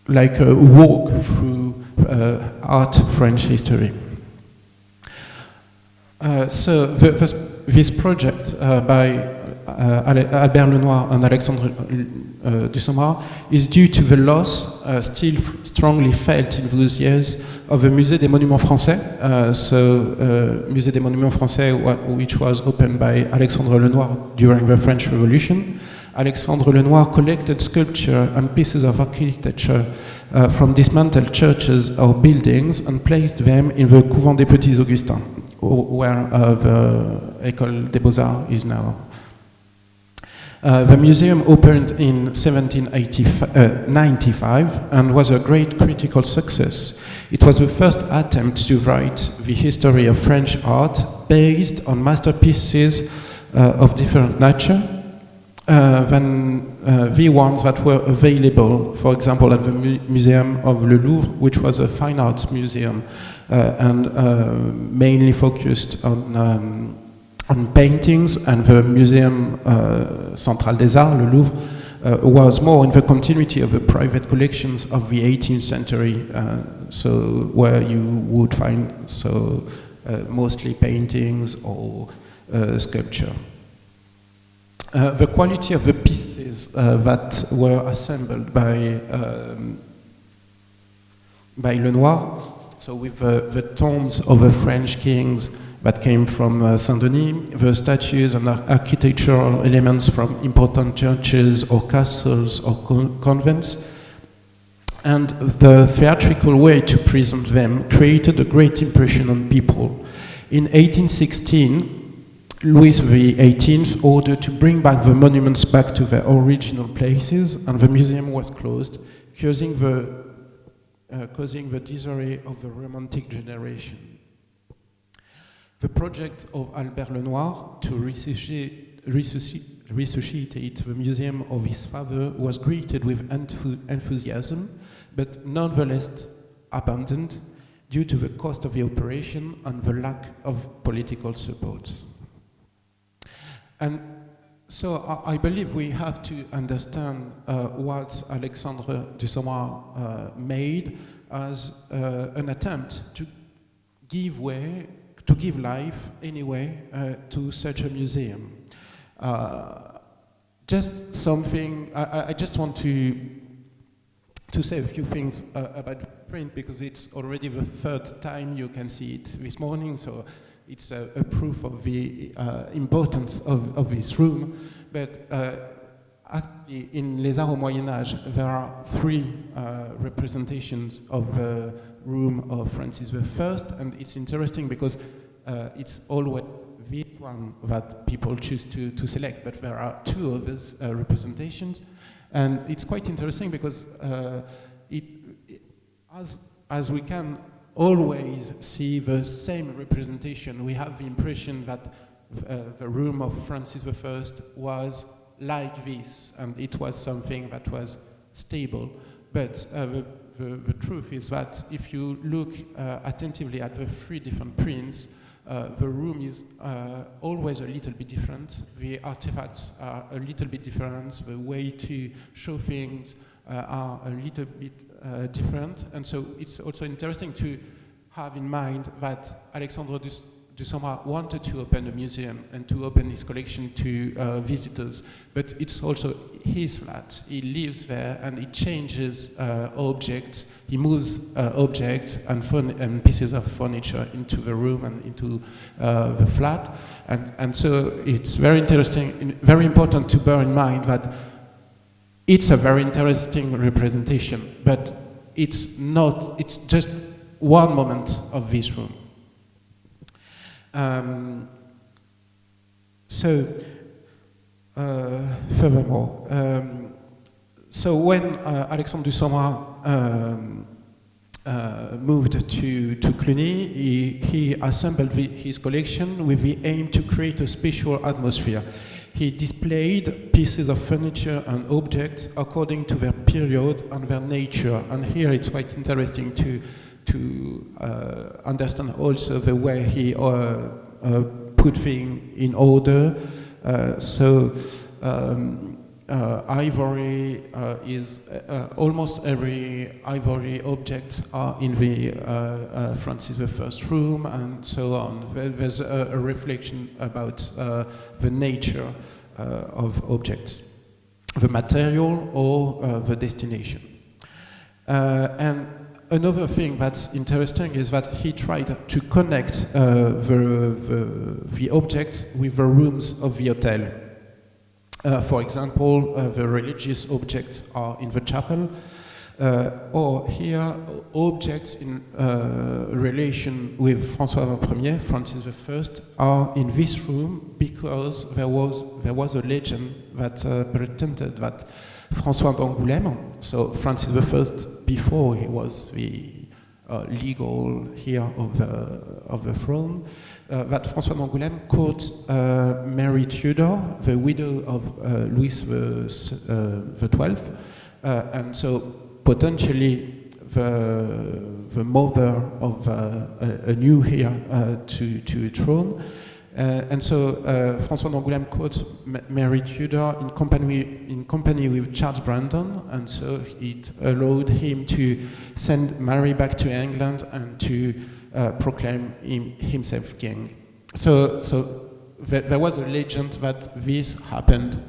like a walk through art French history. So this project by Albert Lenoir and Alexandre de Somar is due to the loss still strongly felt in those years of the Musée des Monuments Français. Musée des Monuments Français, which was opened by Alexandre Lenoir during the French Revolution. Alexandre Lenoir collected sculpture and pieces of architecture from dismantled churches or buildings and placed them in the Couvent des Petits Augustins, where the École des Beaux-Arts is now. The museum opened in 1795 and was a great critical success. It was the first attempt to write the history of French art based on masterpieces of different nature than the ones that were available, for example, at the Museum of Le Louvre, which was a fine arts museum and mainly focused on paintings, and the Museum Central des Arts, Le Louvre, was more in the continuity of the private collections of the 18th century, so where you would find mostly paintings or sculpture. the quality of the pieces that were assembled by Lenoir, so with the tombs of the French kings that came from Saint-Denis, the statues and architectural elements from important churches or castles or convents, and the theatrical way to present them created a great impression on people. In 1816, Louis XVIII ordered to bring back the monuments back to their original places, and the museum was closed, causing the disarray of the Romantic generation. The project of Albert Lenoir to resuscitate the museum of his father was greeted with enthusiasm, but nonetheless abandoned due to the cost of the operation and the lack of political support. And so I believe we have to understand what Alexandre Dussomar made as an attempt to give life anyway to such a museum. Just something, I just want to say a few things about print, because it's already the third time you can see it this morning, so it's a proof of the importance of this room. But actually, in Les Arts au Moyen-Âge, there are 3 representations of the room of Francis I, and it's interesting because it's always this one that people choose to select, but there are 2 others representations. And it's quite interesting because as we can always see the same representation, we have the impression that the room of Francis I was like this, and it was something that was stable. But the truth is that if you look attentively at the 3 different prints, the room is always a little bit different. The artifacts are a little bit different. The way to show things are a little bit different. And so it's also interesting to have in mind that Alexandre Dussomar wanted to open a museum and to open his collection to visitors, but it's also his flat. He lives there and he changes objects. He moves objects and pieces of furniture into the room and into the flat. And so it's very interesting, very important to bear in mind that it's a very interesting representation, but it's just one moment of this room. Furthermore, so when Alexandre Dussomar moved to Cluny, he assembled his collection with the aim to create a special atmosphere. He displayed pieces of furniture and objects according to their period and their nature. And here it's quite interesting to understand also the way he put things in order. Ivory is almost every ivory object are in the Francis I room, and so on. There's a reflection about the nature of objects, the material or the destination. And another thing that's interesting is that he tried to connect the object with the rooms of the hotel. For example, the religious objects are in the chapel, or here objects in relation with François I, Francis I, are in this room because there was a legend that pretended that François d'Angoulême, so Francis I before he was the legal heir of the throne, that François d'Angoulême caught Mary Tudor, the widow of Louis XII, and so potentially the mother of a new heir to a throne. And so François d'Angoulême caught Mary Tudor in company with Charles Brandon, and so it allowed him to send Mary back to England and to proclaim himself king. So there was a legend that this happened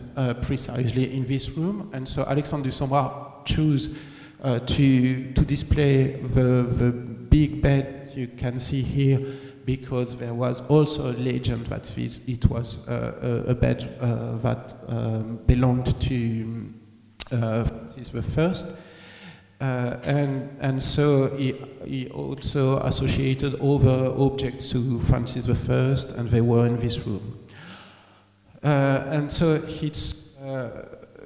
precisely in this room, and so Alexandre Dussomar chose to display the big bed you can see here, because there was also a legend that it was a bed that belonged to Francis I. And so he also associated other objects to Francis I, and they were in this room. And so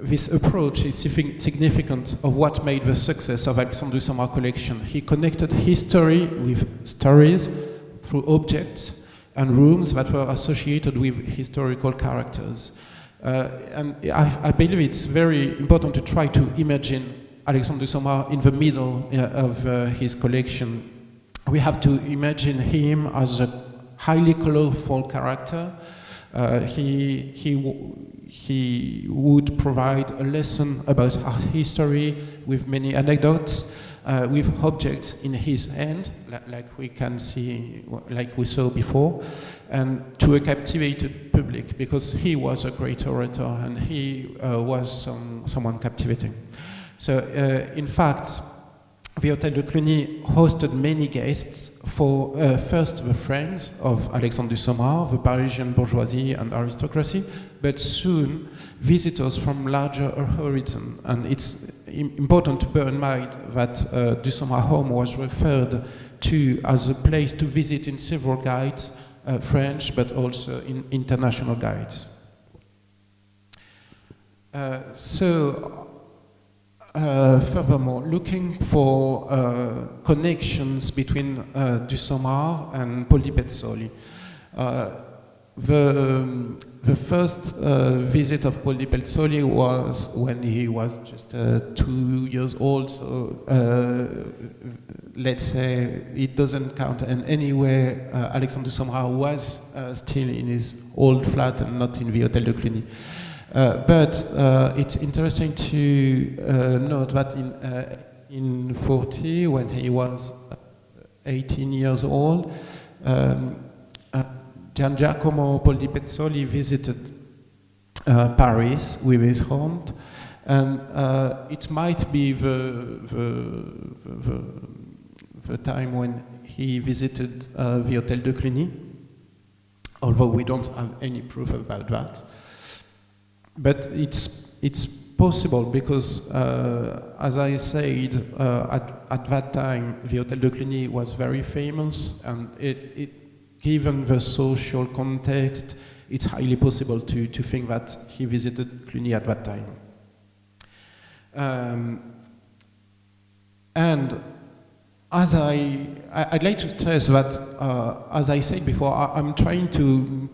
this approach is significant of what made the success of Alexandre Dussomar collection. He connected history with stories through objects and rooms that were associated with historical characters. And I believe it's very important to try to imagine Alexandre Dussomar in the middle of his collection. We have to imagine him as a highly colorful character. He would provide a lesson about our history with many anecdotes, with objects in his hand, like we can see, like we saw before, and to a captivated public, because he was a great orator and he was someone captivating. So, in fact, the Hôtel de Cluny hosted many guests, for first the friends of Alexandre Dussomar, the Parisian bourgeoisie and aristocracy, but soon visitors from larger horizon. And it's important to bear in mind that Dussomar home was referred to as a place to visit in several guides, French, but also in international guides. Furthermore, looking for connections between Dussomar and Poldi Pezzoli. The first visit of Poldi Pezzoli was when he was just 2 years old, so let's say it doesn't count. And anyway, Alexandre Dussomar was still in his old flat and not in the Hôtel de Cluny. But it's interesting to note that in 40, when he was 18 years old, Gian Giacomo Poldi Pezzoli visited Paris with his aunt, and it might be the time when he visited the Hôtel de Cluny, although we don't have any proof about that. But it's possible because, as I said, at that time, the Hôtel de Cluny was very famous, and given the social context, it's highly possible to think that he visited Cluny at that time. And as I'd like to stress that, as I said before, I'm trying to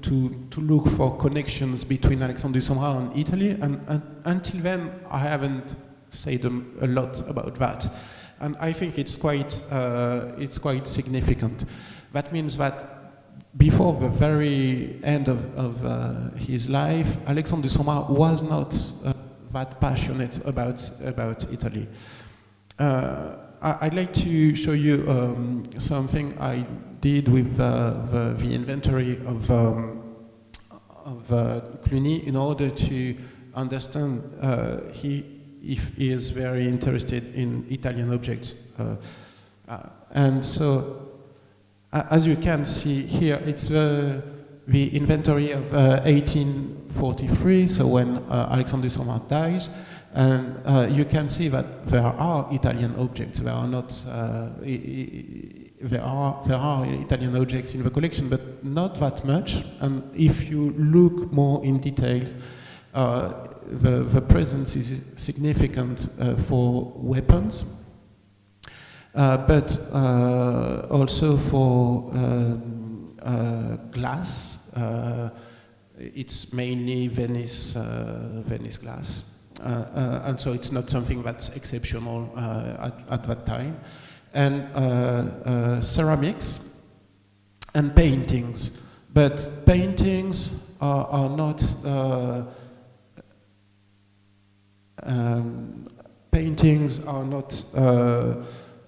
look for connections between Alexandre Dussomar and Italy, and until then, I haven't said a lot about that. And I think it's quite significant. That means that before the very end of his life, Alexandre Dussomar was not that passionate about Italy. I'd like to show you something I did with the inventory of Cluny in order to understand if he is very interested in Italian objects. And so, as you can see here, it's the inventory of 1843, so when Alexandre Dussomar dies. And you can see that there are Italian objects. There are not. There are Italian objects in the collection, but not that much. And if you look more in detail, the presence is significant for weapons, but also for glass. It's mainly Venice glass. And so it's not something that's exceptional at that time. And ceramics and paintings. But paintings are not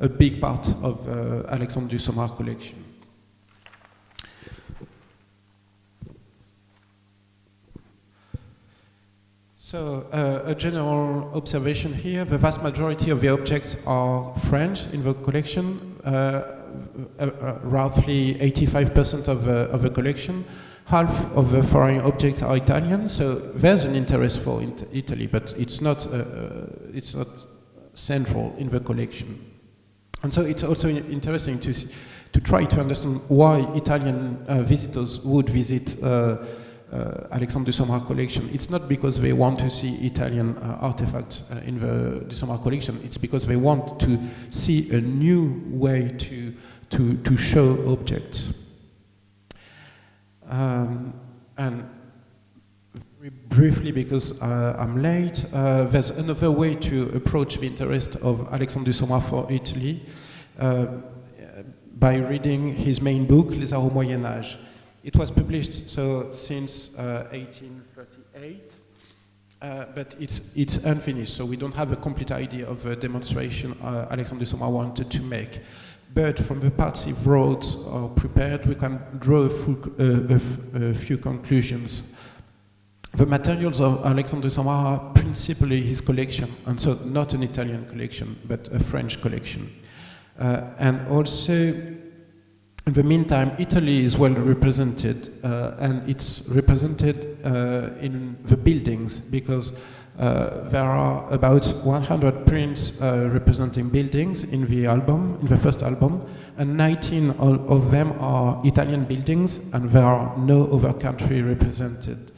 a big part of Alexandre Dussomar collection. So a general observation here, the vast majority of the objects are French in the collection, roughly 85% of the collection. Half of the foreign objects are Italian, so there's an interest for Italy, but it's not central in the collection. And so it's also interesting to try to understand why Italian visitors would visit Alexandre Dussomar collection. It's not because they want to see Italian artifacts in the Dussomar collection, it's because they want to see a new way to show objects. And very briefly, because I'm late, there's another way to approach the interest of Alexandre Dussomar for Italy by reading his main book, Les Arts au Moyen Âge. It was published since 1838, but it's unfinished, so we don't have a complete idea of the demonstration Alexandre Dussomar wanted to make. But from the parts he wrote or prepared, we can draw a few conclusions. The materials of Alexandre Dussomar are principally his collection, and so not an Italian collection, but a French collection. And also, in the meantime, Italy is well represented, and it's represented in the buildings, because there are about 100 prints representing buildings in the first album, and 19 of them are Italian buildings, and there are no other country represented.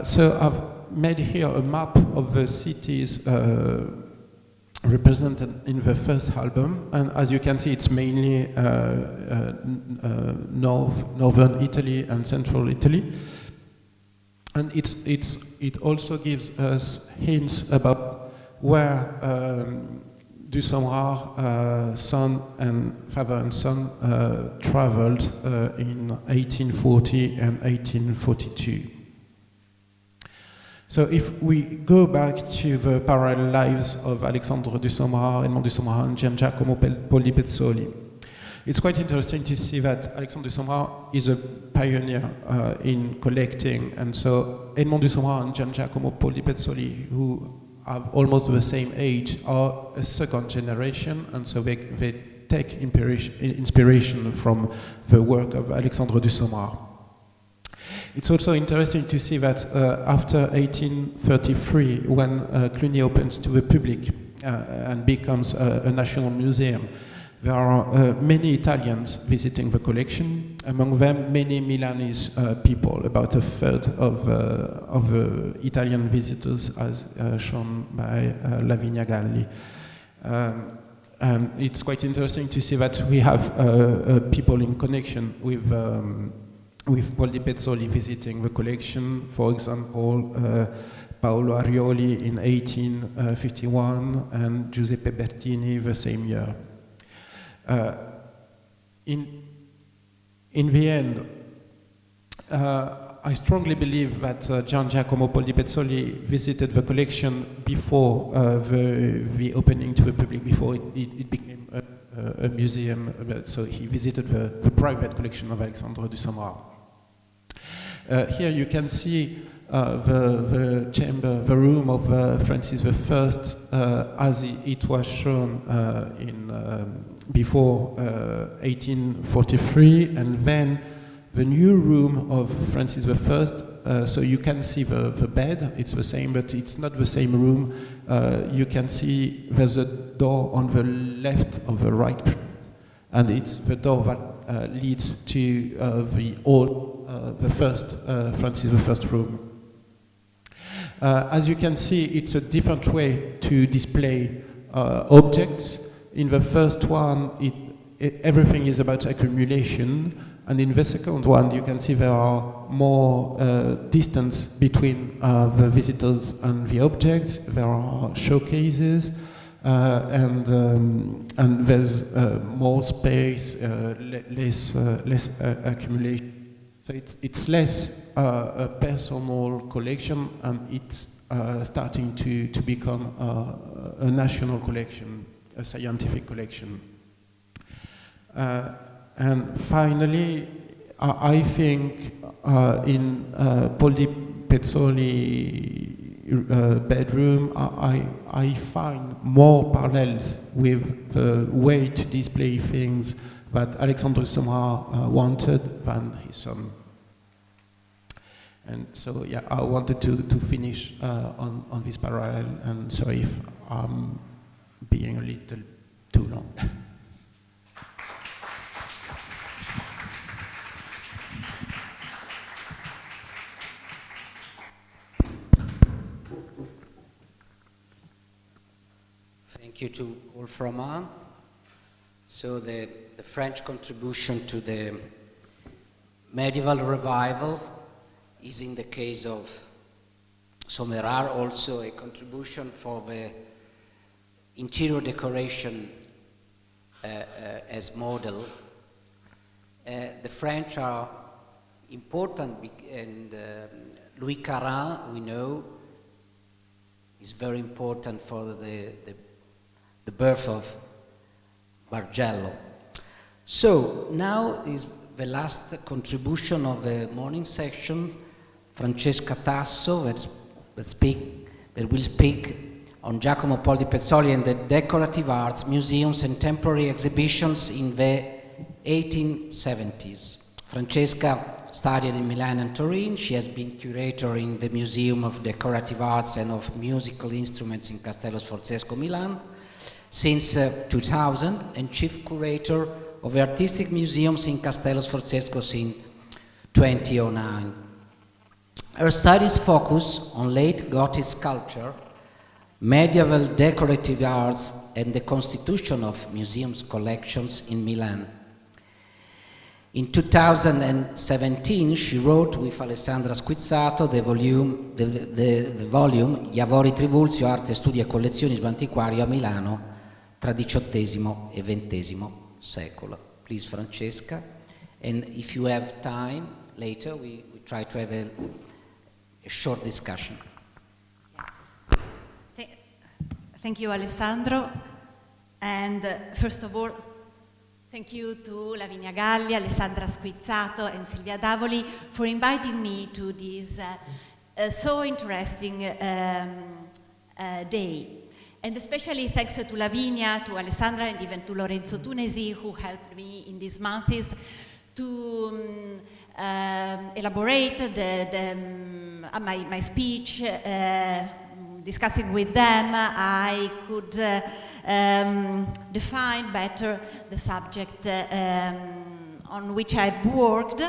So I've made here a map of the cities represented in the first album, and as you can see, it's mainly northern Italy and central Italy. And it also gives us hints about where Dussomar, father and son, traveled in 1840 and 1842. So if we go back to the parallel lives of Alexandre Dussomar, Edmond Dussomar, and Gian Giacomo Poldi Pezzoli, it's quite interesting to see that Alexandre Dussomar is a pioneer in collecting, and so Edmond Dussomar and Gian Giacomo Poldi Pezzoli, who have almost the same age, are a second generation, and so they take inspiration from the work of Alexandre Dussomar. It's also interesting to see that after 1833, when Cluny opens to the public and becomes a national museum, there are many Italians visiting the collection, among them many Milanese people, about a third of Italian visitors, as shown by Lavinia Galli. And it's quite interesting to see that we have people in connection with Poldi Pezzoli visiting the collection. For example, Paolo Arioli in 1851 and Giuseppe Bertini the same year. In the end, I strongly believe that Gian Giacomo Poldi Pezzoli visited the collection before the opening to the public, before it became a museum. So he visited the private collection of Alexandre Dussomar. Here you can see the chamber, the room of Francis I, as it was shown before 1843, and then the new room of Francis I. So you can see the bed, it's the same, but it's not the same room. You can see there's a door on the left of the right, and it's the door that leads to the first Francis I room. As you can see, it's a different way to display objects. In the first one, everything is about accumulation, and in the second one, you can see there are more distance between the visitors and the objects. There are showcases, and there's more space, less accumulation. So it's less a personal collection, and it's starting to become a national collection, a scientific collection. And finally, I think in Poldi Pezzoli bedroom, I find more parallels with the way to display things that Alessandro wanted than his son. And so, yeah, I wanted to finish on this parallel, and sorry if I'm being a little too long. Thank you to all from us. So the French contribution to the medieval revival is in the case of Sommerard also a contribution for the interior decoration as model. The French are important, and Louis Carin, we know, is very important for the birth of Bargello. So now is the last contribution of the morning section, Francesca Tasso, that will speak on Giacomo Poldi Pezzoli and the decorative arts, museums and temporary exhibitions in the 1870s. Francesca studied in Milan and Turin. She has been curator in the Museum of Decorative Arts and of Musical Instruments in Castello Sforzesco, Milan, since 2000, and chief curator of the artistic museums in Castello Sforzesco since 2009. Her studies focus on late Gothic sculpture, medieval decorative arts, and the constitution of museums collections in Milan. In 2017, she wrote with Alessandra Squizzato the volume Gli Avori Trivulzio, Arte, Studi e Collezioni Antiquario a Milano tra XVIII e XX secolo. Please, Francesca. And if you have time later, we try to have a short discussion. Yes. Thank you, Alessandro. And first of all, thank you to Lavinia Galli, Alessandra Squizzato, and Silvia Davoli for inviting me to this so interesting day. And especially thanks to Lavinia, to Alessandra, and even to Lorenzo Tunesi, who helped me in these months to elaborate my speech. Discussing with them, I could define better the subject on which I've worked,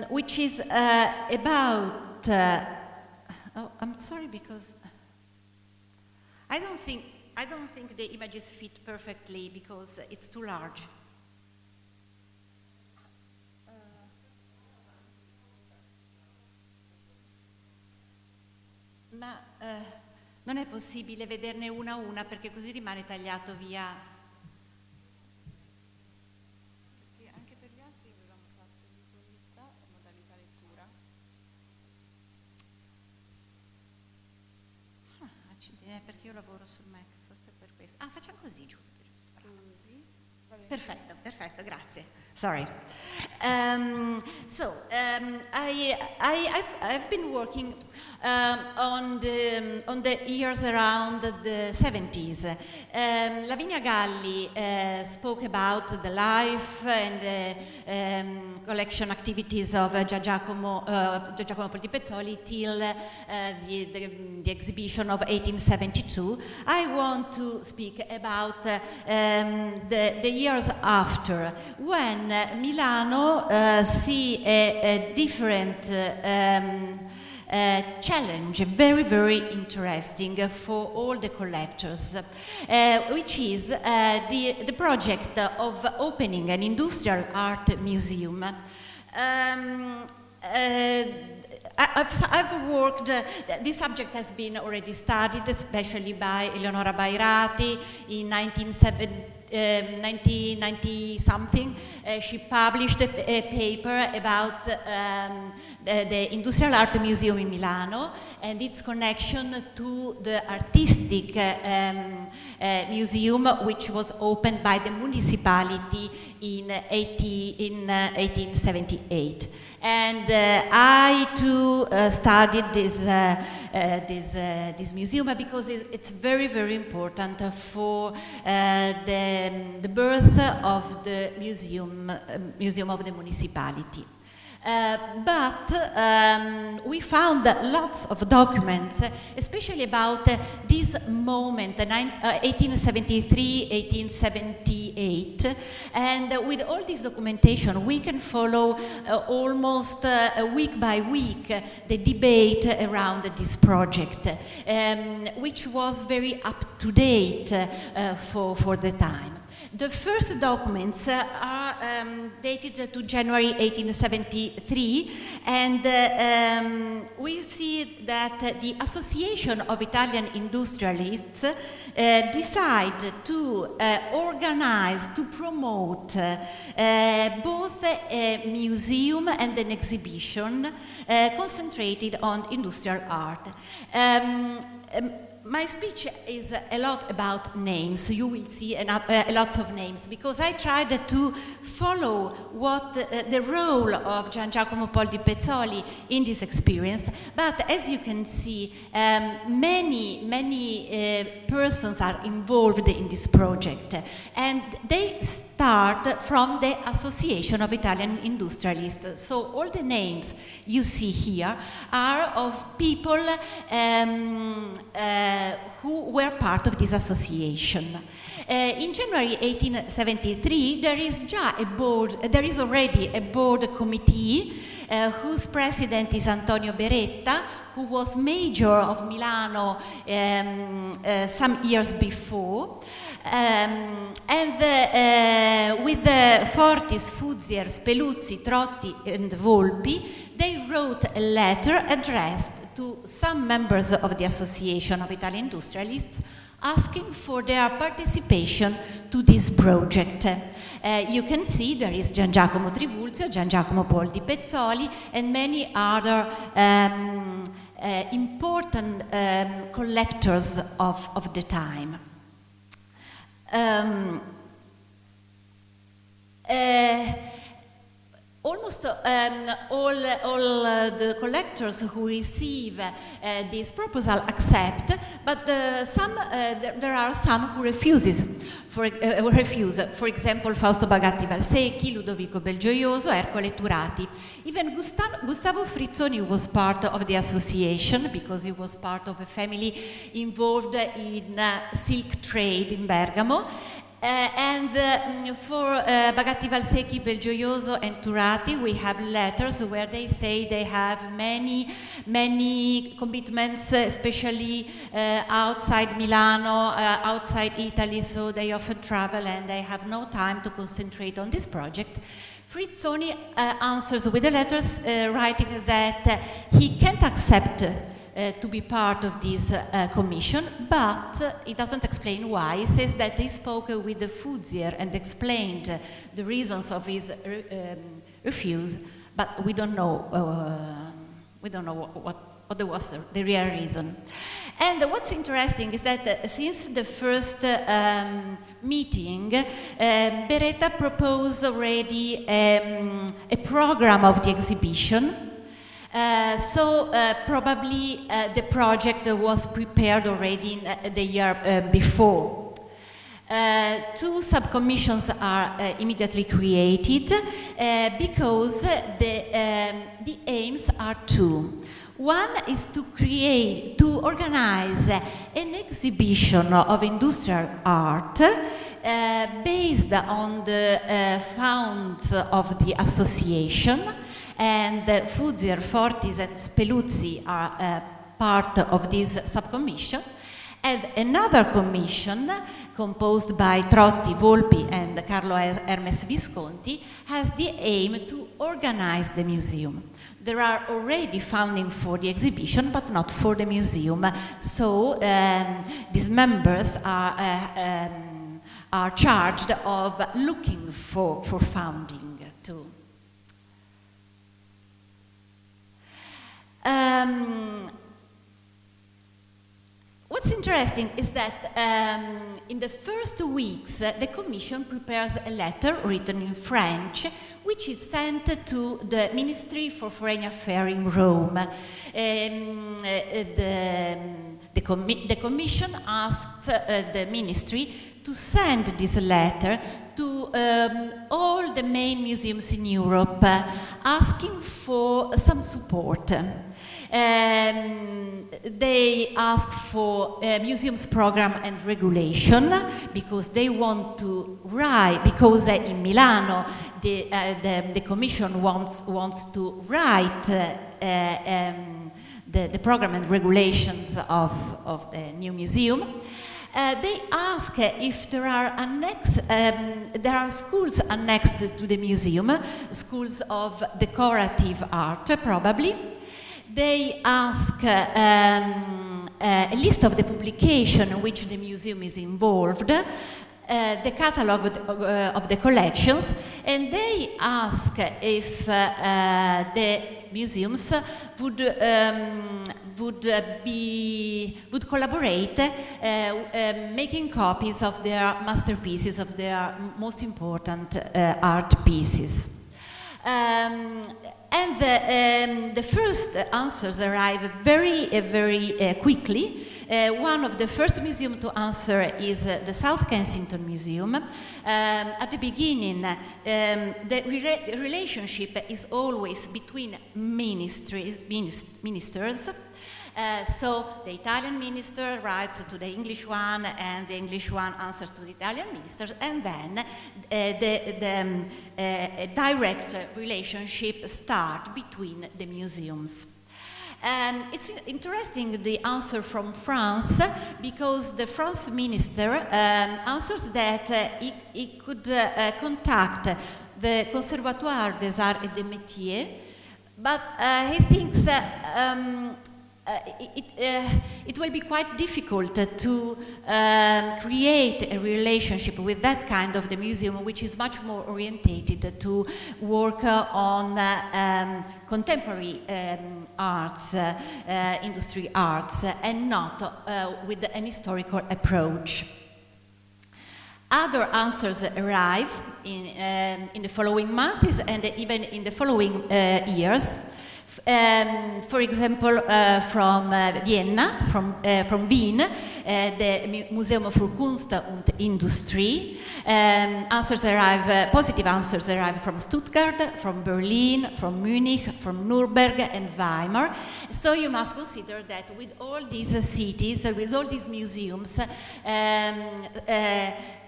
which is about, oh, I'm sorry, because I don't think the images fit perfectly because it's too large. Ma non è possibile vederne una a una perché così rimane tagliato via. Perché anche per gli altri avevamo fatto visualizza e modalità lettura. Perché io lavoro sul Mac, forse per questo. Ah, facciamo così, giusto. Così. Perfetto, perfetto, grazie. Sorry. I've been working on the years around the 70s. Lavinia Galli spoke about the life and the collection activities of Giacomo Poldi Pezzoli till the exhibition of 1872. I want to speak about the years after, when Milano see a different challenge, very, very interesting for all the collectors, which is the project of opening an industrial art museum. I've worked, this subject has been already studied, especially by Eleonora Bairati in 1970. 1990 something, she published a paper about the Industrial Art Museum in Milano and its connection to the artistic museum, which was opened by the municipality in 1878. And I too studied this museum because it's very, very important for the birth of the museum of the municipality. But we found lots of documents, especially about this moment, 1873, 1878, and with all this documentation we can follow almost week by week the debate around this project, which was very up to date for the time. The first documents are dated to January 1873, and we see that the Association of Italian Industrialists decided to organize, to promote both a museum and an exhibition concentrated on industrial art. My speech is a lot about names. You will see lots of names because I tried to follow what the role of Gian Giacomo Poldi Pezzoli in this experience. But as you can see, many persons are involved in this project, and they start from the Association of Italian Industrialists. So all the names you see here are of people who were part of this association. In January 1873, there is already a board committee whose president is Antonio Beretta, who was mayor of Milano some years before. With Fortis, Fuzier, Speluzzi, Trotti and Volpi, they wrote a letter addressed to some members of the Association of Italian Industrialists asking for their participation to this project. You can see there is Gian Giacomo Trivulzio, Gian Giacomo Poldi Pezzoli, and many other important collectors of the time. Almost all the collectors who receive this proposal accept, but there are some who refuse. For example, Fausto Bagatti Valsecchi, Ludovico Belgioioso, Ercole Turati. Even Gustavo Frizzoni was part of the association because he was part of a family involved in silk trade in Bergamo. For Bagatti Valsecchi, Belgioioso and Turati, we have letters where they say they have many commitments, especially outside Milano, outside Italy, so they often travel and they have no time to concentrate on this project. Frizzoni answers with the letters writing that he can't accept to be part of this commission, but he doesn't explain why. He says that he spoke with the Fuzier and explained the reasons of his refuse, but we don't know what was the real reason. And what's interesting is that since the first meeting, Beretta proposed already a program of the exhibition. Probably the project was prepared already in the year before. Two subcommissions are immediately created because the aims are two. One is to organize an exhibition of industrial art based on the funds of the association, and Fuzier, Fortis and Speluzzi are part of this subcommission. And another commission, composed by Trotti, Volpi and Carlo Hermes Visconti, has the aim to organize the museum. There are already funding for the exhibition, but not for the museum. So these members are are charged of looking for funding too. What's interesting is that in the first weeks, the Commission prepares a letter written in French, which is sent to the Ministry for Foreign Affairs in Rome. The Commission asks the Ministry to send this letter to all the main museums in Europe, asking for some support. They ask for museums program and regulation because they want to write, because in Milano the Commission wants to write the program and regulations of the new museum. They ask if there are schools annexed to the museum, schools of decorative art probably. They ask a list of the publication in which the museum is involved, the catalog of the collections, and they ask if the museums would collaborate making copies of their masterpieces, of their most important art pieces. And the first answers arrive very quickly. One of the first museums to answer is the South Kensington Museum. At the beginning, the relationship is always between ministers. So the Italian minister writes to the English one, and the English one answers to the Italian ministers, and then a direct relationship starts between the museums. It's interesting, the answer from France, because the France minister answers that he could contact the Conservatoire des Arts et des Métiers, but he thinks it will be quite difficult to create a relationship with that kind of the museum, which is much more orientated to work on contemporary arts, industry arts, and not with an historical approach. Other answers arrive in the following months and even in the following years. For example, from Vienna, from Wien, the Museum für Kunst und Industrie. Answers arrive, positive answers arrive from Stuttgart, from Berlin, from Munich, from Nuremberg and Weimar. So you must consider that with all these cities, with all these museums,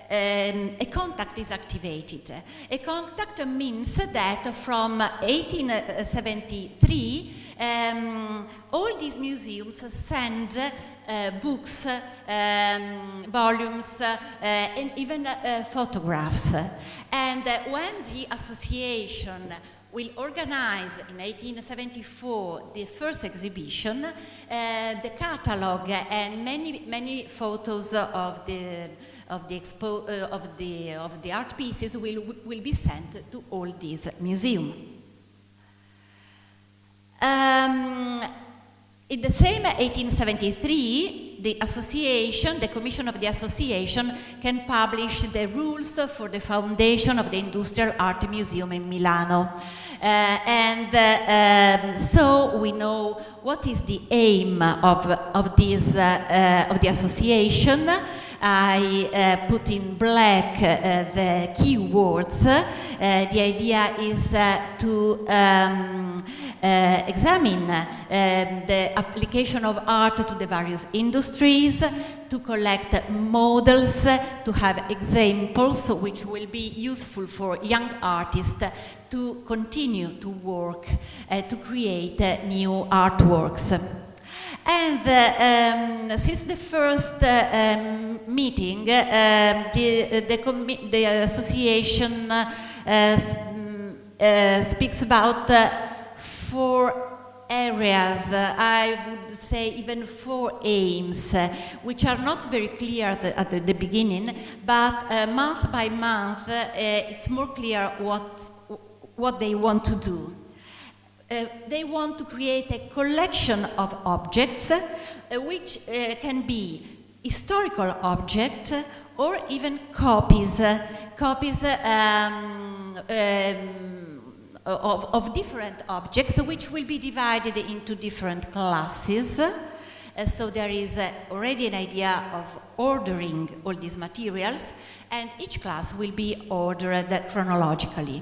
a contact is activated. A contact means that from 1873 all these museums send books, volumes, and even photographs. And when the association will organize in 1874 the first exhibition, the catalog and many photos of the art pieces will be sent to all these museums. In the same 1873, the association, the commission of the association, can publish the rules for the foundation of the Industrial Art Museum in Milano. So we know what is the aim of the association. I put in black the key words. The idea is to examine the application of art to the various industries, to collect models, to have examples which will be useful for young artists to continue to work, to create new artworks. And since the first meeting, the association speaks about areas, I would say even 4 aims, which are not very clear at the beginning, but month by month it's more clear what they want to do. They want to create a collection of objects which can be historical objects or even copies of different objects, which will be divided into different classes. So there is already an idea of ordering all these materials, and each class will be ordered chronologically.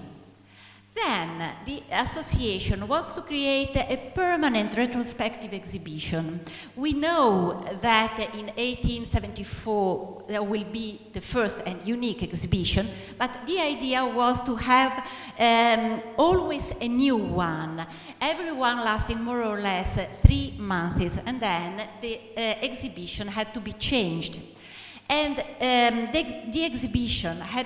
Then the association wants to create a permanent retrospective exhibition. We know that in 1874 there will be the first and unique exhibition, but the idea was to have always a new one, every one lasting more or less 3 months, and then the exhibition had to be changed. And the exhibition had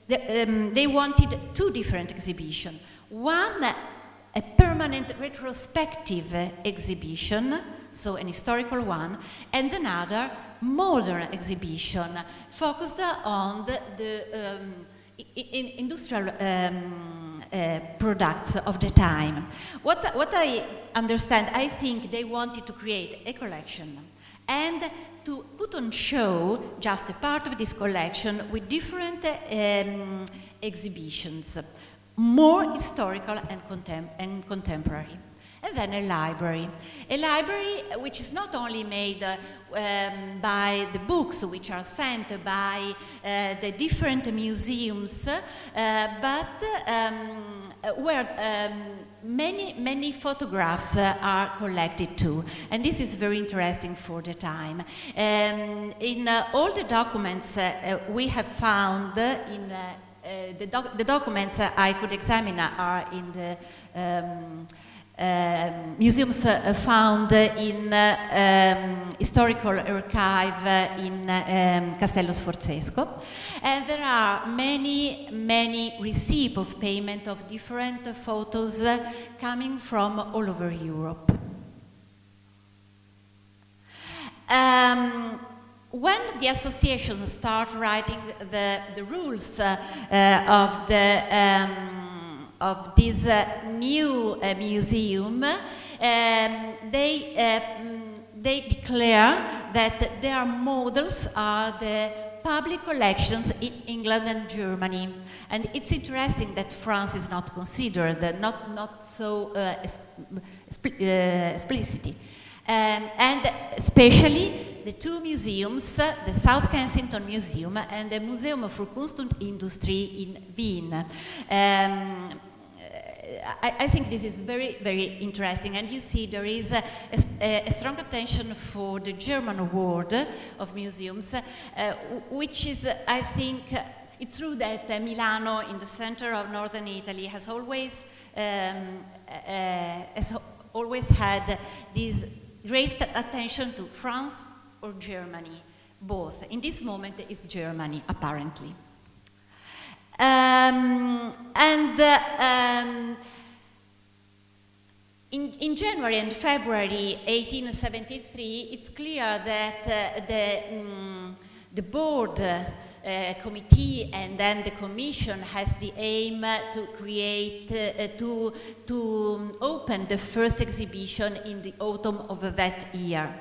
they wanted 2 different exhibitions. One, a permanent retrospective exhibition, so an historical one, and another modern exhibition focused on the industrial products of the time. What I understand, I think they wanted to create a collection and to put on show just a part of this collection with different exhibitions, more historical and contemporary. And then a library which is not only made by the books which are sent by the different museums, but where many photographs are collected too, and this is very interesting for the time. In all the documents we have found in the documents I could examine are in the museums found in historical archive in Castello Sforzesco, and there are many receipts of payment of different photos coming from all over Europe. When the association started writing the rules of this new museum, they declare that their models are the public collections in England and Germany. And it's interesting that France is not considered, not so explicitly. And especially the 2 museums, the South Kensington Museum and the Museum für Kunst und Industrie in Wien. I think this is very interesting, and you see there is a strong attention for the German world of museums, which is, I think, it's true that Milano, in the center of northern Italy, has always had this great attention to France or Germany, both. In this moment, it's Germany, apparently. In January and February 1873, it's clear that the board committee and then the commission has the aim to create, to open the first exhibition in the autumn of that year.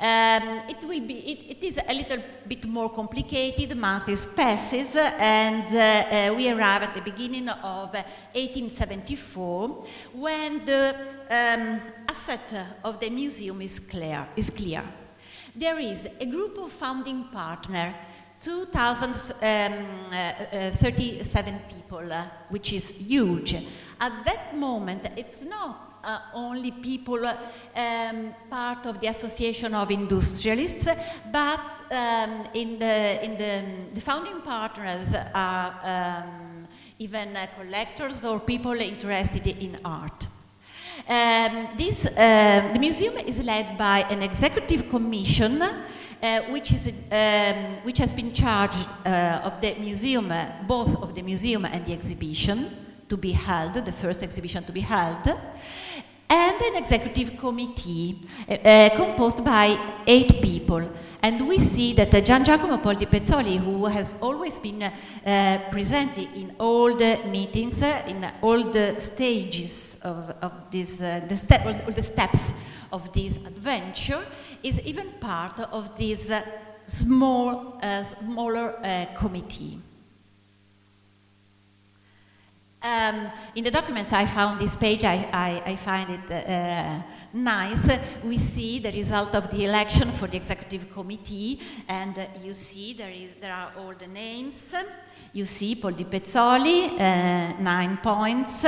It is a little bit more complicated. Months passes, and we arrive at the beginning of 1874, when the asset of the museum is clear. There is a group of founding partners, 2,037 people, which is huge. At that moment, it's not only people part of the Association of Industrialists, but the founding partners are even collectors or people interested in art. The museum is led by an executive commission which has been charged of the museum, both of the museum and the exhibition, to be held, the first exhibition to be held, and an executive committee composed by 8 people. And we see that Gian Giacomo Poldi Pezzoli, who has always been present in all the meetings, in all the stages of this, all the steps of this adventure, is even part of this smaller committee. In the documents I found this page, I find it nice. We see the result of the election for the executive committee, and you see there are all the names. You see Poldi Pezzoli, 9 points,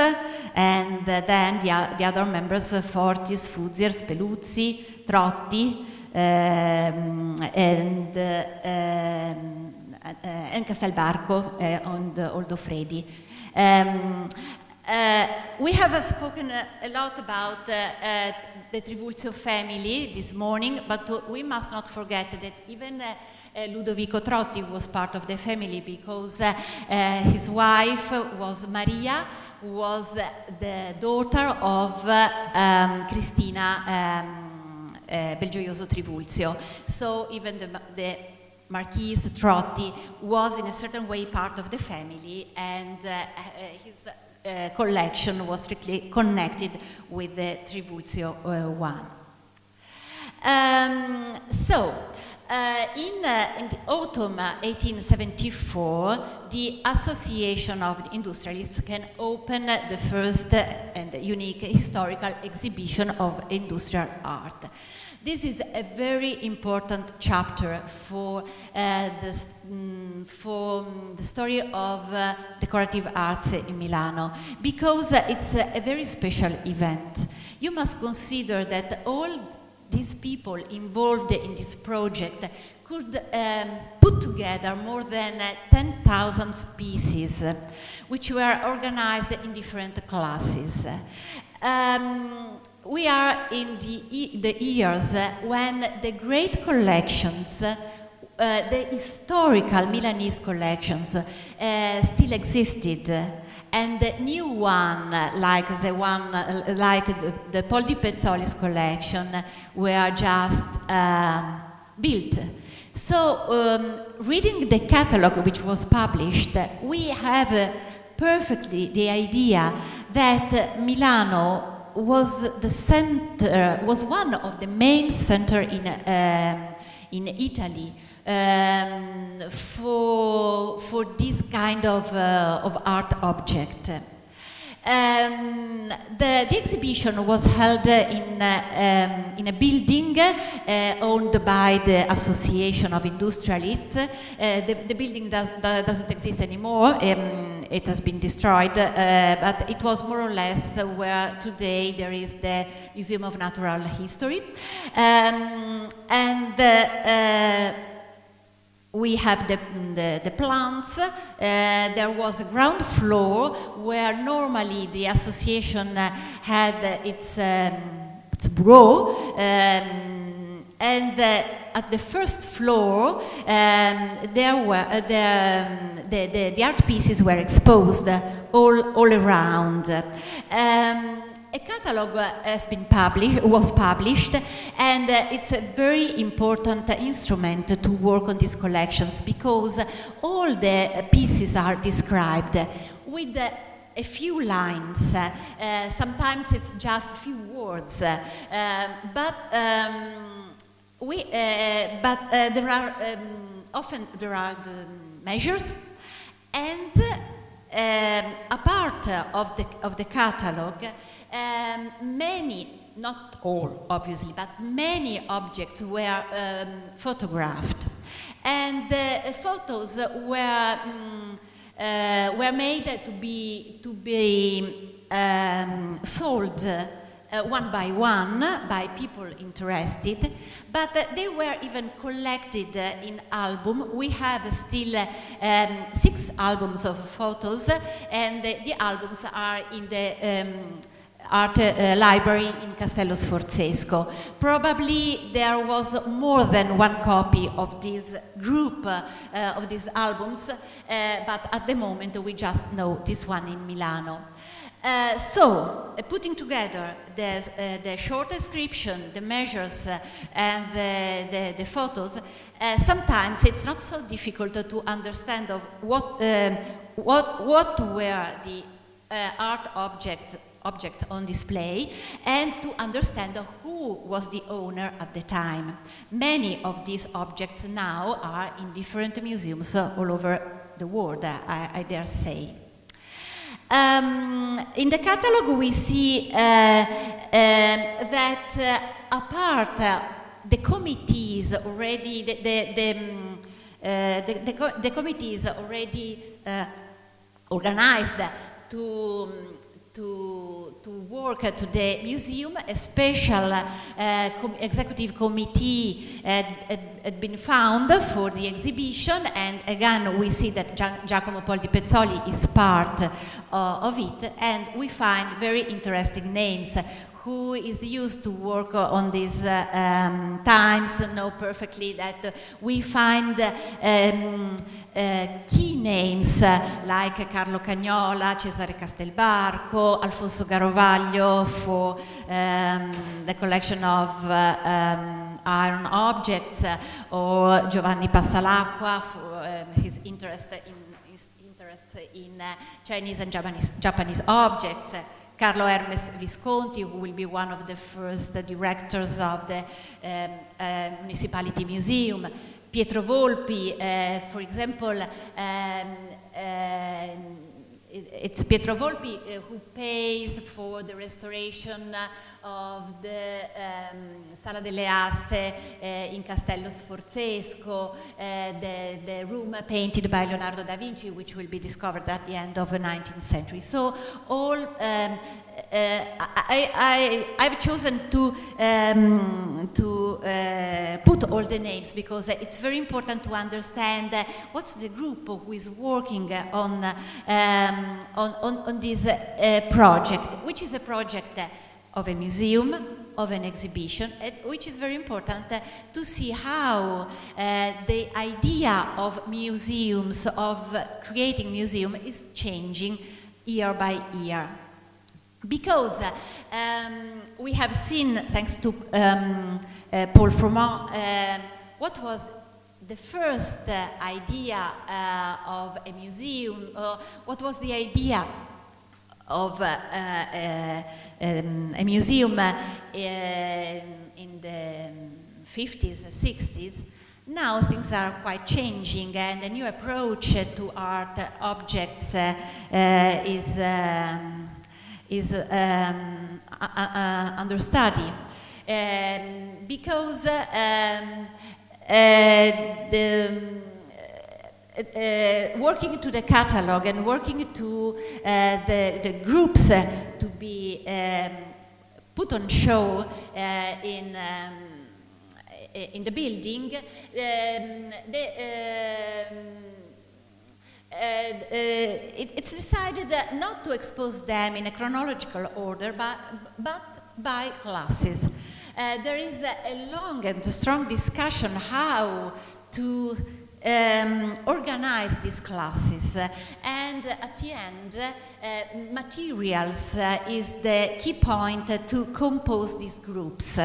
and then the other members, Fortis, Fuzier, Speluzzi, Trotti, and Castelbarco, and Oldofredi. We have spoken a lot about the Trivulzio family this morning, but we must not forget that even Ludovico Trotti was part of the family, because his wife was Maria, who was the daughter of Cristina Belgioioso Trivulzio. So even the Marquis Trotti was in a certain way part of the family, and his collection was strictly connected with the Trivulzio one. In the autumn 1874, the Association of Industrialists can open the first and unique historical exhibition of industrial art. This is a very important chapter for the story of decorative arts in Milano, because it's a very special event. You must consider that all these people involved in this project could put together more than 10,000 pieces, which were organized in different classes. We are in the years when the great collections, the historical Milanese collections, still existed, and the new one, like the Poldi Pezzoli's collection, were just built. So, reading the catalog which was published, we have perfectly the idea that Milano was the center, was one of the main center in Italy for this kind of art object. The exhibition was held in a building owned by the Association of Industrialists. The building doesn't exist anymore. It has been destroyed, but it was more or less where today there is the Museum of Natural History. We have the plants. There was a ground floor where normally the association had its bureau, and at the first floor there were the art pieces were exposed all around. A catalogue was published, and it's a very important instrument to work on these collections, because all the pieces are described with a few lines. Sometimes it's just a few words, but there are often there are the measures, and a part of the catalogue. Many, not all obviously, but many objects were photographed, and the photos were made to be sold one by one by people interested, but they were even collected in album. We have still 6 albums of photos, and the albums are in the art library in Castello Sforzesco. Probably there was more than one copy of this group, of these albums, but at the moment we just know this one in Milano. Putting together the short description, the measures, and the photos, sometimes it's not so difficult to understand of what were the art objects on display, and to understand who was the owner at the time. Many of these objects now are in different museums all over the world, I dare say. In the catalogue we see that apart the committees already, the committees already organized to work to the museum, a special executive committee had been found for the exhibition, and again we see that Gian Giacomo Poldi Pezzoli is part of it, and we find very interesting names. Who is used to work on these times know perfectly that we find key names like Carlo Cagnola, Cesare Castelbarco, Alfonso Garovaglio for the collection of iron objects, or Giovanni Passalacqua for his interest in Chinese and Japanese objects. Carlo Hermes Visconti, who will be one of the first directors of the Municipality Museum. Pietro Volpi, for example, it's Pietro Volpi who pays for the restoration of the Sala delle Asse in Castello Sforzesco, the room painted by Leonardo da Vinci, which will be discovered at the end of the 19th century. So all I've chosen to put all the names because it's very important to understand what's the group who is working on this project, which is a project of a museum, of an exhibition, which is very important to see how the idea of museums, of creating museum, is changing year by year. Because we have seen, thanks to Paul Froment, what was the first idea of a museum, what was the idea of a museum in the 50s, 60s. Now things are quite changing, and a new approach to art objects is under study, because working to the catalogue and working to the groups to be put on show in the building, it's decided not to expose them in a chronological order, but by classes. There is a long and strong discussion how to organize these classes, and at the end materials is the key point to compose these groups.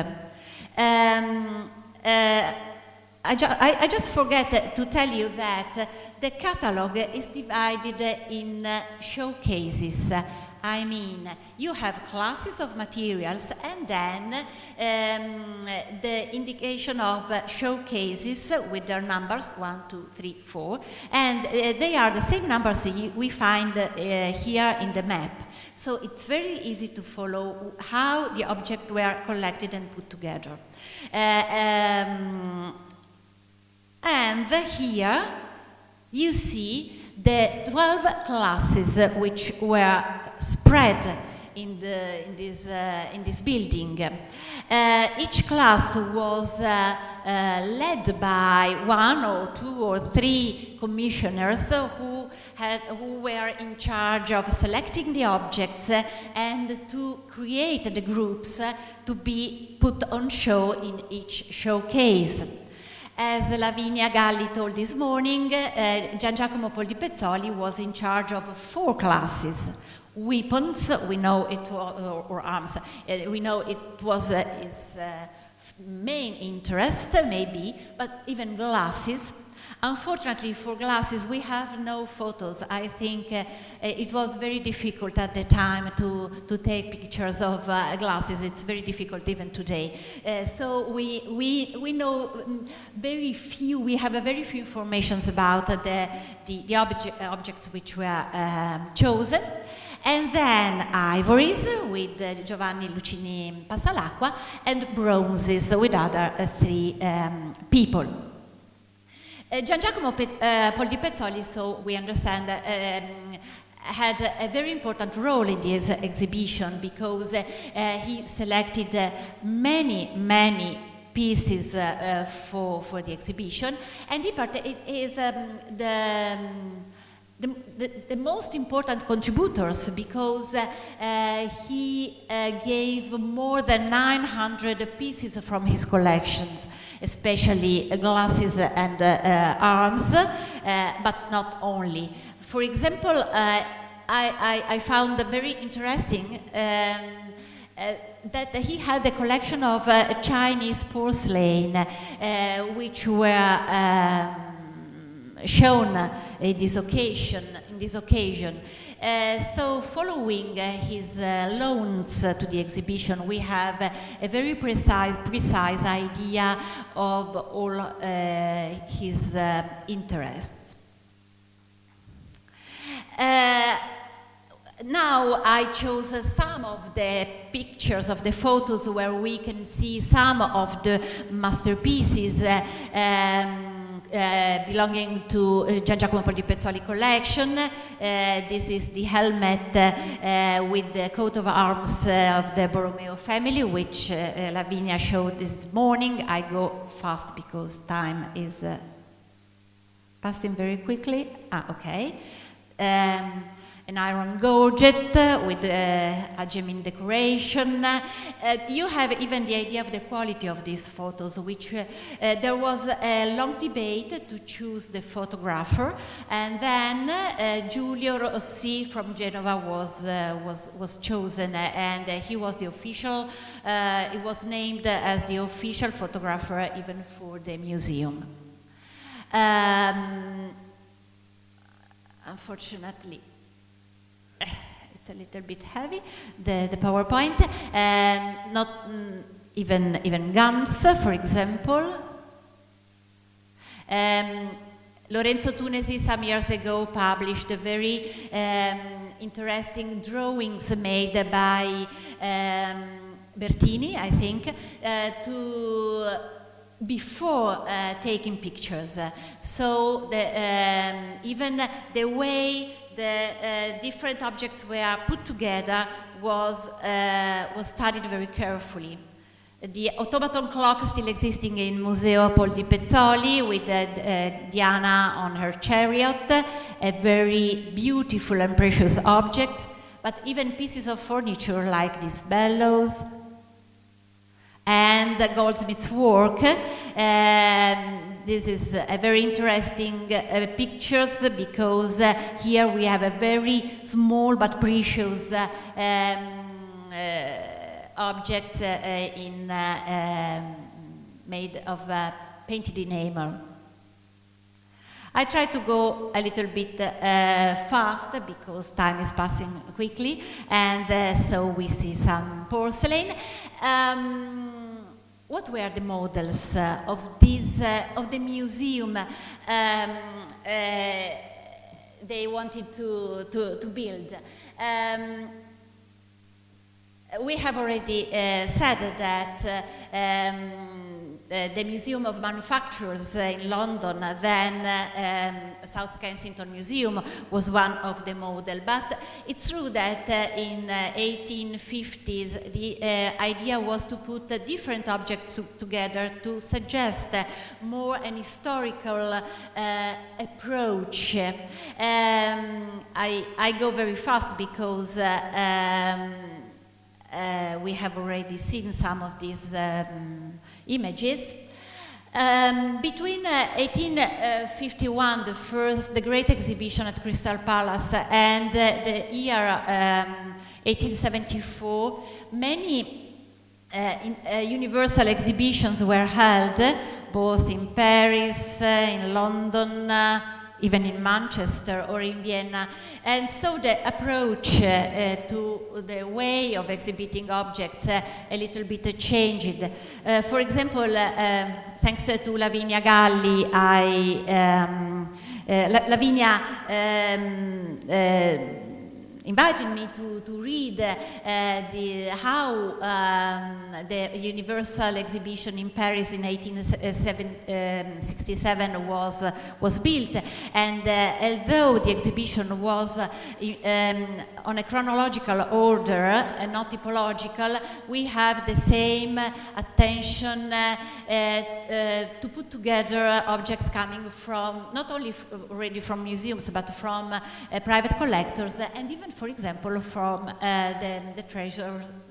I just forget to tell you that the catalogue is divided in showcases. I mean, you have classes of materials and then the indication of showcases with their numbers 1, 2, 3, 4, and they are the same numbers we find here in the map. So it's very easy to follow how the objects were collected and put together. And here you see the 12 classes which were spread in this building. Each class was led by 1 or 2 or 3 commissioners who were in charge of selecting the objects and to create the groups to be put on show in each showcase. As Lavinia Galli told this morning, Gian Giacomo Poldi Pezzoli was in charge of 4 classes. Weapons, we know it was, or arms, we know it was his main interest, maybe, but even glasses. Unfortunately, for glasses, we have no photos. I think it was very difficult at the time to take pictures of glasses. It's very difficult even today. So we know very few, we have very few informations about the objects which were chosen. And then ivories with Giovanni Lucini Passalacqua and bronzes with other 3 people. Gian Giacomo Poldi Pezzoli, so we understand, had a very important role in this exhibition because he selected many pieces for the exhibition, and in part it is the most important contributors because he gave more than 900 pieces from his collections, especially glasses and arms, but not only. For example, I found very interesting that he had a collection of Chinese porcelain which were shown in this occasion. So following his loans to the exhibition, we have a very precise idea of all his interests. Now I chose some of the pictures of the photos where we can see some of the masterpieces belonging to Gian Giacomo Poldi Pezzoli collection. This is the helmet with the coat of arms of the Borromeo family, which Lavinia showed this morning. I go fast because time is passing very quickly. Okay. An iron gorget with a gemin decoration. You have even the idea of the quality of these photos, which there was a long debate to choose the photographer, and then Giulio Rossi from Genova was chosen, and he was the official, he was named as the official photographer even for the museum. Unfortunately, it's a little bit heavy, the PowerPoint, not even guns, for example. Lorenzo Tunesi some years ago published a very interesting drawings made by Bertini, I think, before taking pictures. So even the way the different objects were put together was studied very carefully. The automaton clock still existing in Museo Poldi Pezzoli with Diana on her chariot, a very beautiful and precious object, but even pieces of furniture like these bellows and the goldsmith's work. This is a very interesting pictures because here we have a very small but precious object made of painted enamel. I try to go a little bit fast because time is passing quickly, and so we see some porcelain. What were the models of the museum they wanted to build? We have already said that the Museum of Manufacturers in London, then South Kensington Museum was one of the model. But it's true that in 1850s the idea was to put different objects together to suggest more an historical approach. I go very fast because we have already seen some of these images. Between 1851, the Great Exhibition at Crystal Palace, and the year 1874, many universal exhibitions were held, both in Paris, in London, even in Manchester or in Vienna. And so the approach to the way of exhibiting objects a little bit changed. For example, thanks to Lavinia Galli, Lavinia invited me to read how the Universal Exhibition in Paris in 1867 was built. And although the exhibition was on a chronological order and not typological, we have the same attention to put together objects coming from, not only already from museums, but from private collectors, and even, for example, from the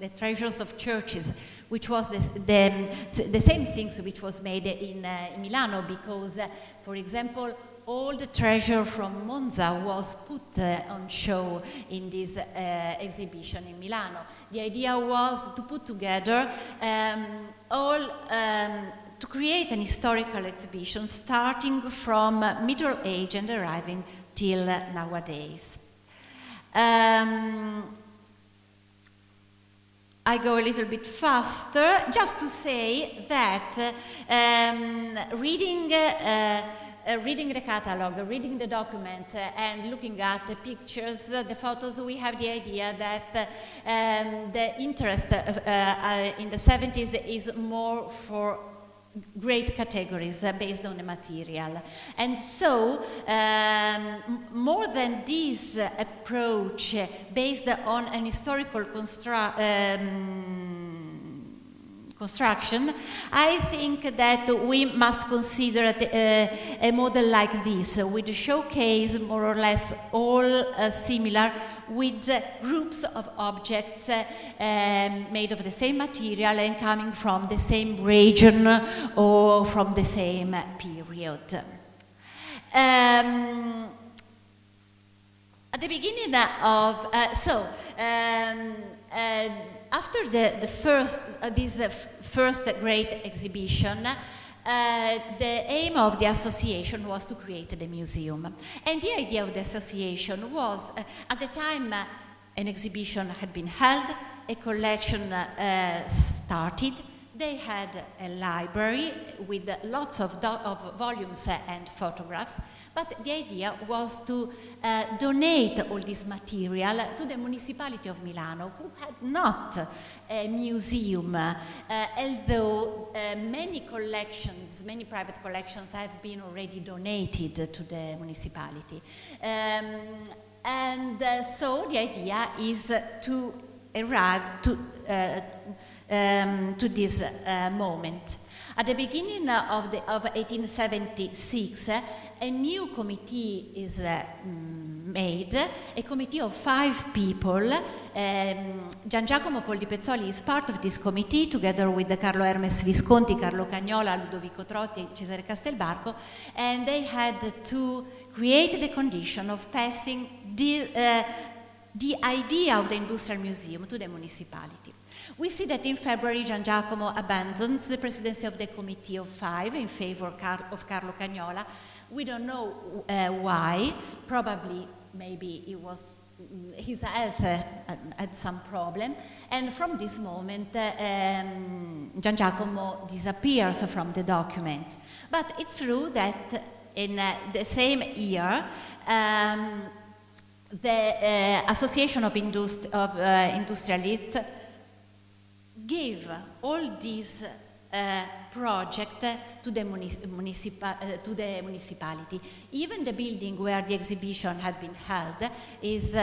treasures of churches, which was the same things which was made in Milano, because, for example, all the treasure from Monza was put on show in this exhibition in Milano. The idea was to put together to create an historical exhibition starting from Middle Age and arriving till nowadays. I go a little bit faster, just to say that reading the catalog, reading the documents, and looking at the pictures, the photos, we have the idea that the interest in the 70s is more for great categories based on the material. And so, more than this approach based on an historical construction, I think that we must consider a model like this, with a showcase more or less all similar, with groups of objects made of the same material and coming from the same region or from the same period. At the beginning of, after this first great exhibition, the aim of the association was to create the museum. And the idea of the association was, at the time an exhibition had been held, a collection started, they had a library with lots of volumes and photographs, but the idea was to donate all this material to the municipality of Milano, who had not a museum, although many private collections have been already donated to the municipality. So the idea is to arrive to this moment. At the beginning of 1876, a new committee is made, a committee of 5 people. Gian Giacomo Poldi Pezzoli is part of this committee, together with Carlo Hermes Visconti, Carlo Cagnola, Ludovico Trotti, Cesare Castelbarco, and they had to create the condition of passing the idea of the industrial museum to the municipality. We see that in February, Gian Giacomo abandons the presidency of the Committee of 5 in favor of Carlo Cagnola. We don't know why. Probably, maybe it was his health had some problem. And from this moment, Gian Giacomo disappears from the documents. But it's true that in the same year, the Association of Industrialists gave all these project to the municipality. Even the building where the exhibition had been held is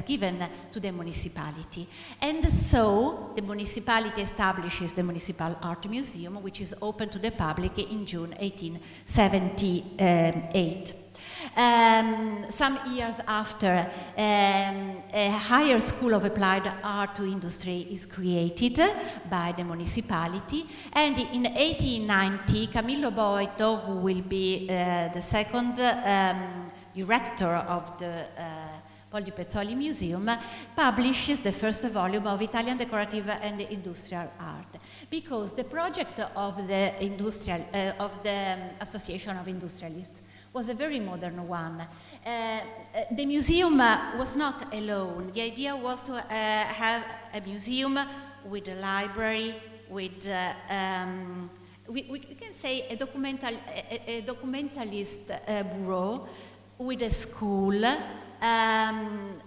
given to the municipality. And so the municipality establishes the Municipal Art Museum, which is open to the public in June 1878. Some years after, a higher school of applied art to industry is created by the municipality, and in 1890 Camillo Boito, who will be the second director of the Poldi Pezzoli Museum, publishes the first volume of Italian decorative and industrial art, because the project of the Association of Industrialists was a very modern one. The museum was not alone. The idea was to have a museum with a library, with we can say a documentalist bureau, with a school.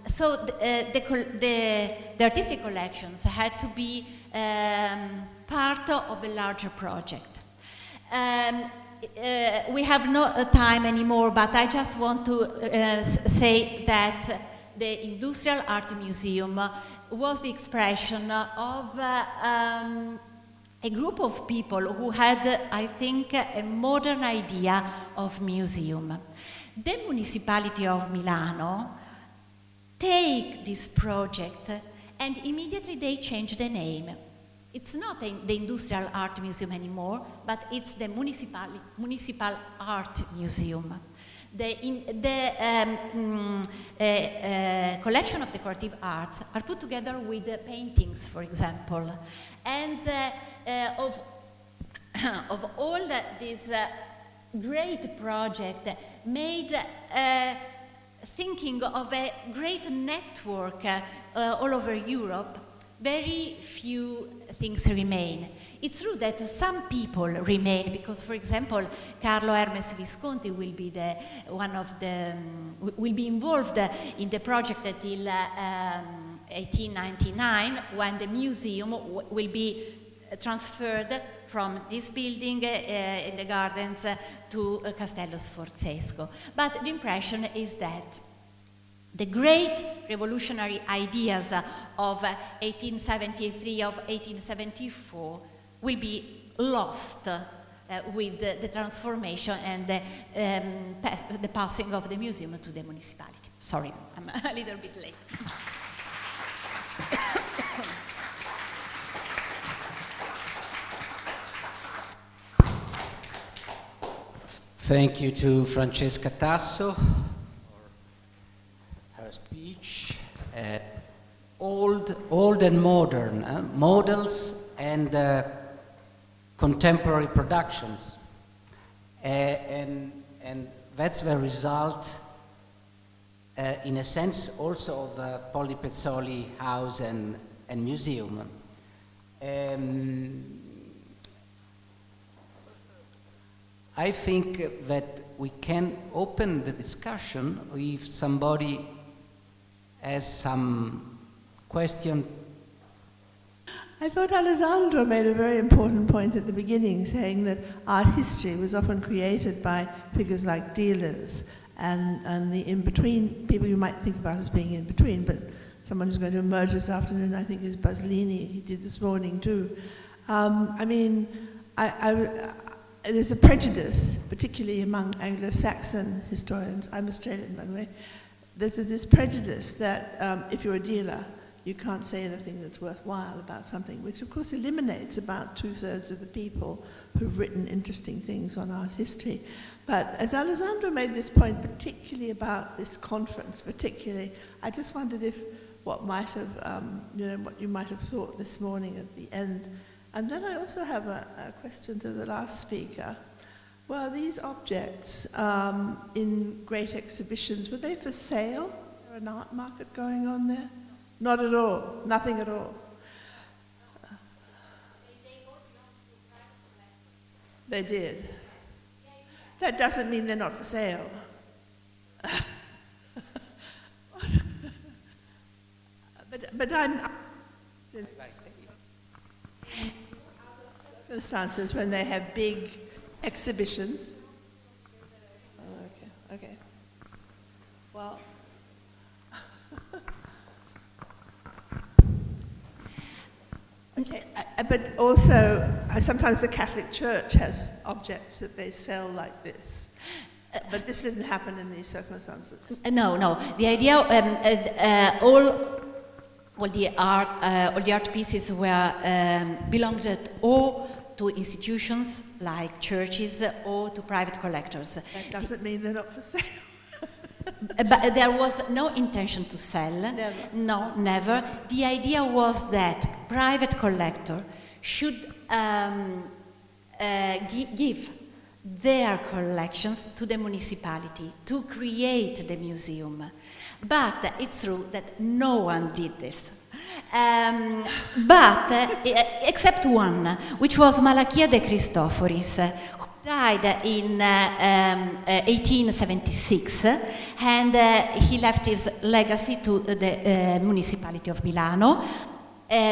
So the artistic collections had to be part of a larger project. We have no time anymore, but I just want to say that the Industrial Art Museum was the expression of a group of people who had, I think, a modern idea of museum. The municipality of Milano take this project and immediately they change the name. It's not the Industrial Art Museum anymore, but it's the Municipal Art Museum. The collection of decorative arts are put together with paintings, for example, and of all this great project made thinking of a great network all over Europe, very few things remain. It's true that some people remain because, for example, Carlo Hermes Visconti will be will be involved in the project until 1899, when the museum will be transferred from this building in the gardens to Castello Sforzesco. But the impression is that the great revolutionary ideas of 1873, of 1874 will be lost with the transformation and the passing of the museum to the municipality. Sorry, I'm a little bit late. Thank you to Francesca Tasso for her speech. Old and modern models and contemporary productions, and that's the result, in a sense, also of the Poldi Pezzoli House and Museum. I think that we can open the discussion if somebody has some question. I thought Alessandro made a very important point at the beginning, saying that art history was often created by figures like dealers and the in-between people you might think about as being in-between, but someone who's going to emerge this afternoon, I think, is Baslini. He did this morning too. There's a prejudice, particularly among Anglo-Saxon historians, I'm Australian by the way, there's this prejudice that if you're a dealer, you can't say anything that's worthwhile about something, which of course eliminates about 2/3 of the people who've written interesting things on art history. But as Alessandro made this point, particularly about this conference, I just wondered what you might have thought this morning at the end. And then I also have a question to the last speaker. Well, these objects in great exhibitions, were they for sale? Was there an art market going on there? Not at all, nothing at all. They did. That doesn't mean they're not for sale. But I'm Circumstances when they have big exhibitions. Oh, okay. Well, okay, but also sometimes the Catholic Church has objects that they sell like this. But this didn't happen in these circumstances. No. The idea, all the art pieces were belonged or to institutions like churches or to private collectors. That doesn't mean they're not for sale. But there was no intention to sell. Never. No, never. The idea was that private collector should give their collections to the municipality to create the museum. But it's true that no one did this. Except one, which was Malachia de Christoforis, who died in 1876, and he left his legacy to the municipality of Milano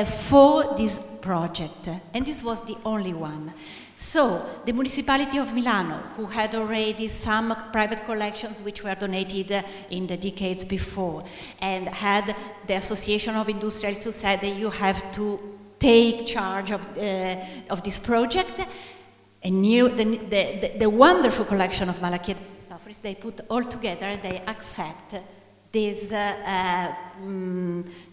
for this project, and this was the only one. So the municipality of Milano, who had already some private collections which were donated in the decades before, and had the Association of Industrialists who said that you have to take charge of this project, and the wonderful collection of Malachia de Christoforis, they put all together and they accept this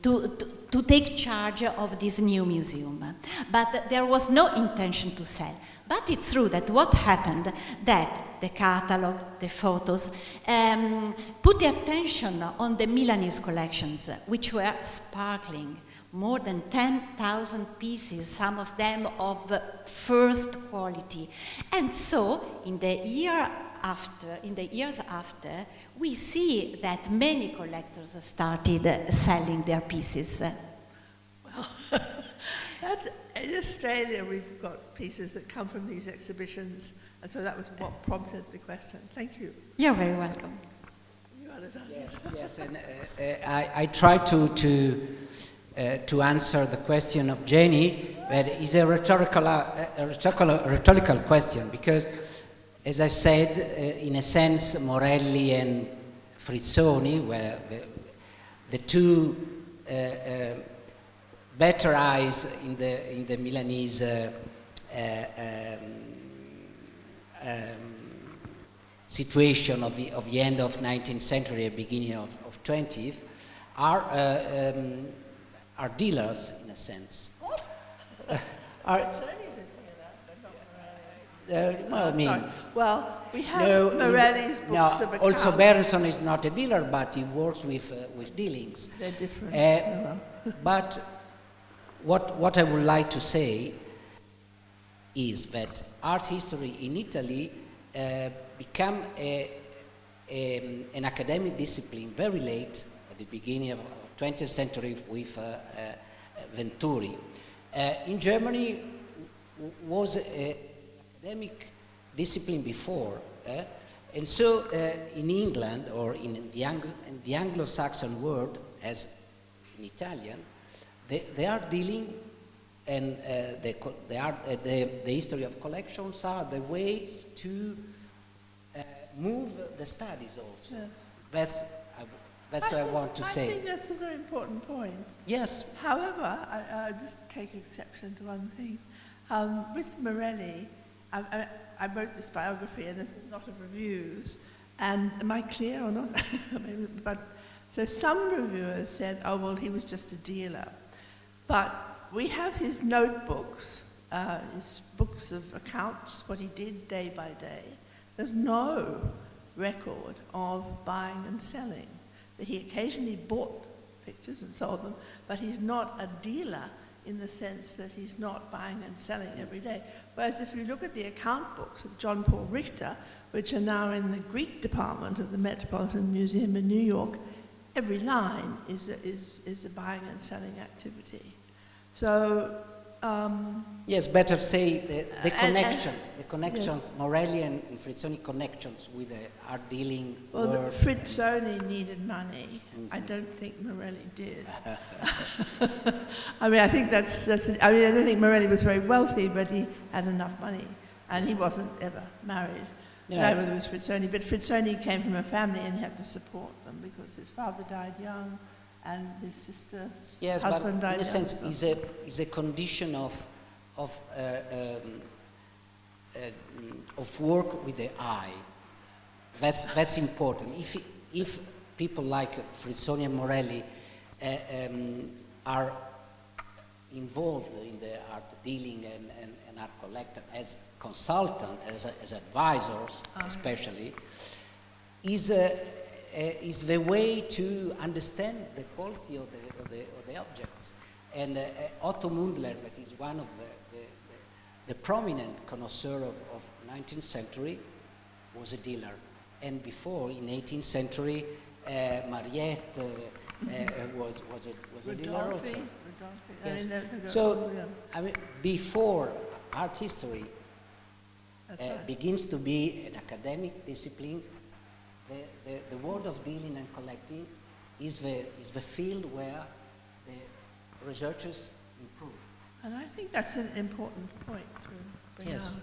to take charge of this new museum. But there was no intention to sell. But it's true that what happened, that the catalog, the photos, put the attention on the Milanese collections, which were sparkling. More than 10,000 pieces, some of them of first quality. And so, in the years after, we see that many collectors started selling their pieces. Well, in Australia, we've got pieces that come from these exhibitions, and so that was what prompted the question. Thank you. You're very welcome. You, Alessandro. Yes, and I try to answer the question of Jenny, but it's a rhetorical question, because, as I said, in a sense, Morelli and Frizzoni were the two better eyes in the Milanese situation of the end of 19th century, beginning of 20th, are dealers in a sense. Well, we have Morelli's books of accounts. Also Berenson is not a dealer, but he works with dealings. They're different. But what I would like to say is that art history in Italy became an academic discipline very late, at the beginning of 20th century with Venturi. In Germany was an academic discipline before, and so in England or in the Anglo-Saxon world, as in Italian, they are dealing, and the history of collections are the ways to move the studies also. Yeah. That's what I want to say. I think that's a very important point. Yes. However, I just take exception to one thing. With Morelli, I wrote this biography, and there's a lot of reviews. And am I clear or not? So some reviewers said, oh, well, he was just a dealer. But we have his notebooks, his books of accounts, what he did day by day. There's no record of buying and selling. He occasionally bought pictures and sold them, but he's not a dealer in the sense that he's not buying and selling every day. Whereas if you look at the account books of John Paul Richter, which are now in the Greek department of the Metropolitan Museum in New York, every line is a buying and selling activity. So yes, better say the connections, yes. Morelli and Frizzoni connections with the art dealing Well, world. Frizzoni needed money. I don't think Morelli did. I mean, I think I don't think Morelli was very wealthy, but he had enough money, and he wasn't ever married. Neither was Frizzoni, but Frizzoni came from a family and he had to support them because his father died young, and his sister's husband died young. Yes, but in a sense, is a condition of work with the eye. That's important. If people like Frizzoni and Morelli are involved in the art dealing and art collector as consultant, as advisors, especially, is the way to understand the quality of the objects. And Otto Mundler, that is one of the prominent connoisseur of 19th century, was a dealer. And before, in 18th century, Mariette was a dealer also. Yes. So, I mean, before art history begins to be an academic discipline, the world of dealing and collecting is the field where the researchers improve. And I think that's an important point to bring out. Yes.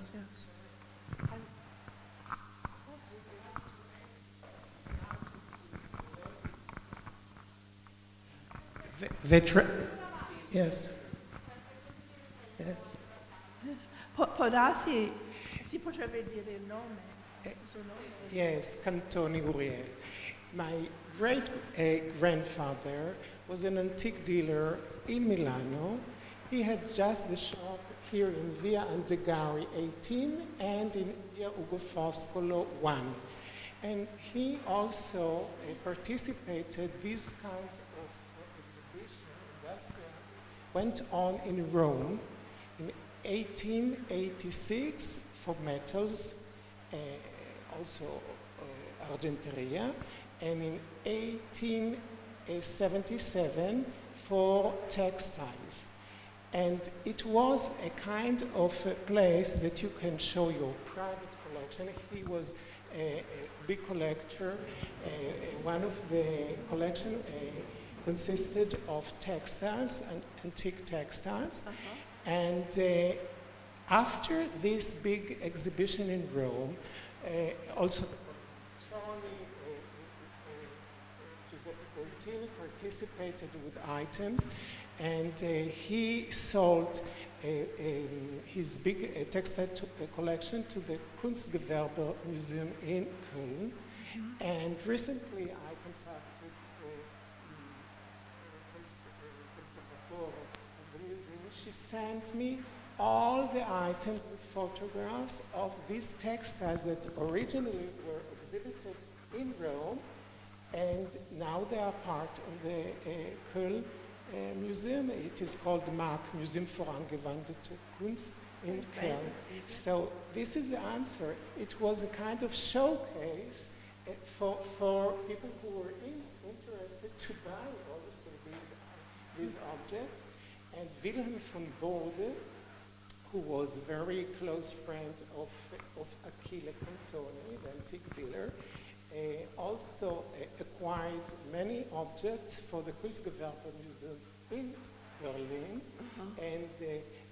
Yes. Può darsi, si potrebbe dire il nome. Yes, Cantoni Uriel. My great-grandfather was an antique dealer in Milano. He had just the shop here in Via Andegari 18 and in Via Ugo Foscolo 1. And he also participated, these kinds of exhibitions went on in Rome in 1886 for metals, also argenteria, and in 1877 for textiles. And it was a kind of a place that you can show your private collection. He was a big collector. One of the collection consisted of textiles and antique textiles. And after this big exhibition in Rome, also Giuseppe participated with items, and he sold his big textile collection to the Kunstgewerbe Museum in Köln. And recently I contacted the of the museum. She sent me all the items with photographs of these textiles that originally were exhibited in Rome, and now they are part of the Köln museum. It is called the Mark Museum für angewandte Kunst in Köln. So this is the answer. It was a kind of showcase for people who were interested to buy also these objects. And Wilhelm von Bode, who was a very close friend of Achille Cantoni, the antique dealer, also acquired many objects for the Kunstgewerbe Museum in Berlin. And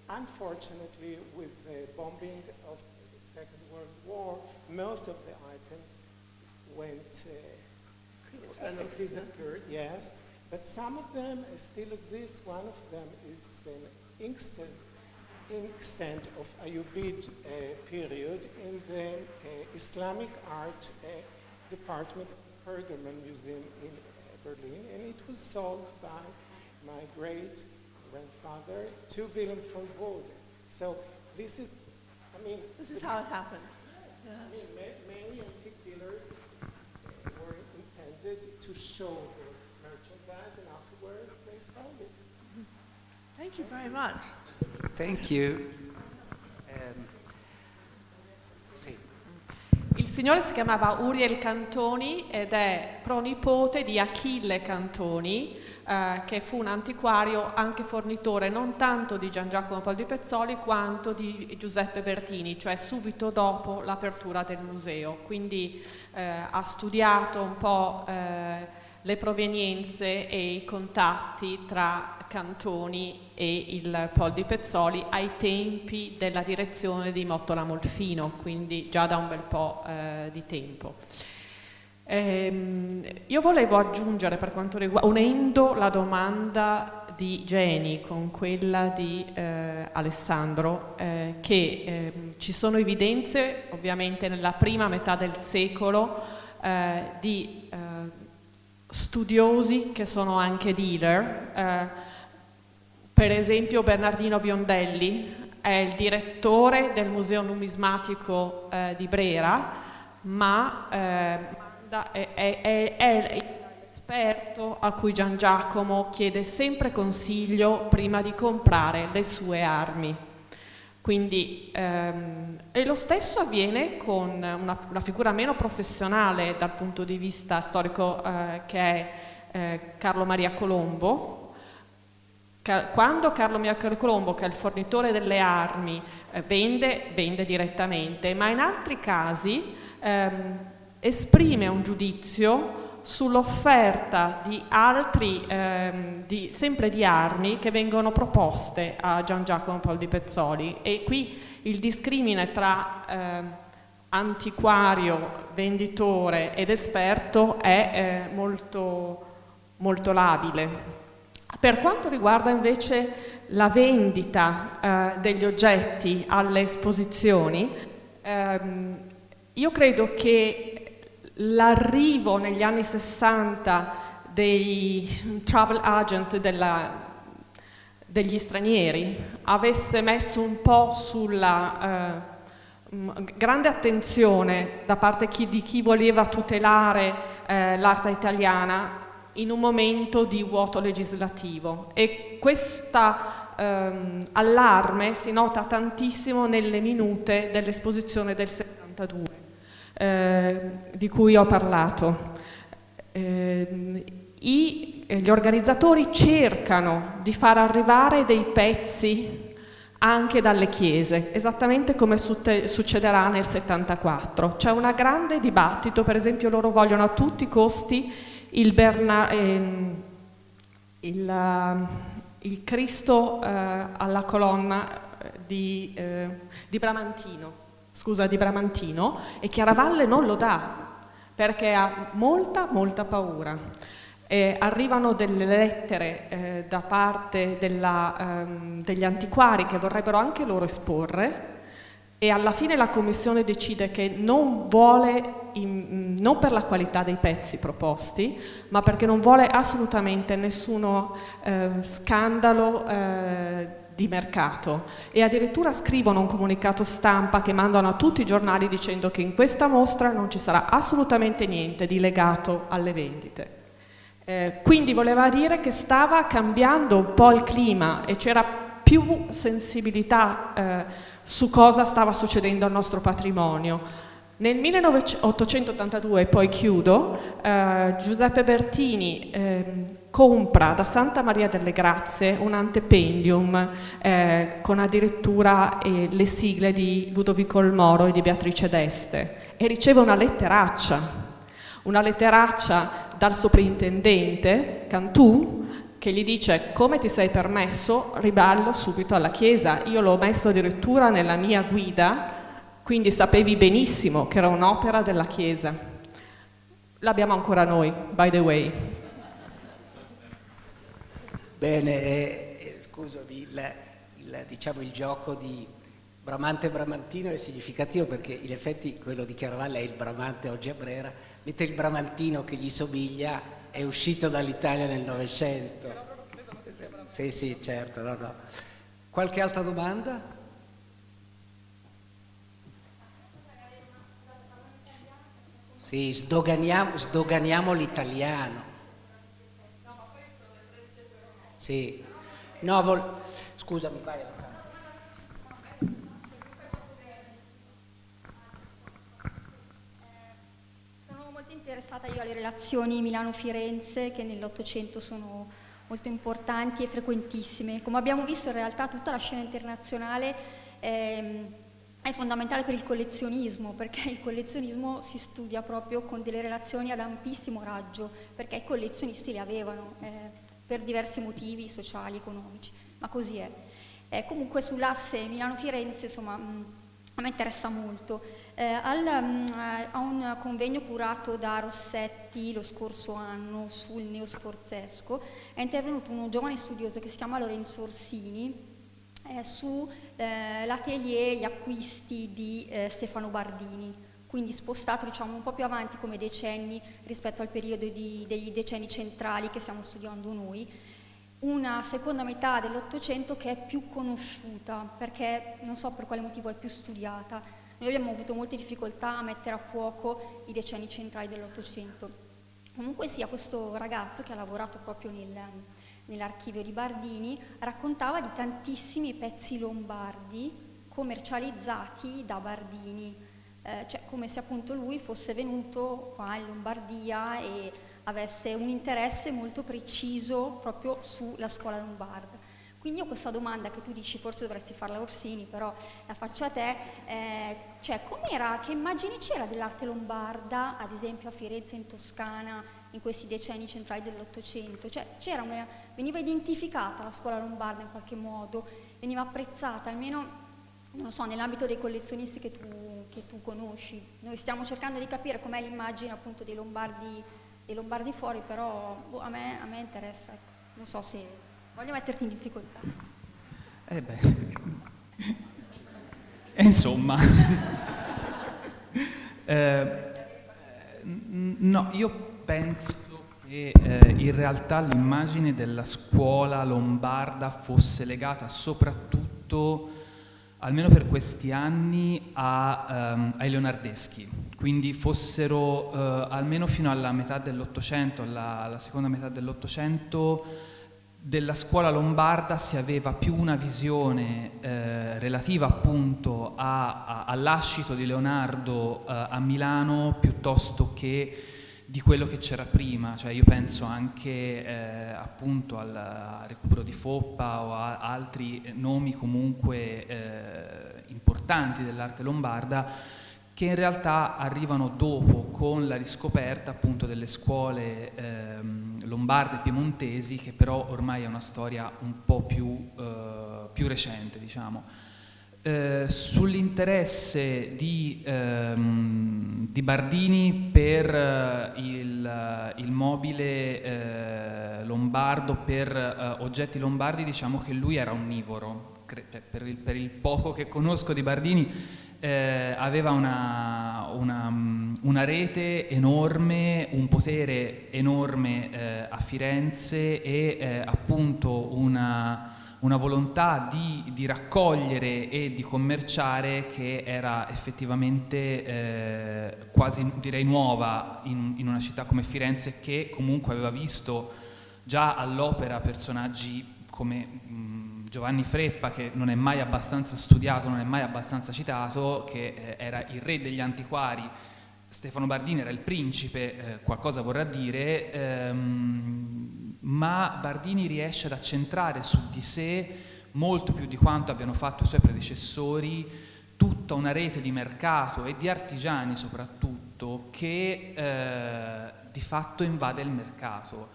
unfortunately, with the bombing of the Second World War, most of the items disappeared, yes. But some of them still exist. One of them is an inkstand of Ayyubid period in the Islamic art department Pergamon Museum in Berlin, and it was sold by my great-grandfather to Wilhelm von Bode. So this is, this is how it happened. Yes. Yes. Many antique dealers were intended to show their merchandise, and afterwards they sold it. Thank you very much. Thank you. Il signore si chiamava Uriel Cantoni ed è pronipote di Achille Cantoni, che fu un antiquario anche fornitore non tanto di Gian Giacomo Poldi Pezzoli quanto di Giuseppe Bertini, cioè subito dopo l'apertura del museo. Quindi ha studiato un po' le provenienze e i contatti tra Cantoni e il Poldi Pezzoli ai tempi della direzione di Mottola Molfino, quindi già da un bel po' di tempo. Io volevo aggiungere, per quanto riguarda, unendo la domanda di Jenny con quella di Alessandro, che ci sono evidenze ovviamente nella prima metà del secolo di studiosi che sono anche dealer. Per esempio Bernardino Biondelli è il direttore del Museo Numismatico di Brera, ma è l'esperto a cui Gian Giacomo chiede sempre consiglio prima di comprare le sue armi. Quindi, e lo stesso avviene con una figura meno professionale dal punto di vista storico, che è Carlo Maria Colombo. Quando Carlo Maria Colombo, che è il fornitore delle armi, vende direttamente, ma in altri casi esprime un giudizio sull'offerta di altri, sempre di armi, che vengono proposte a Gian Giacomo Poldi Pezzoli, e qui il discrimine tra antiquario, venditore ed esperto è molto, molto labile. Per quanto riguarda invece la vendita degli oggetti alle esposizioni, io credo che l'arrivo negli anni 60 dei travel agent degli stranieri avesse messo un po' sulla grande attenzione da parte di chi voleva tutelare l'arte italiana in un momento di vuoto legislativo, e questa allarme si nota tantissimo nelle minute dell'esposizione del 72 di cui ho parlato. Gli organizzatori cercano di far arrivare dei pezzi anche dalle chiese, esattamente come succederà nel 74. C'è un grande dibattito, per esempio loro vogliono a tutti i costi il Cristo alla colonna di Bramantino, e Chiaravalle non lo dà perché ha molta paura. Arrivano delle lettere da parte degli antiquari che vorrebbero anche loro esporre, e alla fine la commissione decide che non vuole, non per la qualità dei pezzi proposti, ma perché non vuole assolutamente nessuno scandalo di mercato, e addirittura scrivono un comunicato stampa che mandano a tutti i giornali dicendo che in questa mostra non ci sarà assolutamente niente di legato alle vendite. Quindi voleva dire che stava cambiando un po' il clima e c'era più sensibilità su cosa stava succedendo al nostro patrimonio. Nel 1882, poi chiudo, Giuseppe Bertini compra da Santa Maria delle Grazie un antependium con addirittura le sigle di Ludovico il Moro e di Beatrice d'Este, e riceve una letteraccia dal soprintendente Cantù, che gli dice: come ti sei permesso, riballo subito alla Chiesa, io l'ho messo addirittura nella mia guida, quindi sapevi benissimo che era un'opera della Chiesa. L'abbiamo ancora noi, by the way. Bene, scusami, diciamo il gioco di Bramante e Bramantino è significativo, perché in effetti quello di Chiaravalle è il Bramante oggi a Brera, mentre il Bramantino che gli somiglia è uscito dall'Italia nel Novecento. Sì, certo, no. Qualche altra domanda? Sì, sdoganiamo l'italiano. Sì. No, scusami, vai Alessandro. interessata io alle relazioni Milano-Firenze, che nell'Ottocento sono molto importanti e frequentissime. Come abbiamo visto, in realtà tutta la scena internazionale è fondamentale per il collezionismo, perché il collezionismo si studia proprio con delle relazioni ad ampissimo raggio, perché i collezionisti le avevano per diversi motivi sociali, economici, ma così è. Comunque sull'asse Milano-Firenze, insomma, a me interessa molto. A un convegno curato da Rossetti lo scorso anno sul neosforzesco è intervenuto un giovane studioso che si chiama Lorenzo Orsini su l'atelier, gli acquisti di Stefano Bardini, quindi spostato, diciamo, un po' più avanti come decenni rispetto al periodo degli decenni centrali che stiamo studiando noi. Una seconda metà dell'Ottocento che è più conosciuta, perché non so per quale motivo è più studiata. Noi abbiamo avuto molte difficoltà a mettere a fuoco i decenni centrali dell'Ottocento. Comunque sia, questo ragazzo che ha lavorato proprio nell'archivio di Bardini raccontava di tantissimi pezzi lombardi commercializzati da Bardini, cioè come se appunto lui fosse venuto qua in Lombardia e avesse un interesse molto preciso proprio sulla scuola lombarda. Quindi io questa domanda che tu dici, forse dovresti farla a Orsini, però la faccio a te, cioè com'era, che immagini c'era dell'arte lombarda, ad esempio a Firenze, in Toscana, in questi decenni centrali dell'Ottocento? Cioè veniva identificata la scuola lombarda in qualche modo, veniva apprezzata, almeno, non lo so, nell'ambito dei collezionisti che tu conosci. Noi stiamo cercando di capire com'è l'immagine appunto dei lombardi fuori, però a me interessa, ecco. Non so se voglio metterti in difficoltà. Insomma, no, io penso che in realtà l'immagine della scuola lombarda fosse legata soprattutto, almeno per questi anni, ai leonardeschi. Quindi fossero almeno fino alla metà dell'Ottocento, alla seconda metà dell'Ottocento, della scuola lombarda si aveva più una visione relativa appunto all'ascito di Leonardo a Milano piuttosto che di quello che c'era prima. Cioè io penso anche appunto al recupero di Foppa o a altri nomi comunque importanti dell'arte lombarda, che in realtà arrivano dopo con la riscoperta appunto delle scuole lombarde e piemontesi, che però ormai è una storia un po' più recente, diciamo. Sull'interesse di Bardini per il mobile lombardo, per oggetti lombardi, diciamo che lui era onnivoro. Per il poco che conosco di Bardini, aveva una rete enorme, un potere enorme a Firenze e appunto una volontà di raccogliere e di commerciare che era effettivamente quasi, direi, nuova in una città come Firenze, che comunque aveva visto già all'opera personaggi come Giovanni Freppa, che non è mai abbastanza studiato, non è mai abbastanza citato, che era il re degli antiquari. Stefano Bardini era il principe, qualcosa vorrà dire, ma Bardini riesce ad accentrare su di sé, molto più di quanto abbiano fatto i suoi predecessori, tutta una rete di mercato e di artigiani soprattutto, che di fatto invade il mercato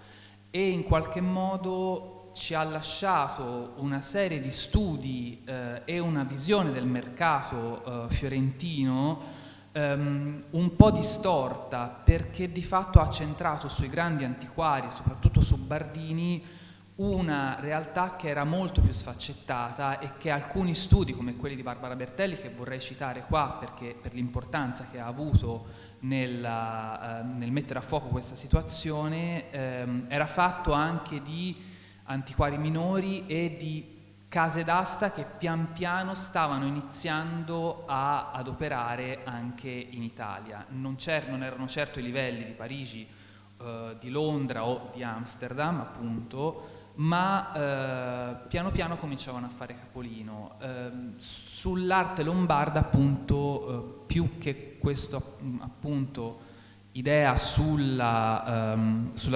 e in qualche modo ci ha lasciato una serie di studi e una visione del mercato fiorentino un po' distorta, perché di fatto ha centrato sui grandi antiquari, soprattutto su Bardini, una realtà che era molto più sfaccettata e che alcuni studi, come quelli di Barbara Bertelli, che vorrei citare qua perché per l'importanza che ha avuto nel mettere a fuoco questa situazione, era fatto anche di antiquari minori e di case d'asta che pian piano stavano iniziando ad operare anche in Italia. Non erano certo i livelli di Parigi, di Londra o di Amsterdam, appunto, ma piano piano cominciavano a fare capolino. Sull'arte lombarda, appunto, più che questo appunto idea sulla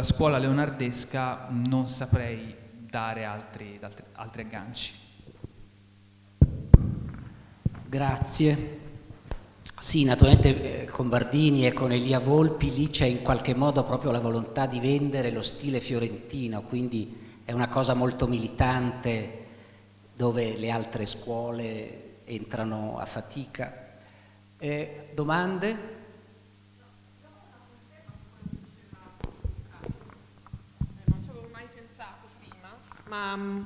scuola leonardesca non saprei dare altri agganci. Grazie. Sì, naturalmente con Bardini e con Elia Volpi lì c'è in qualche modo proprio la volontà di vendere lo stile fiorentino, quindi è una cosa molto militante dove le altre scuole entrano a fatica. Domande? Non ci avevo mai pensato prima, ma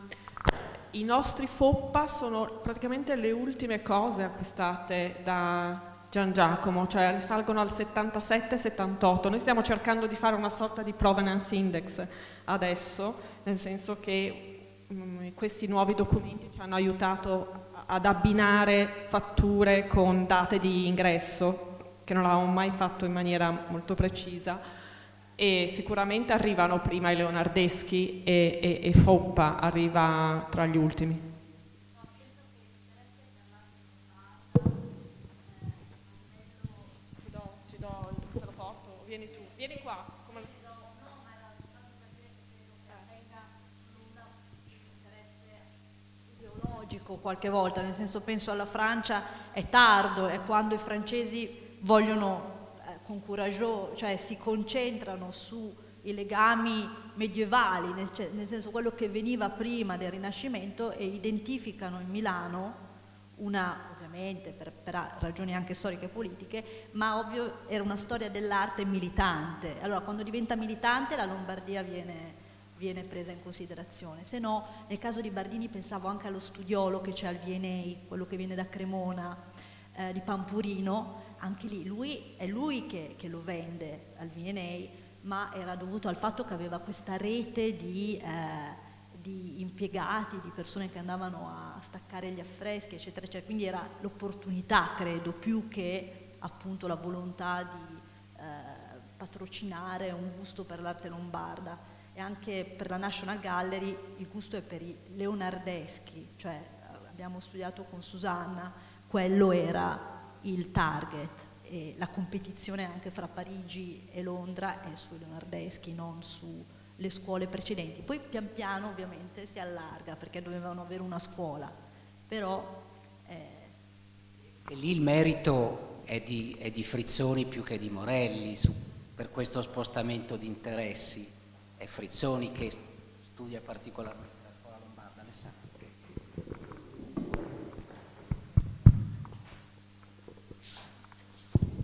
i nostri FOPPA sono praticamente le ultime cose acquistate da Gian Giacomo, cioè risalgono al 77-78. Noi stiamo cercando di fare una sorta di provenance index adesso, nel senso che questi nuovi documenti ci hanno aiutato ad abbinare fatture con date di ingresso, che non l'avevamo mai fatto in maniera molto precisa, e sicuramente arrivano prima i leonardeschi e Foppa arriva tra gli ultimi. Te lo porto, vieni tu, vieni qua. Come lo ideologico qualche volta, nel senso, penso alla Francia, è tardo, è quando i francesi vogliono con coraggio, cioè si concentrano sui legami medievali, nel senso quello che veniva prima del Rinascimento, e identificano in Milano ovviamente per ragioni anche storiche e politiche, ma ovvio era una storia dell'arte militante. Allora quando diventa militante la Lombardia viene presa in considerazione, se no nel caso di Bardini pensavo anche allo studiolo che c'è al V&A, quello che viene da Cremona, di Pampurino, anche lì è lui che lo vende al V&A, ma era dovuto al fatto che aveva questa rete di impiegati, di persone che andavano a staccare gli affreschi, eccetera, eccetera. Quindi era l'opportunità, credo, più che appunto la volontà di patrocinare un gusto per l'arte lombarda. E anche per la National Gallery il gusto è per i leonardeschi, cioè abbiamo studiato con Susanna, quello era il target, e la competizione anche fra Parigi e Londra è sui leonardeschi, non sulle scuole precedenti. Poi pian piano ovviamente si allarga perché dovevano avere una scuola, però e lì il merito è di Frizzoni più che di Morelli per questo spostamento di interessi. È Frizzoni che studia particolarmente la scuola lombarda. Alessandro.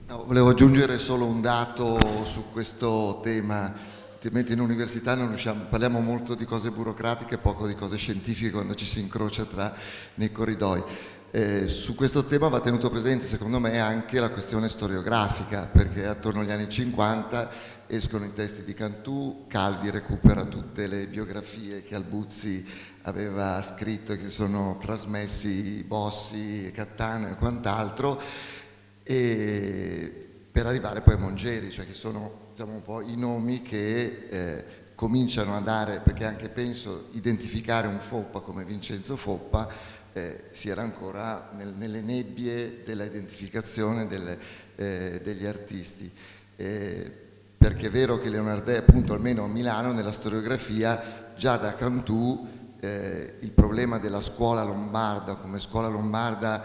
No, volevo aggiungere solo un dato su questo tema. Ultimamente in università non parliamo molto di cose burocratiche e poco di cose scientifiche quando ci si incrocia nei corridoi. Su questo tema va tenuto presente, secondo me, anche la questione storiografica, perché attorno agli anni 50 escono i testi di Cantù, Calvi recupera tutte le biografie che Albuzzi aveva scritto e che sono trasmessi Bossi, Cattano e quant'altro, e per arrivare poi a Mongeri, cioè che sono, diciamo, un po' i nomi che cominciano a dare, perché anche penso identificare un Foppa come Vincenzo Foppa si era ancora nelle nebbie della identificazione degli artisti, perché è vero che Leonardè, appunto, almeno a Milano, nella storiografia, già da Cantù, il problema della scuola lombarda come scuola lombarda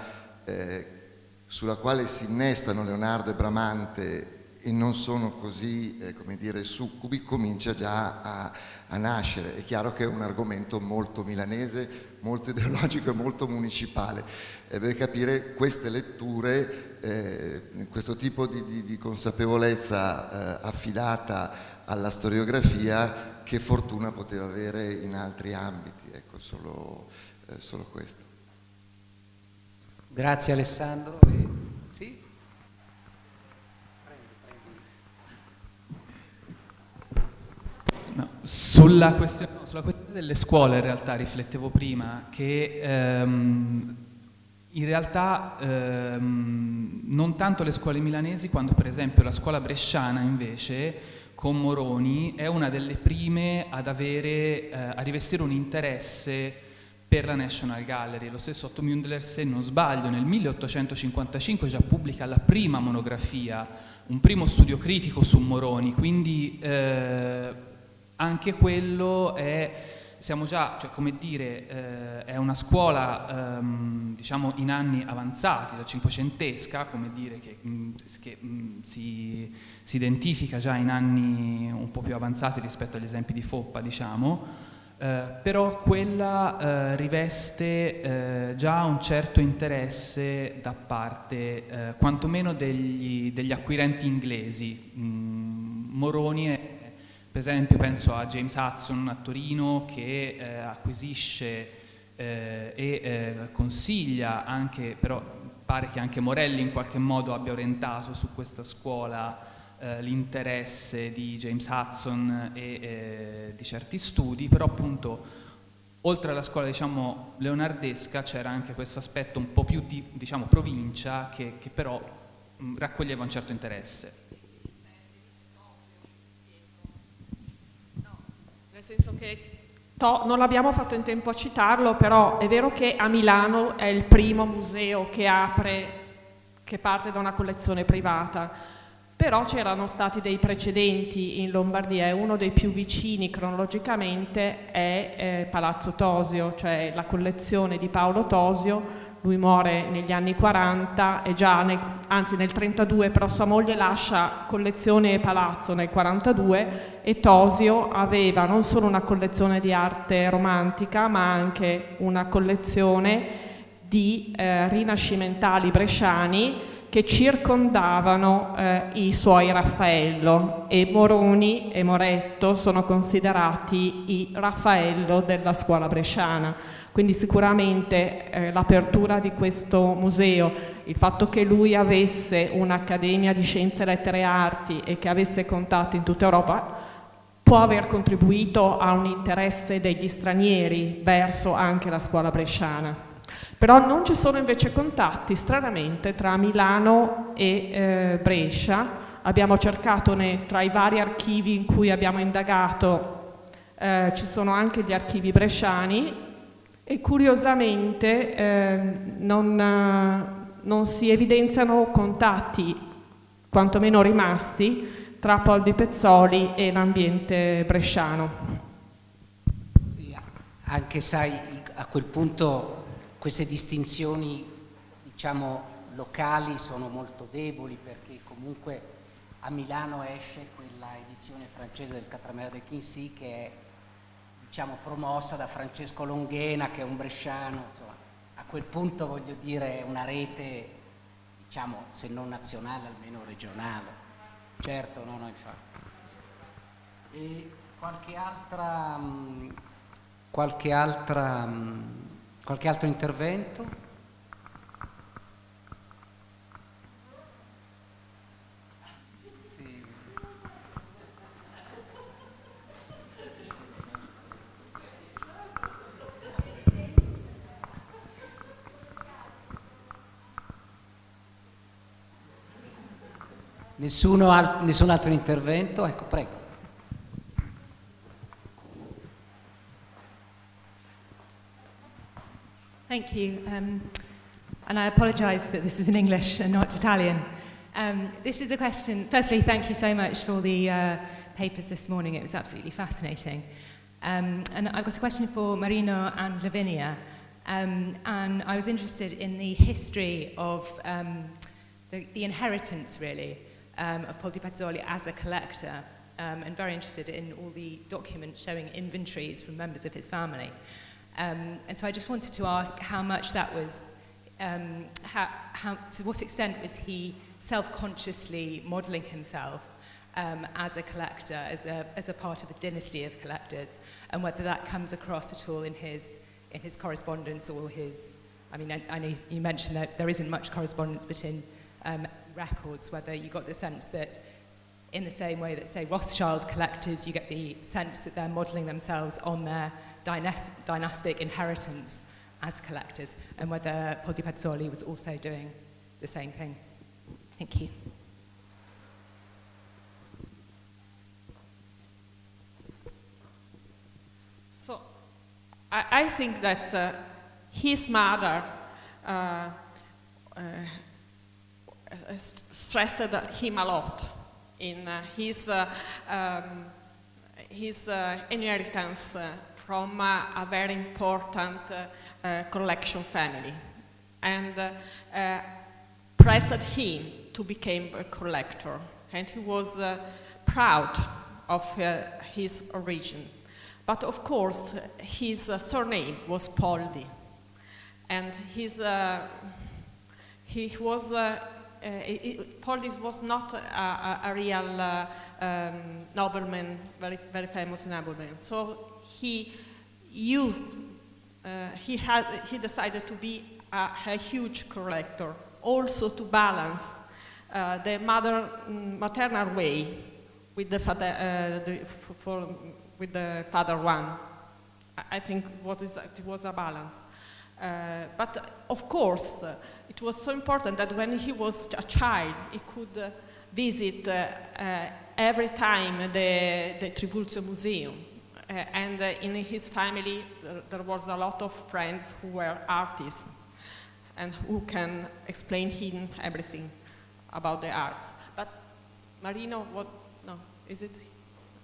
sulla quale si innestano Leonardo e Bramante e non sono così, come dire, succubi, comincia già a nascere. È chiaro che è un argomento molto milanese, molto ideologico e molto municipale. Per capire queste letture, questo tipo di consapevolezza affidata alla storiografia, che fortuna poteva avere in altri ambiti. Ecco, solo questo. Grazie Alessandro. Sì? No, sulla questione delle scuole in realtà riflettevo prima che in realtà non tanto le scuole milanesi quanto per esempio la scuola bresciana invece con Moroni è una delle prime ad a rivestire un interesse per la National Gallery. Lo stesso Otto Mündler, se non sbaglio, nel 1855 già pubblica la prima monografia un primo studio critico su Moroni, quindi anche quello è, siamo già, cioè, come dire, è una scuola diciamo in anni avanzati, la cinquecentesca, come dire, che si identifica già in anni un po' più avanzati rispetto agli esempi di Foppa, diciamo. Però quella riveste già un certo interesse da parte quantomeno degli acquirenti inglesi. Moroni è, per esempio, penso a James Hudson a Torino, che acquisisce e consiglia anche, però pare che anche Morelli in qualche modo abbia orientato su questa scuola l'interesse di James Hudson e di certi studi, però appunto oltre alla scuola, diciamo, leonardesca c'era anche questo aspetto un po' più di, diciamo, provincia che però raccoglieva un certo interesse. Nel senso che non l'abbiamo fatto in tempo a citarlo, però è vero che a Milano è il primo museo che parte da una collezione privata. Però c'erano stati dei precedenti in Lombardia e uno dei più vicini cronologicamente è Palazzo Tosio, cioè la collezione di Paolo Tosio. Lui muore negli anni 40 e anzi nel 32, però sua moglie lascia collezione e palazzo nel 42, e Tosio aveva non solo una collezione di arte romantica ma anche una collezione di rinascimentali bresciani che circondavano i suoi Raffaello, e Moroni e Moretto sono considerati i Raffaello della scuola bresciana. Quindi sicuramente l'apertura di questo museo, il fatto che lui avesse un'accademia di scienze, lettere e arti e che avesse contatti in tutta Europa, può aver contribuito a un interesse degli stranieri verso anche la scuola bresciana. Però non ci sono invece contatti, stranamente, tra Milano e Brescia. Abbiamo cercato tra i vari archivi in cui abbiamo indagato, ci sono anche gli archivi bresciani, e curiosamente non si evidenziano contatti, quantomeno rimasti, tra Poldi Pezzoli e l'ambiente bresciano. Sì, anche sai, a quel punto queste distinzioni, diciamo, locali sono molto deboli, perché comunque a Milano esce quella edizione francese del Quatramaire de Quincy che è, diciamo, promossa da Francesco Longhena, che è un bresciano. Insomma, a quel punto, voglio dire, è una rete, diciamo, se non nazionale almeno regionale. Certo, no, infatti. E qualche altro intervento? Sì. Nessun altro intervento? Ecco, prego. Thank you, and I apologise that this is in English and not Italian. This is a question, firstly, thank you so much for the papers this morning, it was absolutely fascinating. And I've got a question for Marino and Lavinia, and I was interested in the history of the inheritance, really, of Poldi Pezzoli as a collector, and very interested in all the documents showing inventories from members of his family. And so I just wanted to ask how much that was, to what extent was he self-consciously modelling himself as a collector, as a part of a dynasty of collectors, and whether that comes across at all in his correspondence or his, I mean, I know you mentioned that there isn't much correspondence, but in records, whether you got the sense that in the same way that, say, Rothschild collectors, you get the sense that they're modelling themselves on their dynastic inheritance as collectors, and whether Poldi Pezzoli was also doing the same thing. Thank you. So, I think that his mother stressed him a lot in his inheritance from a very important collection family, and pressed him to become a collector, and he was proud of his origin. But of course, his surname was Poldi, and Poldi was not a real nobleman, very famous nobleman. So he decided to be a huge collector, also to balance the maternal way with the father one. I think it was a balance. But of course, it was so important that when he was a child, he could visit every time the Trivulzio Museum. And in his family, there was a lot of friends who were artists and who can explain him everything about the arts. But Marino, what? No, is it?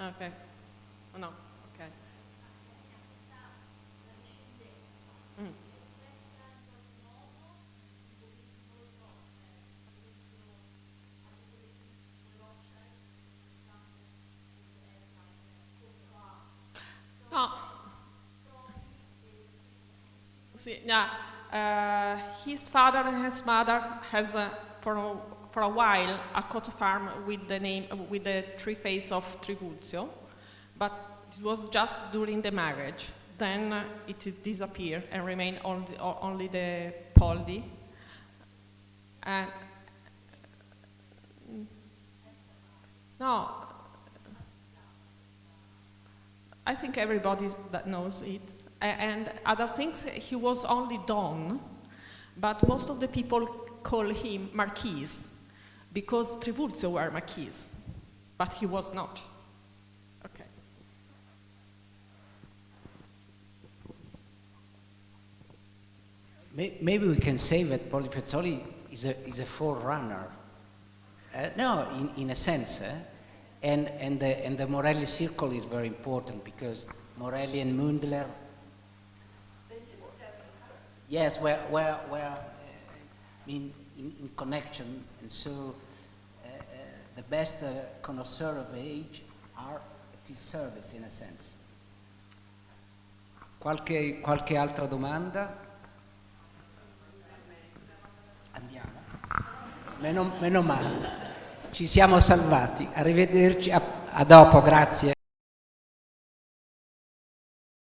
Okay. Oh, no, okay. No. See, yeah, his father and his mother has for a while a coat farm with the three faces of Trivulzio, but it was just during the marriage. Then it disappeared and remained only the Poldi. And no, I think everybody that knows it. And other things, he was only Don, but most of the people call him Marquis, because Trivulzio were Marquis, but he was not. Okay. Maybe we can say that Poldi Pezzoli is a forerunner. No, in a sense, and the Morelli circle is very important, because Morelli and Mundler. Yes, we're in connection, and so the best connoisseur of the age are at his service, in a sense. Qualche altra domanda? Andiamo. Meno male. Ci siamo salvati. Arrivederci. A dopo, grazie.